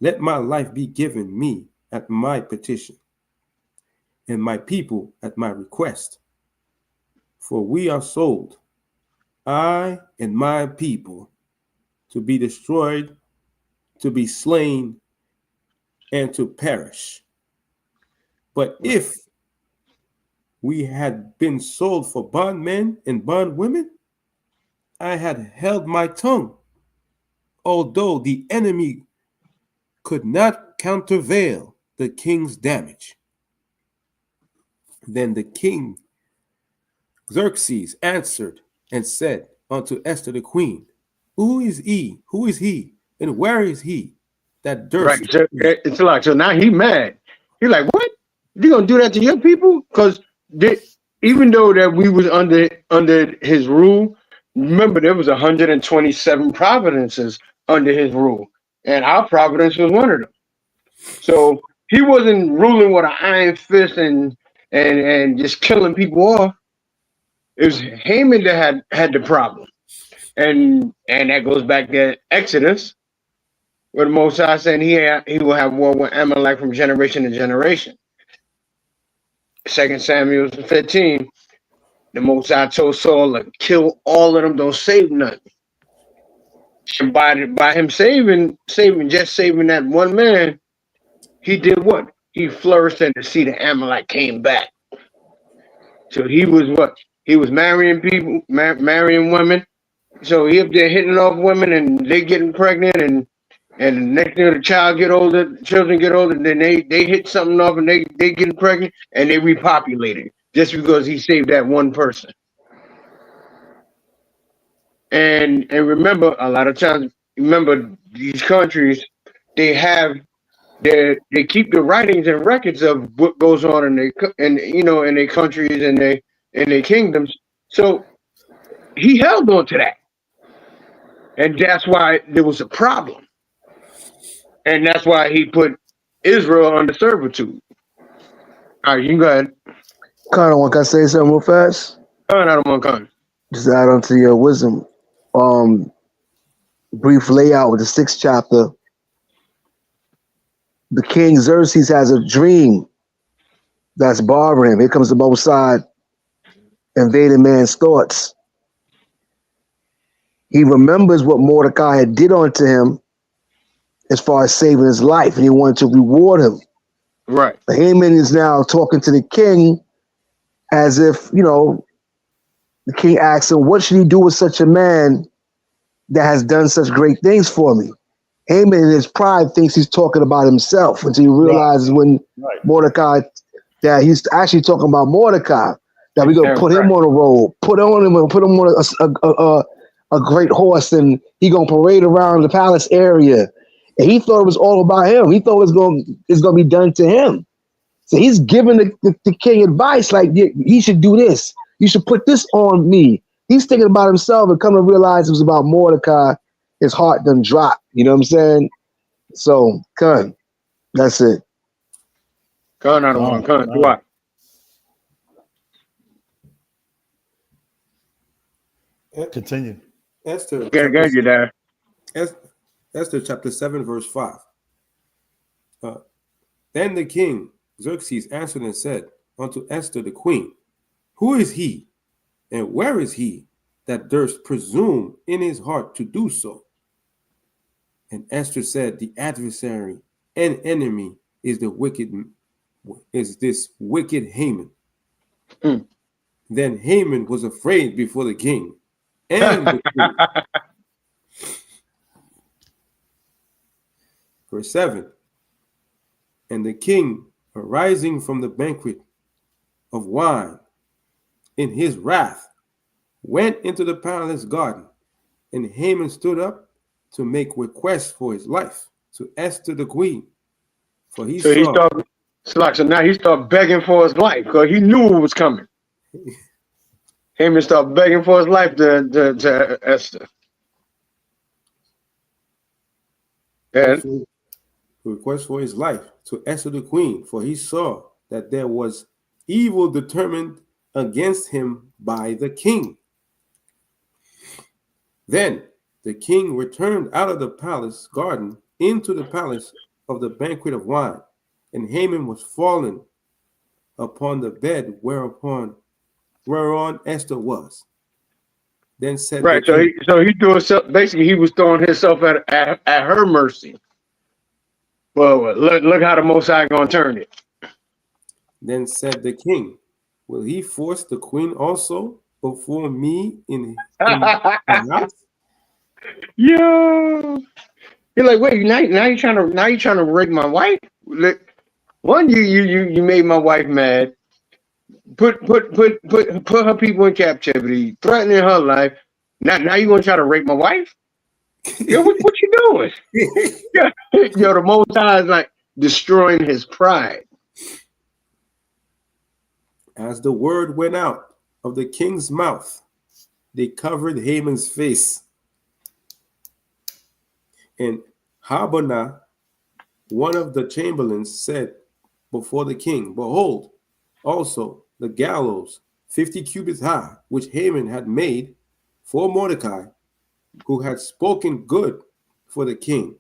Speaker 1: let my life be given me at my petition, and my people at my request. For we are sold, I and my people, to be destroyed, to be slain, and to perish. But if we had been sold for bondmen and bondwomen, I had held my tongue, although the enemy could not countervail the king's damage. Then the king Xerxes answered and said unto Esther the queen, who is he? Who is he? And where is he that durst?
Speaker 2: Right. So it's like, so now he mad. He's like, what? You gonna do that to your people? Because even though that we was under his rule, remember there was 127 providences under his rule, and our providence was one of them. So he wasn't ruling with an iron fist and just killing people off. It was Haman that had the problem, and that goes back to Exodus, where the Most High said he will have war with Amalek from generation to generation. 2 Samuel 15, the Most High told Saul to kill all of them, don't save none. And by him saving that one man, he did what? He flourished and the seed of Amalek came back. So he was what? He was marrying people, marrying women. So he up there hitting off women and they getting pregnant and the next thing the children get older, and then they hit something off and they getting pregnant and they repopulated just because he saved that one person. And remember, a lot of times, remember these countries, they have they keep the writings and records of what goes on in in their countries and their kingdoms. So he held on to that, and that's why there was a problem, and that's why he put Israel under servitude. All right, you can go ahead.
Speaker 3: Kind of want to say something real fast.
Speaker 2: Turn out of one kind.
Speaker 3: Just add on to your wisdom. Brief layout with the 6th chapter. The king Xerxes has a dream that's bothering him. Here comes the Most High invading man's thoughts. He remembers what Mordecai had did unto him as far as saving his life, and he wanted to reward him.
Speaker 2: Right.
Speaker 3: Haman is now talking to the king as if, the king asks him, what should he do with such a man that has done such great things for me? Haman in his pride thinks he's talking about himself until he realizes when Mordecai, that he's actually talking about Mordecai, that we're going to put him on a roll, put him on a great horse, and he going to parade around the palace area. And he thought it was all about him. He thought it's going to be done to him. So he's giving the king advice like, he should do this. You should put this on me. He's thinking about himself and come to realize it was about Mordecai. His heart done dropped. You know what I'm saying? So, Kun, that's it.
Speaker 2: Kun out of one. Kun, do what?
Speaker 4: Continue.
Speaker 1: Esther.
Speaker 2: Get you there.
Speaker 1: Esther chapter 7, verse 5. Then the king Xerxes answered and said unto Esther the queen, who is he, and where is he that durst presume in his heart to do so? And Esther said, the adversary and enemy is this wicked Haman. Then Haman was afraid before the king and the queen. Verse 7. And the king, arising from the banquet of wine in his wrath, went into the palace garden, and Haman stood up to make request for his life to Esther the queen. For he saw.
Speaker 2: So now he started begging for his life because he knew it was coming. Haman started begging for his life to Esther. And
Speaker 1: request for his life to Esther the queen, for he saw that there was evil determined against him by the king. Then the king returned out of the palace garden into the palace of the banquet of wine, and Haman was fallen upon the bed whereon Esther was. Then said
Speaker 2: right, so he threw himself. Basically, he was throwing himself at her mercy. Well, look how the Most High gonna turn it. Then
Speaker 1: said the king, will he force the queen also before me in the house?
Speaker 2: Yo, you're like, wait, now you're trying to rape my wife? One, you made my wife mad. Put her people in captivity, threatening her life. Now you gonna try to rape my wife? Yo, what you doing? Yo, the Most High is like destroying his pride.
Speaker 1: As the word went out of the king's mouth, they covered Haman's face. And Habonah, one of the chamberlains, said before the king, behold, also the gallows 50 cubits high, which Haman had made for Mordecai, who had spoken good for the king,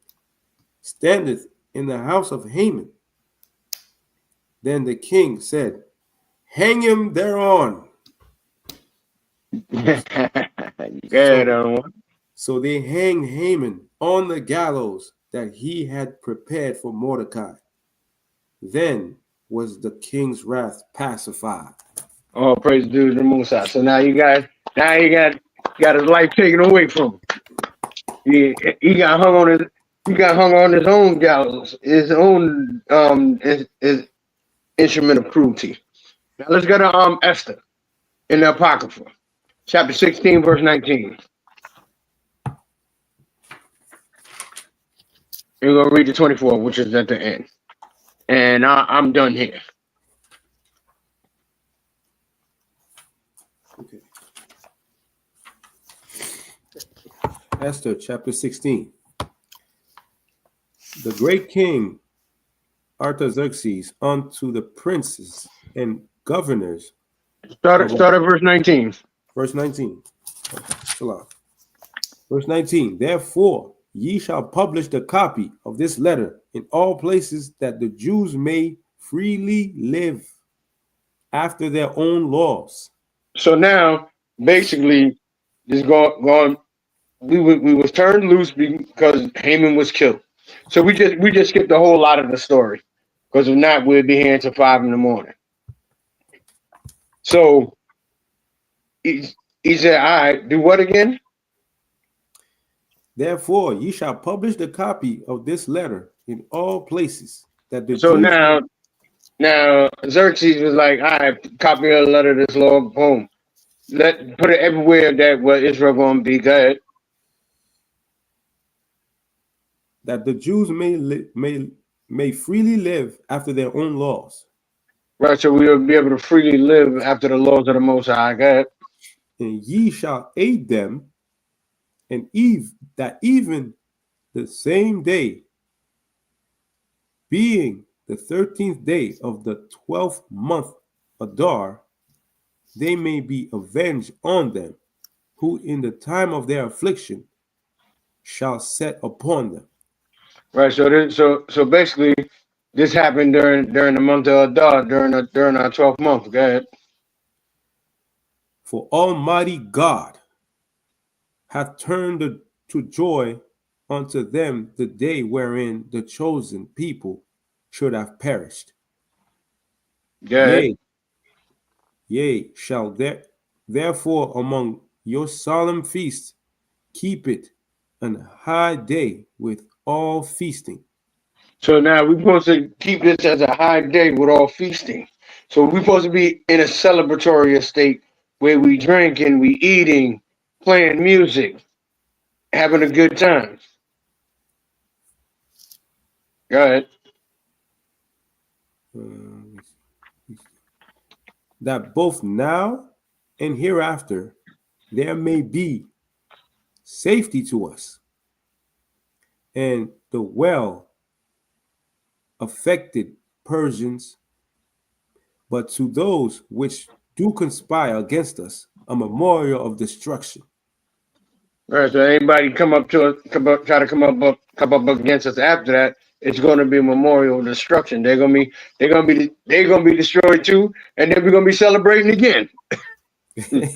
Speaker 1: standeth in the house of Haman. Then the king said, hang him thereon. So they hanged Haman on the gallows that he had prepared for Mordecai. Then was the king's wrath pacified.
Speaker 2: All praise due to the Most High. So now you got his life taken away from him. He got hung on his own gallows, his own his instrument of cruelty. Now let's go to Esther in the Apocrypha, chapter 16, verse 19. And we're gonna read the 24, which is at the end. And I'm done here.
Speaker 1: Okay. Esther chapter 16. The great king Artaxerxes unto the princes and governors.
Speaker 2: Start at verse 19.
Speaker 1: Verse 19. Okay, verse 19. Therefore, ye shall publish the copy of this letter in all places, that the Jews may freely live after their own laws.
Speaker 2: So now, basically, this going. We was turned loose because Haman was killed. So we just skipped a whole lot of the story, because if not, we'd be here until 5 a.m. So he said, "All right, do what again?"
Speaker 1: Therefore, ye shall publish the copy of this letter in all places, that the
Speaker 2: So
Speaker 1: Jews
Speaker 2: now Xerxes was like, "All right, copy of the letter of this law, boom. Put it everywhere that where Israel gonna be good."
Speaker 1: that the Jews may freely live after their own laws.
Speaker 2: Right, so we will be able to freely live after the laws of the Most High God.
Speaker 1: And ye shall aid them, and that even the same day, being the 13th day of the 12th month Adar, they may be avenged on them, who in the time of their affliction shall set upon them.
Speaker 2: Right, so basically, this happened during the month of Adar, during our 12th month. Go ahead.
Speaker 1: For Almighty God hath turned to joy unto them the day wherein the chosen people should have perished.
Speaker 2: Go ahead.
Speaker 1: Yea, shall therefore among your solemn feasts keep it an high day with all feasting.
Speaker 2: So now we're supposed to keep this as a high day with all feasting. So we're supposed to be in a celebratory state where we drinking, we eating, playing music, having a good time. Go ahead.
Speaker 1: That both now and hereafter there may be safety to us, and the well affected Persians, but to those which do conspire against us a memorial of destruction.
Speaker 2: All right. So anybody try to come up against us after that, it's going to be a memorial of destruction. They're gonna be destroyed too, and then we're gonna be celebrating again. That's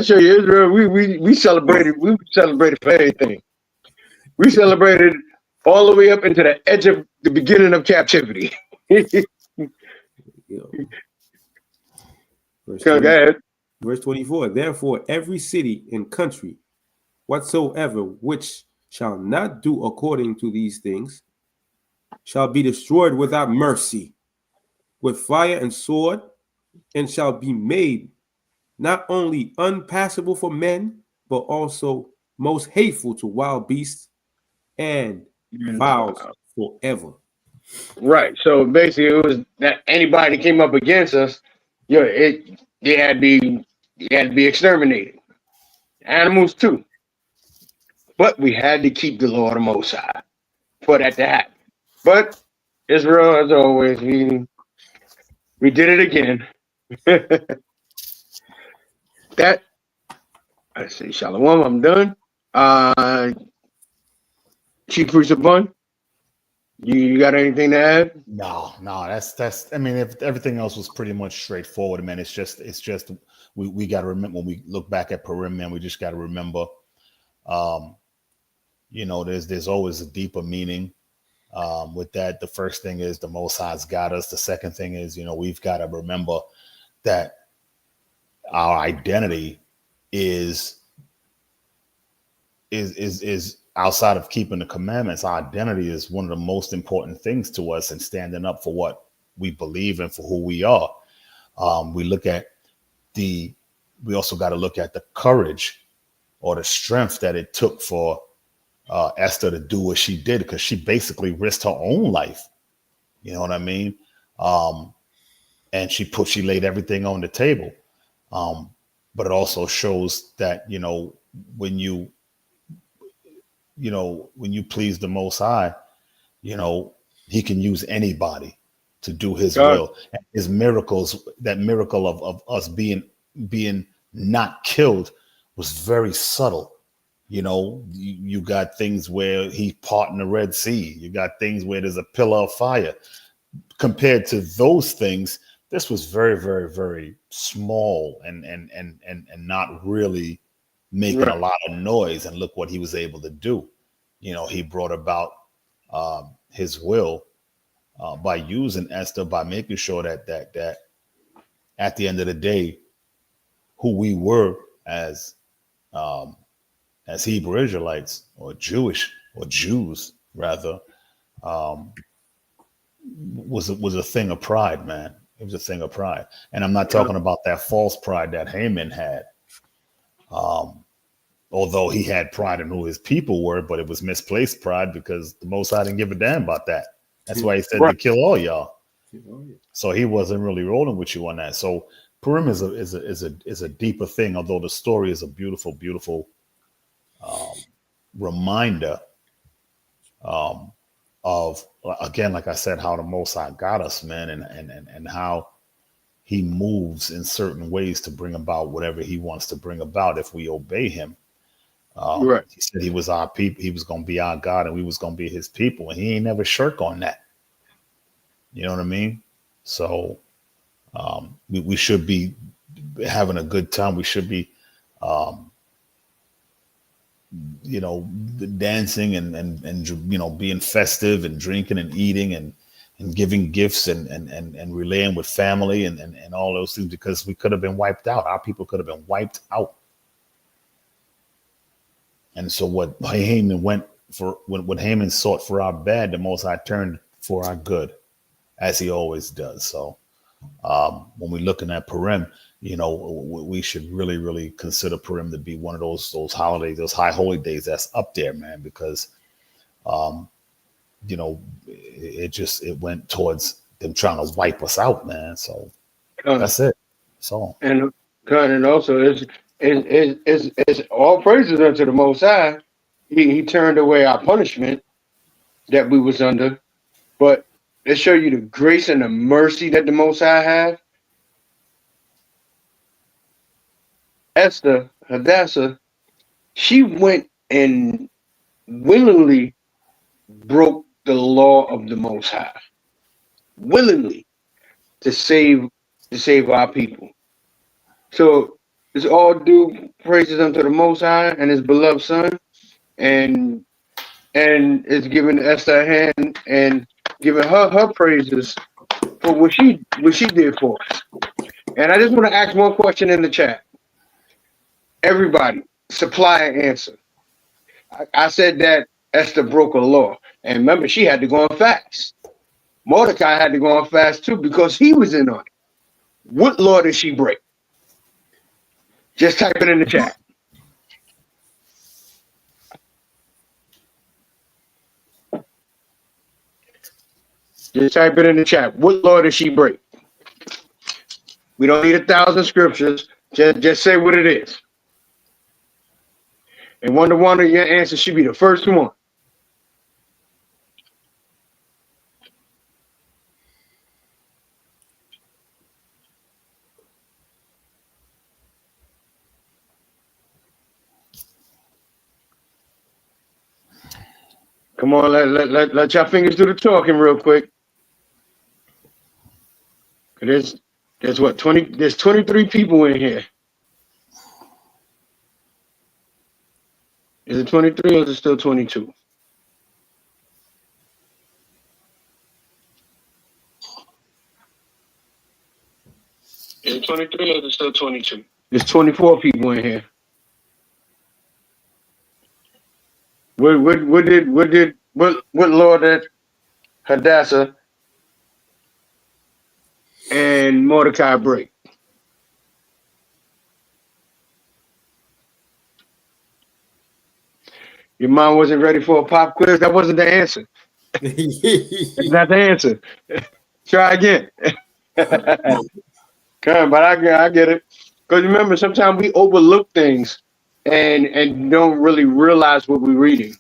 Speaker 2: your Israel. We celebrated. We celebrated for everything. We celebrated all the way up into the edge of the beginning of captivity. Go ahead.
Speaker 1: Verse 24. Therefore, every city and country whatsoever which shall not do according to these things shall be destroyed without mercy, with fire and sword, and shall be made not only unpassable for men, but also most hateful to wild beasts and fowls forever.
Speaker 2: Right. So basically, it was that anybody came up against us, they had to be exterminated. Animals too. But we had to keep the Lord of Most High for that to happen. But Israel, as always, we did it again. That I say Shalom. I'm done. Chief Priest Bun, you got anything to add?
Speaker 4: No, that's. I mean, if everything else was pretty much straightforward, man. It's just we got to remember when we look back at Purim, man. We just got to remember, there's always a deeper meaning. With that, the first thing is the Most High's got us. The second thing is, we've got to remember that our identity is outside of keeping the commandments. Our identity is one of the most important things to us, and standing up for what we believe and for who we are. We also got to look at the courage or the strength that it took for Esther to do what she did, because she basically risked her own life. You know what I mean? And she laid everything on the table. But it also shows that, when you please the Most High, he can use anybody to do his
Speaker 2: God,
Speaker 4: will. And his miracles, that miracle of us being not killed, was very subtle. You got things where he parting the Red Sea. You got things where there's a pillar of fire. Compared to those things, this was very, very, very small and not really making a
Speaker 2: right,
Speaker 4: lot of noise. And look what he was able to do. He brought about his will by using Esther, by making sure that at the end of the day, who we were as Hebrew Israelites, or Jews rather, was a thing of pride, man. It was a thing of pride. And I'm not
Speaker 2: God,
Speaker 4: talking about that false pride that Haman had. Although he had pride in who his people were, but it was misplaced pride, because the Most High didn't give a damn about that. That's why he said to
Speaker 2: right.
Speaker 4: kill all y'all.
Speaker 1: Oh, yeah.
Speaker 4: So he wasn't really rolling with you on that. So Purim is a deeper thing, although the story is a beautiful, beautiful reminder of, again, like I said, how the Most High got us, man, and how he moves in certain ways to bring about whatever he wants to bring about if we obey him.
Speaker 2: Right.
Speaker 4: He said he was our people, he was going to be our God, and we was going to be his people, and he ain't never shirk on that. You know what I mean? So we should be having a good time. We should be, dancing and being festive and drinking and eating and giving gifts and relaying with family and all those things, because we could have been wiped out. Our people could have been wiped out. And so what Haman went for, when Haman sought for our bad, the Most High turned for our good, as he always does. So when we're looking at Purim, we should really, really consider Purim to be one of those holidays, those high holy days that's up there, man, because it went towards them trying to wipe us out, man. So
Speaker 2: God.
Speaker 4: that's it. So
Speaker 2: And God, and also it's all praises unto the Most High. He turned away our punishment that we was under, but it show you the grace and the mercy that the Most High have. Esther Hadassah, she went and willingly broke the law of the Most High, willingly, to save our people. So it's all due praises unto the Most High and His beloved Son, and it's giving Esther a hand and giving her praises for what she did for us. And I just want to ask one question in the chat. Everybody, supply an answer. I said that Esther broke a law, and remember, she had to go on fast. Mordecai had to go on fast too, because he was in on it. What law did she break? Just type it in the chat. Just type it in the chat. What law did she break? We don't need 1,000 scriptures. Just say what it is. And one of your answers should be the first one. Come on, let y'all fingers do the talking real quick. There's what, 20, there's 23 people in here. Is it 23 or is it still 22? is it 23 or is it still 22? There's 24 people in here. What law did Hadassah and Mordecai break? Your mind wasn't ready for a pop quiz. That wasn't the answer. It's not the answer. Try again. Come, but I get it. Because remember, sometimes we overlook things and don't really realize what we're reading.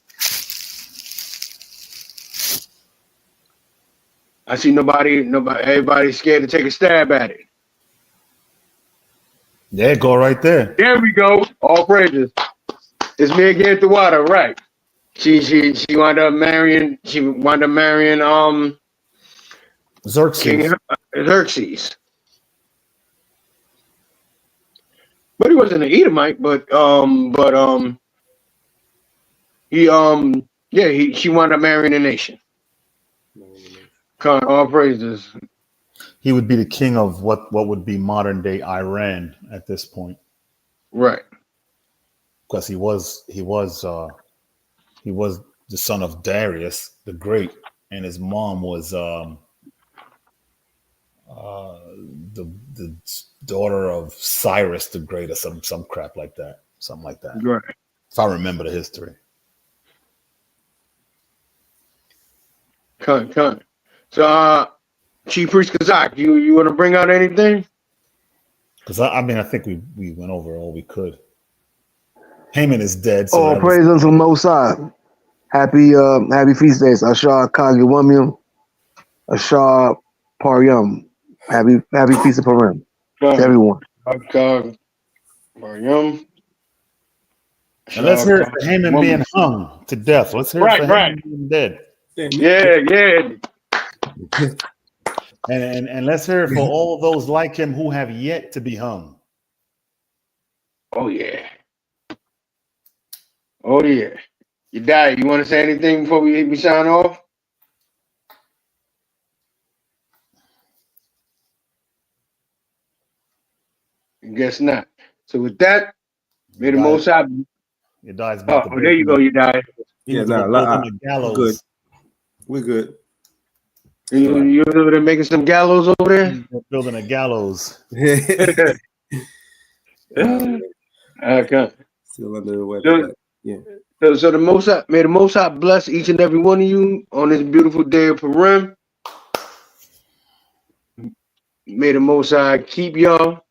Speaker 2: I see nobody, everybody's scared to take a stab at it.
Speaker 4: Yeah, go right there.
Speaker 2: There we go. All praises. It's me against the water, right? She wound up marrying. She wound up marrying
Speaker 4: Xerxes.
Speaker 2: King Xerxes. But he wasn't an Edomite. But she wound up marrying a nation. All praises.
Speaker 4: He would be the king of what would be modern day Iran at this point,
Speaker 2: Right?
Speaker 4: because he was the son of Darius the Great, and his mom was the daughter of Cyrus the Great, or some crap like that, something like that.
Speaker 2: Right.
Speaker 4: If I remember the history.
Speaker 2: Con. So, Chief Priest Kazak, you want to bring out anything?
Speaker 4: Because I think we went over all we could. Haman is dead. So
Speaker 3: All praise unto the Most High. Happy feast days. Ashar Kagewamium. Ashar Paryum. Happy feast of Purim to everyone.
Speaker 2: Maryam.
Speaker 4: And let's hear it for Haman being hung to death. Let's hear it for Haman being dead.
Speaker 2: Yeah.
Speaker 4: And let's hear it for all those like him who have yet to be hung.
Speaker 2: Oh yeah. You died. You want to say anything before we sign off? Guess not. So with that, may the Most High.
Speaker 4: Your dies about
Speaker 2: there you go. You died.
Speaker 4: Yeah, nah,
Speaker 1: good. We're good.
Speaker 2: You over there making some gallows over there?
Speaker 4: Building a gallows.
Speaker 2: Okay.
Speaker 1: Still under the weather. Yeah.
Speaker 2: So the Most High, may the Most High bless each and every one of you on this beautiful day of Purim. May the Most High keep y'all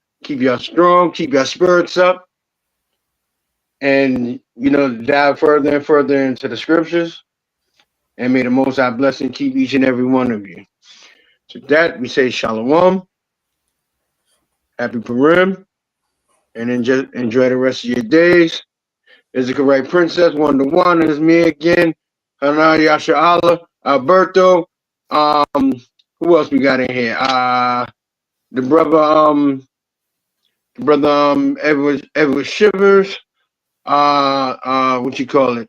Speaker 2: strong, keep your spirits up, and dive further and further into the scriptures. And may the Most High bless and keep each and every one of you. So that we say Shalom, Happy Purim, and then just enjoy the rest of your days. Is the correct princess, one to one. It's me again. Hana Yasha Allah, Alberto. Who else we got in here? The brother Edward Shivers. What you call it?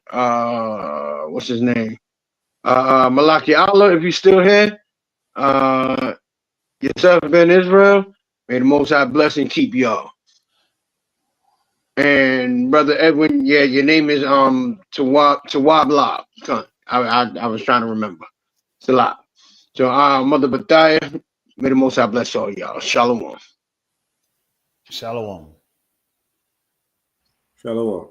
Speaker 2: What's his name? Malaki Allah, if you're still here. Yourself Ben Israel. May the Most High bless and keep y'all. And Brother Edwin, yeah, your name is Tawab. I was trying to remember. Salah. So Mother Bethia, may the Most High bless all y'all. Shalom.
Speaker 4: Shalom.
Speaker 1: Shalom.